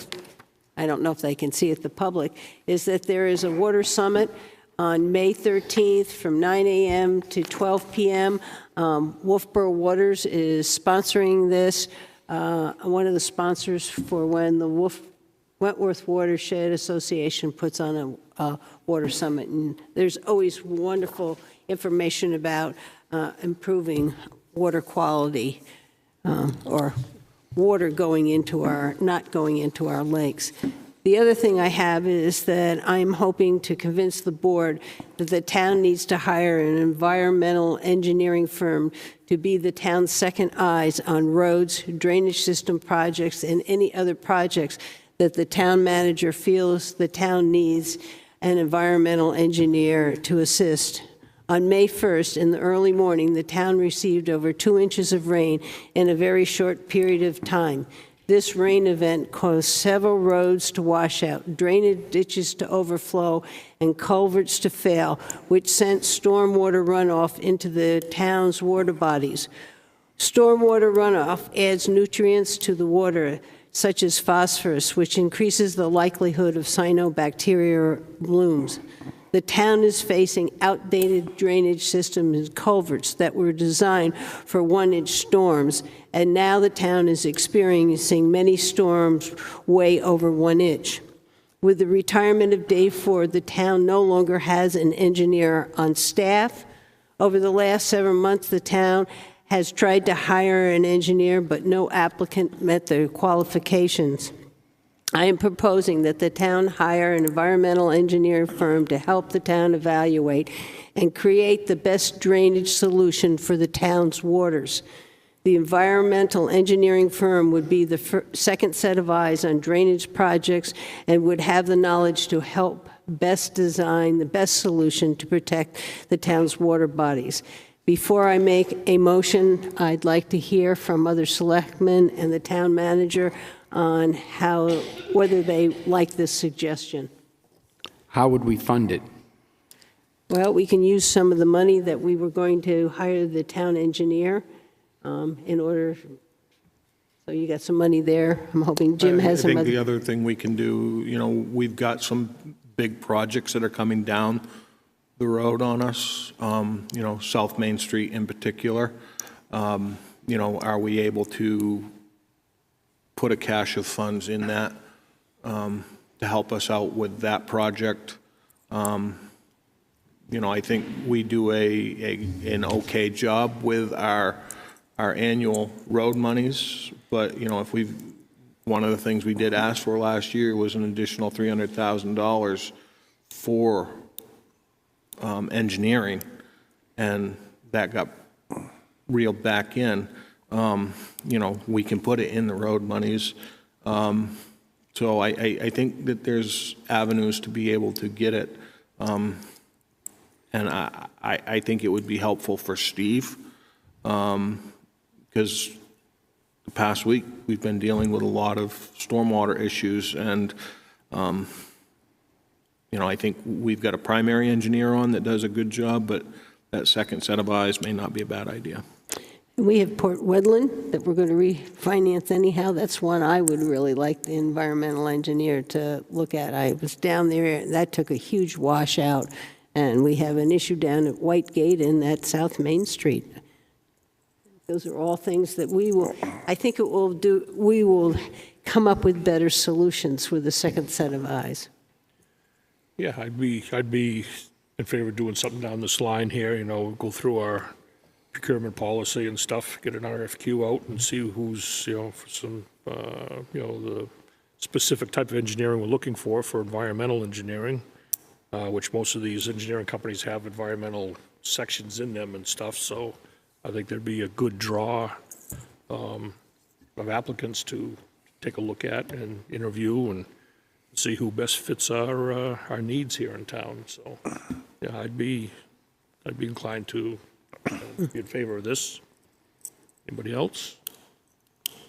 I don't know if they can see it, the public, is that there is a water summit on May 13th from 9 a.m. to 12 p.m. Wolfeboro Waters is sponsoring this. One of the sponsors for when the Wentworth Watershed Association puts on a water summit. And there's always wonderful information about improving water quality or water going into not going into our lakes. The other thing I have is that I'm hoping to convince the board that the town needs to hire an environmental engineering firm to be the town's second eyes on roads, drainage system projects, and any other projects that the town manager feels the town needs an environmental engineer to assist. On May 1st, in the early morning, the town received over 2 inches of rain in a very short period of time. This rain event caused several roads to wash out, drainage ditches to overflow, and culverts to fail, which sent stormwater runoff into the town's water bodies. Stormwater runoff adds nutrients to the water, such as phosphorus, which increases the likelihood of cyanobacteria blooms. The town is facing outdated drainage systems and culverts that were designed for 1-inch storms, and now the town is experiencing many storms way over 1 inch. With the retirement of Dave Ford, the town no longer has an engineer on staff. Over the last 7 months, the town has tried to hire an engineer, but no applicant met the qualifications. I am proposing that the town hire an environmental engineering firm to help the town evaluate and create the best drainage solution for the town's waters. The environmental engineering firm would be the second set of eyes on drainage projects and would have the knowledge to help best design the best solution to protect the town's water bodies. Before I make a motion, I'd like to hear from other selectmen and the town manager on whether they like this suggestion. How would we fund it? Well, we can use some of the money that we were going to hire the town engineer in order, so you got some money there. I'm hoping Jim has some I think other. the other thing we can do, we've got some big projects that are coming down the road on us, South Main Street in particular. Are we able to put a cache of funds in that to help us out with that project? I think we do an okay job with our annual road monies, but one of the things we did ask for last year was an additional $300,000 for engineering, and that got reeled back in. We can put it in the road monies. So I think that there's avenues to be able to get it. And I think it would be helpful for Steve, because the past week we've been dealing with a lot of stormwater issues, and I think we've got a primary engineer on that does a good job, but that second set of eyes may not be a bad idea. We have Port Wedland that we're going to refinance anyhow. That's one I would really like the environmental engineer to look at. I was down there, that took a huge washout, and we have an issue down at Whitegate and at South Main Street. Those are all things that we will come up with better solutions with the second set of eyes. Yeah, I'd be in favor of doing something down this line here, go through our procurement policy and stuff, get an RFQ out and see who's, for some, the specific type of engineering we're looking for environmental engineering, which most of these engineering companies have environmental sections in them and stuff. So I think there'd be a good draw of applicants to take a look at and interview and see who best fits our needs here in town. So, yeah, I'd be inclined to be in favor of this. Anybody else?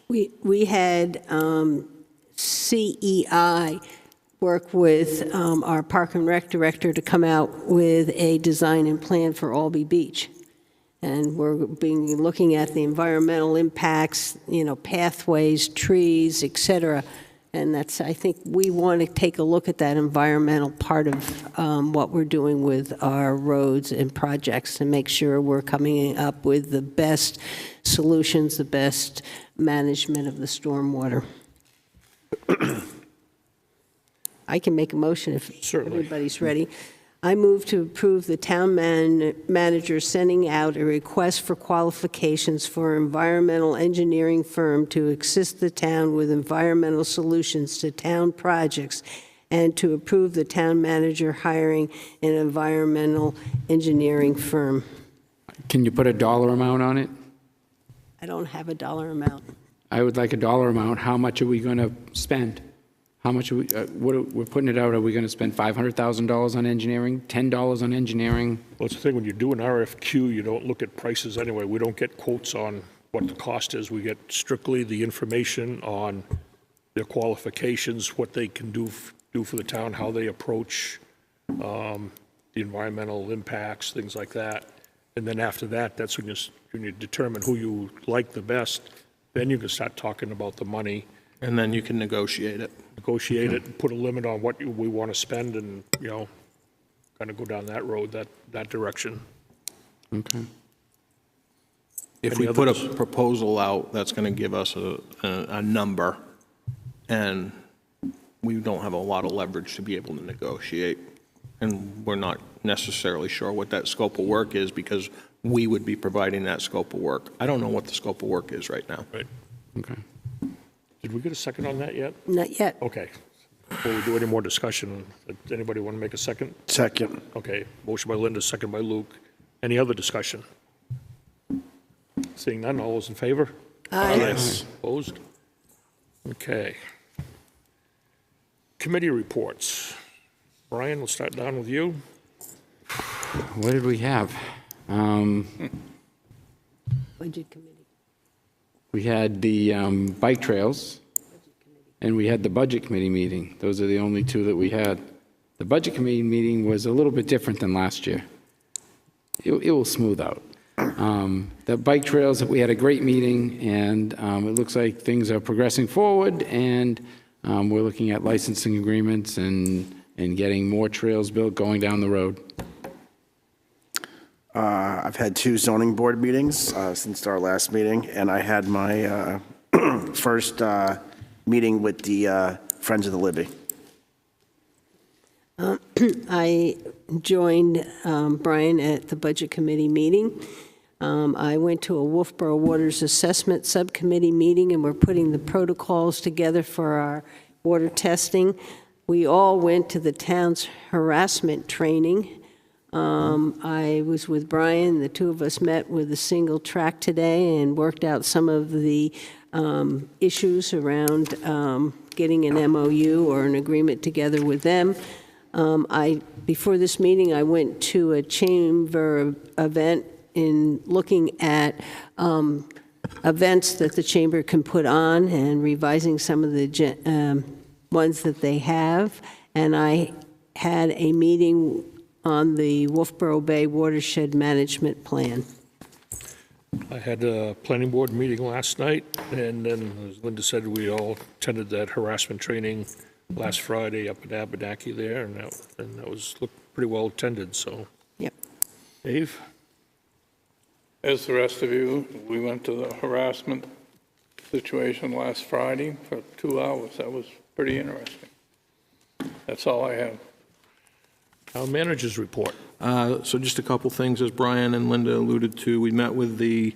We had CEI work with our Park and Rec director to come out with a design and plan for Albee Beach. And we're looking at the environmental impacts, pathways, trees, et cetera, And that's, I think we want to take a look at that environmental part of what we're doing with our roads and projects to make sure we're coming up with the best solutions, the best management of the stormwater. I can make a motion if everybody's ready. I move to approve the town manager sending out a request for qualifications for environmental engineering firm to assist the town with environmental solutions to town projects, and to approve the town manager hiring an environmental engineering firm. Can you put a dollar amount on it? I don't have a dollar amount. I would like a dollar amount. How much are we going to spend? How much are we, we're putting it out, are we going to spend $500,000 on engineering, $10 on engineering? Well, it's the thing, when you do an RFQ, you don't look at prices anyway. We don't get quotes on what the cost is. We get strictly the information on their qualifications, what they can do for the town, how they approach the environmental impacts, things like that. And then after that, that's when you determine who you like the best. Then you can start talking about the money. And then you can negotiate it. Negotiate it, and put a limit on what we want to spend, and, you know, kind of go down that road, that direction. Okay. If we put a proposal out, that's going to give us a number, and we don't have a lot of leverage to be able to negotiate. And we're not necessarily sure what that scope of work is, because we would be providing that scope of work. I don't know what the scope of work is right now. Right. Okay. Did we get a second on that yet? Not yet. Okay. Before we do any more discussion, does anybody want to make a second? Second. Okay. Motion by Linda, second by Luke. Any other discussion? Seeing none, all those in favor? Aye. Opposed? Okay. Committee reports. Brian, we'll start down with you. What did we have? Budget committee. We had the bike trails, and we had the budget committee meeting. Those are the only two that we had. The budget committee meeting was a little bit different than last year. It will smooth out. The bike trails, we had a great meeting, and it looks like things are progressing forward, and we're looking at licensing agreements and getting more trails built going down the road. I've had 2 zoning board meetings since our last meeting, and I had my first meeting with the Friends of the Libby. I joined Brian at the Budget Committee meeting. I went to a Wolfeboro Waters Assessment Subcommittee meeting, and we're putting the protocols together for our water testing. We all went to the town's harassment training. I was with Brian. The two of us met with a single track today and worked out some of the issues around getting an MOU or an agreement together with them. Before this meeting, I went to a chamber event in looking at events that the chamber can put on and revising some of the ones that they have. And I had a meeting on the Wolfeboro Bay Watershed Management Plan. I had a planning board meeting last night, and then, as Linda said, we all attended that harassment training last Friday up at Abenaki there, and that was looked pretty well attended, so. Yep. Dave? As the rest of you, we went to the harassment situation last Friday for 2 hours. That was pretty interesting. That's all I have. Our manager's report. So just a couple things, as Brian and Linda alluded to. We met with the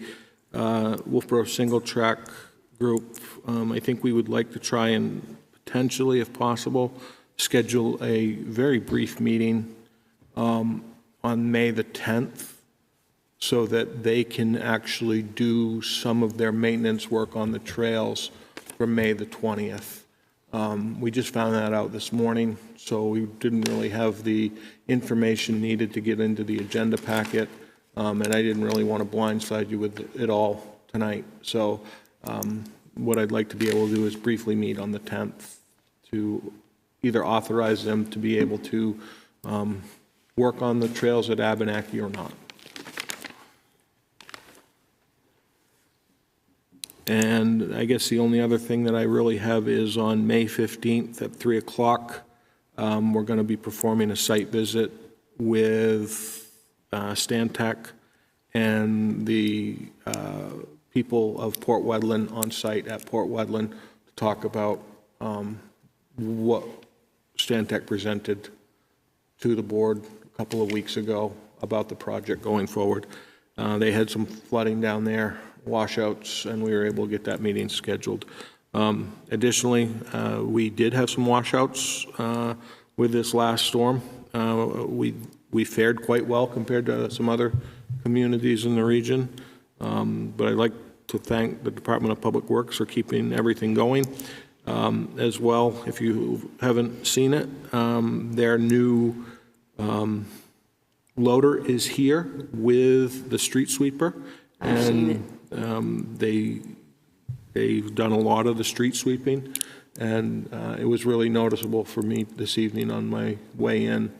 Wolfeboro Single Track Group. I think we would like to try and potentially, if possible, schedule a very brief meeting on May the 10th so that they can actually do some of their maintenance work on the trails for May the 20th. We just found that out this morning, so we didn't really have the information needed to get into the agenda packet, and I didn't really want to blindside you with it all tonight. So what I'd like to be able to do is briefly meet on the 10th to either authorize them to be able to work on the trails at Abenaki or not. And I guess the only other thing that I really have is on May 15th at 3 o'clock, we're going to be performing a site visit with Stantec and the people of Port Wedland on site at Port Wedland to talk about what Stantec presented to the board a couple of weeks ago about the project going forward. They had some flooding down there, washouts, and we were able to get that meeting scheduled. Additionally, we did have some washouts with this last storm. We fared quite well compared to some other communities in the region, but I'd like to thank the Department of Public Works for keeping everything going. As well, if you haven't seen it, their new loader is here with the street sweeper, and they've done a lot of the street sweeping, and it was really noticeable for me this evening on my way in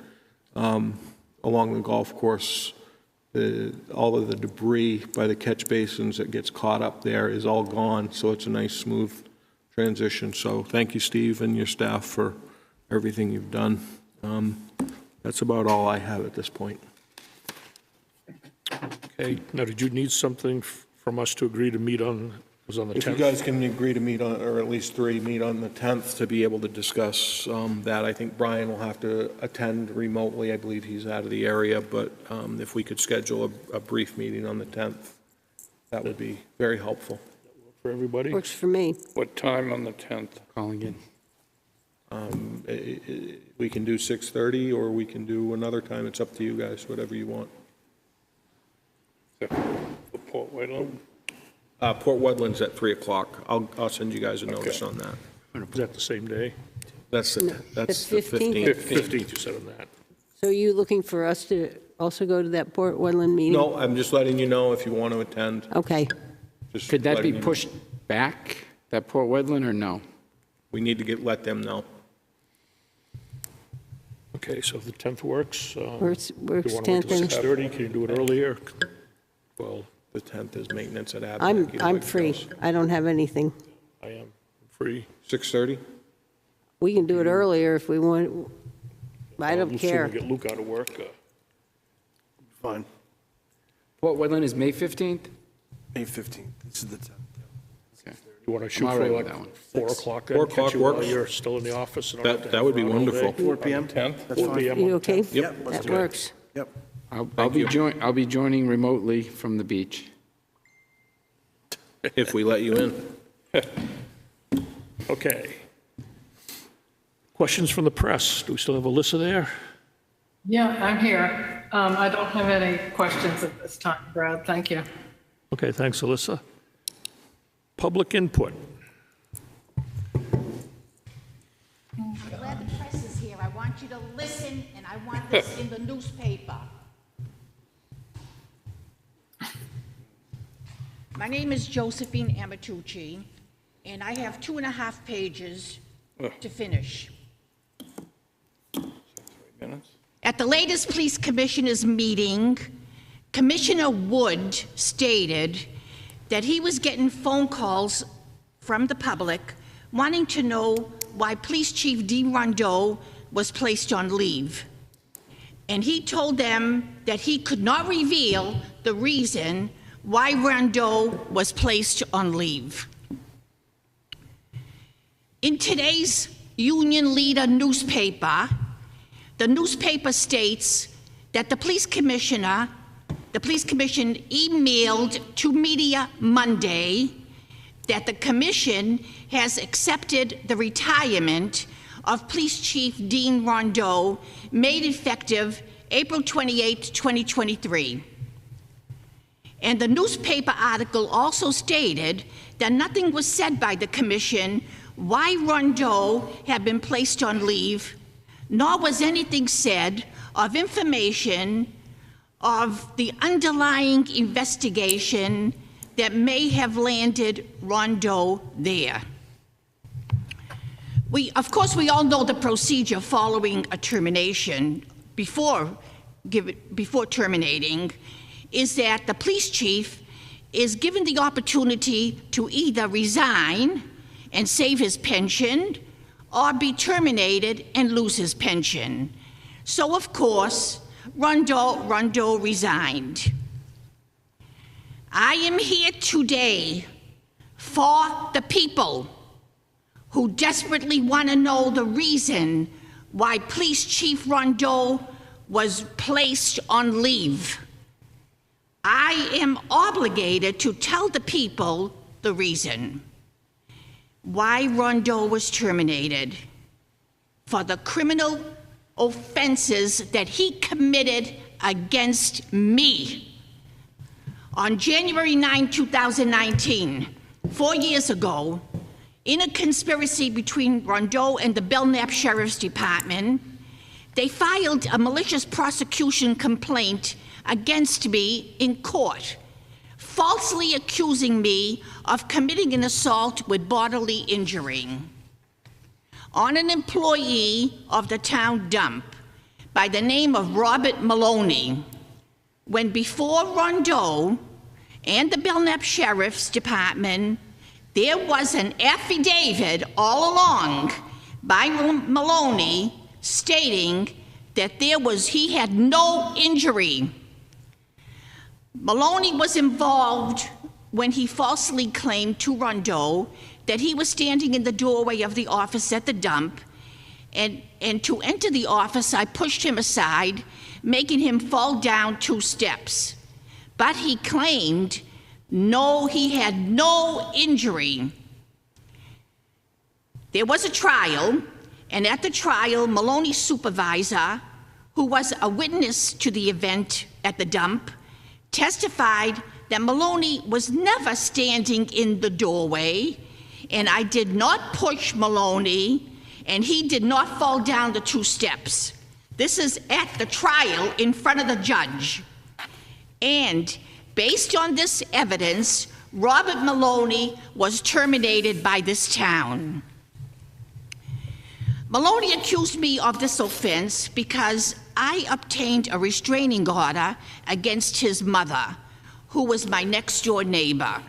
along the golf course. All of the debris by the catch basins that gets caught up there is all gone, so it's a nice smooth transition. So thank you, Steve, and your staff for everything you've done. That's about all I have at this point. Okay, now did you need something from us to agree to meet on, was on the 10th? If you guys can agree to meet on, or at least three, meet on the 10th to be able to discuss that. I think Brian will have to attend remotely. I believe he's out of the area, but if we could schedule a brief meeting on the 10th, that would be very helpful. For everybody? Works for me. What time on the 10th? Calling in. We can do 6:30, or we can do another time. It's up to you guys, whatever you want. The Port Wayland? Port Wedland's at 3 o'clock. I'll send you guys a notice on that. Is that the same day? That's the 15th. 15th, you said on that. So are you looking for us to also go to that Port Wedland meeting? No, I'm just letting you know if you want to attend. Okay. Just Could that be letting you know. pushed back, that Port Wedland, or no? We need to let them know. Okay, so if the 10th works. Works You want to wait 10th till and- 6:30? Can you do it earlier? Well, the 10th is maintenance at Abenaki. I'm free. I don't have anything. I am free. 6:30? We can do it earlier if we want. I don't We'll soon care. get Luke out of work. Fine. Port Wedland is May 15th? May 15th. This is the 10th. You want to shoot all for right with like that one. 4 o'clock? 4 Catch o'clock you while works. You're still in the office? And I don't have to That would be hang around all day? wonderful. 4 p.m.? 10th? That's 4 fine. p.m. You on the okay? 10th? Yep, let's That do it. works. Yep. I'll be joining remotely from the beach. If we let you in. Okay. Questions from the press? Do we still have Alyssa there? Yeah, I'm here. I don't have any questions at this time, Brad. Thank you. Okay, thanks, Alyssa. Public input. I'm glad the press is here. I want you to listen, and I want this in the newspaper. My name is Josephine Amatucci, and I have 2.5 pages to finish. At the latest police commissioners meeting, Commissioner Wood stated that he was getting phone calls from the public wanting to know why Police Chief Dean Rondeau was placed on leave. And he told them that he could not reveal the reason why Rondeau was placed on leave. In today's Union Leader newspaper, the newspaper states that the police commission emailed to media Monday that the commission has accepted the retirement of Police Chief Dean Rondeau, made effective April 28, 2023. And the newspaper article also stated that nothing was said by the commission why Rondeau had been placed on leave, nor was anything said of information of the underlying investigation that may have landed Rondeau there. Of course, we all know the procedure following a termination. Before terminating, is that the police chief is given the opportunity to either resign and save his pension or be terminated and lose his pension. So, of course, Rondeau resigned. I am here today for the people who desperately want to know the reason why Police Chief Rondeau was placed on leave. I am obligated to tell the people the reason why Rondeau was terminated: for the criminal offenses that he committed against me. On January 9, 2019, 4 years ago, in a conspiracy between Rondeau and the Belknap Sheriff's Department, they filed a malicious prosecution complaint against me in court, falsely accusing me of committing an assault with bodily injury on an employee of the town dump by the name of Robert Maloney, when before Rondeau and the Belknap Sheriff's Department, there was an affidavit all along by Maloney stating that he had no injury. Maloney was involved when he falsely claimed to Rondeau that he was standing in the doorway of the office at the dump, and to enter the office, I pushed him aside, making him fall down 2 steps. But he claimed he had no injury. There was a trial, and at the trial, Maloney's supervisor, who was a witness to the event at the dump, testified that Maloney was never standing in the doorway, and I did not push Maloney, and he did not fall down the 2 steps. This is at the trial in front of the judge. And based on this evidence, Robert Maloney was terminated by this town. Maloney accused me of this offense because I obtained a restraining order against his mother, who was my next-door neighbor.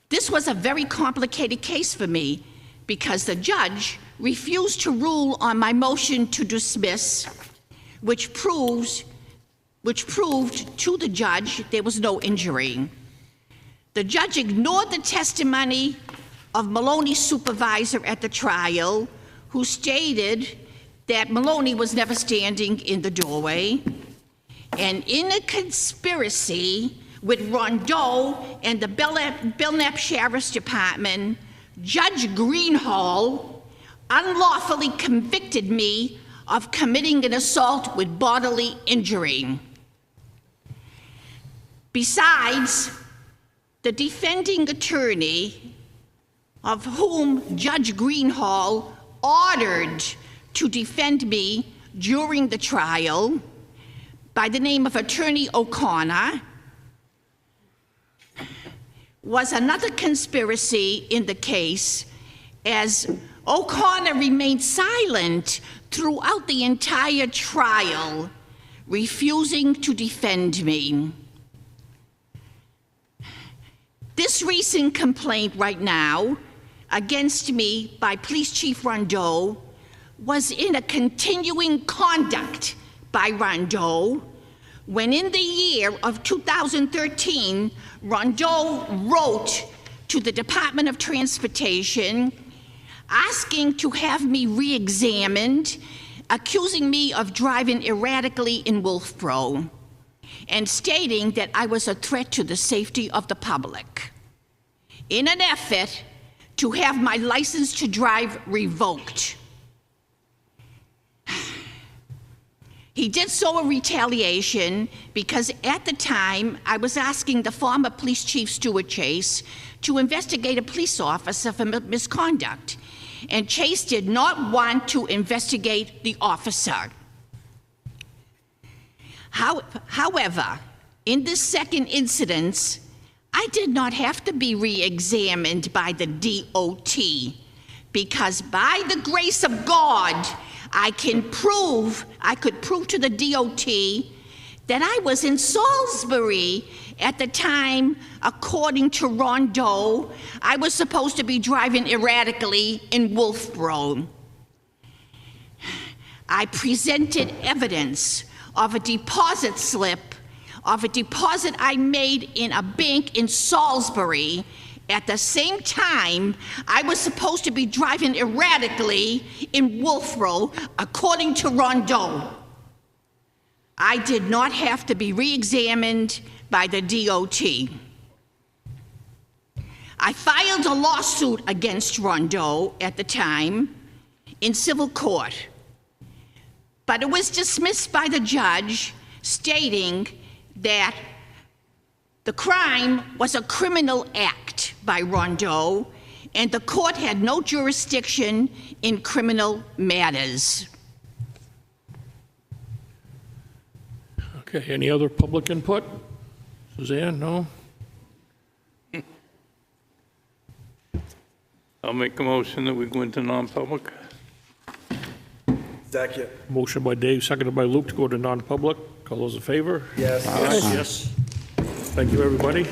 This was a very complicated case for me because the judge refused to rule on my motion to dismiss, which proved to the judge there was no injury. The judge ignored the testimony of Maloney's supervisor at the trial, who stated that Maloney was never standing in the doorway. And in a conspiracy with Rondeau and the Belknap Sheriff's Department, Judge Greenhall unlawfully convicted me of committing an assault with bodily injury. Besides, the defending attorney, of whom Judge Greenhall ordered to defend me during the trial, by the name of Attorney O'Connor, was another conspiracy in the case, as O'Connor remained silent throughout the entire trial, refusing to defend me. This recent complaint right now against me by Police Chief Rondeau was in a continuing conduct by Rondeau, when in the year of 2013, Rondeau wrote to the Department of Transportation asking to have me re-examined, accusing me of driving erratically in Wolfeboro, and stating that I was a threat to the safety of the public, in an effort to have my license to drive revoked. He did so in retaliation because at the time I was asking the former police chief, Stuart Chase, to investigate a police officer for misconduct, and Chase did not want to investigate the officer. However, in this second incident, I did not have to be re-examined by the DOT, because by the grace of God, I could prove to the DOT that I was in Salisbury at the time, according to Rondeau, I was supposed to be driving erratically in Wolfeboro. I presented evidence of a deposit slip of a deposit I made in a bank in Salisbury. At the same time, I was supposed to be driving erratically in Wolfeboro, according to Rondeau. I did not have to be re-examined by the DOT. I filed a lawsuit against Rondeau at the time in civil court, but it was dismissed by the judge, stating that the crime was a criminal act by Rondeau, and the court had no jurisdiction in criminal matters. Okay, any other public input? Suzanne, no? I'll make a motion that we go into non-public. Second. Motion by Dave, seconded by Luke to go to non-public. All those in favor? Yes. Yes. Thank you, everybody.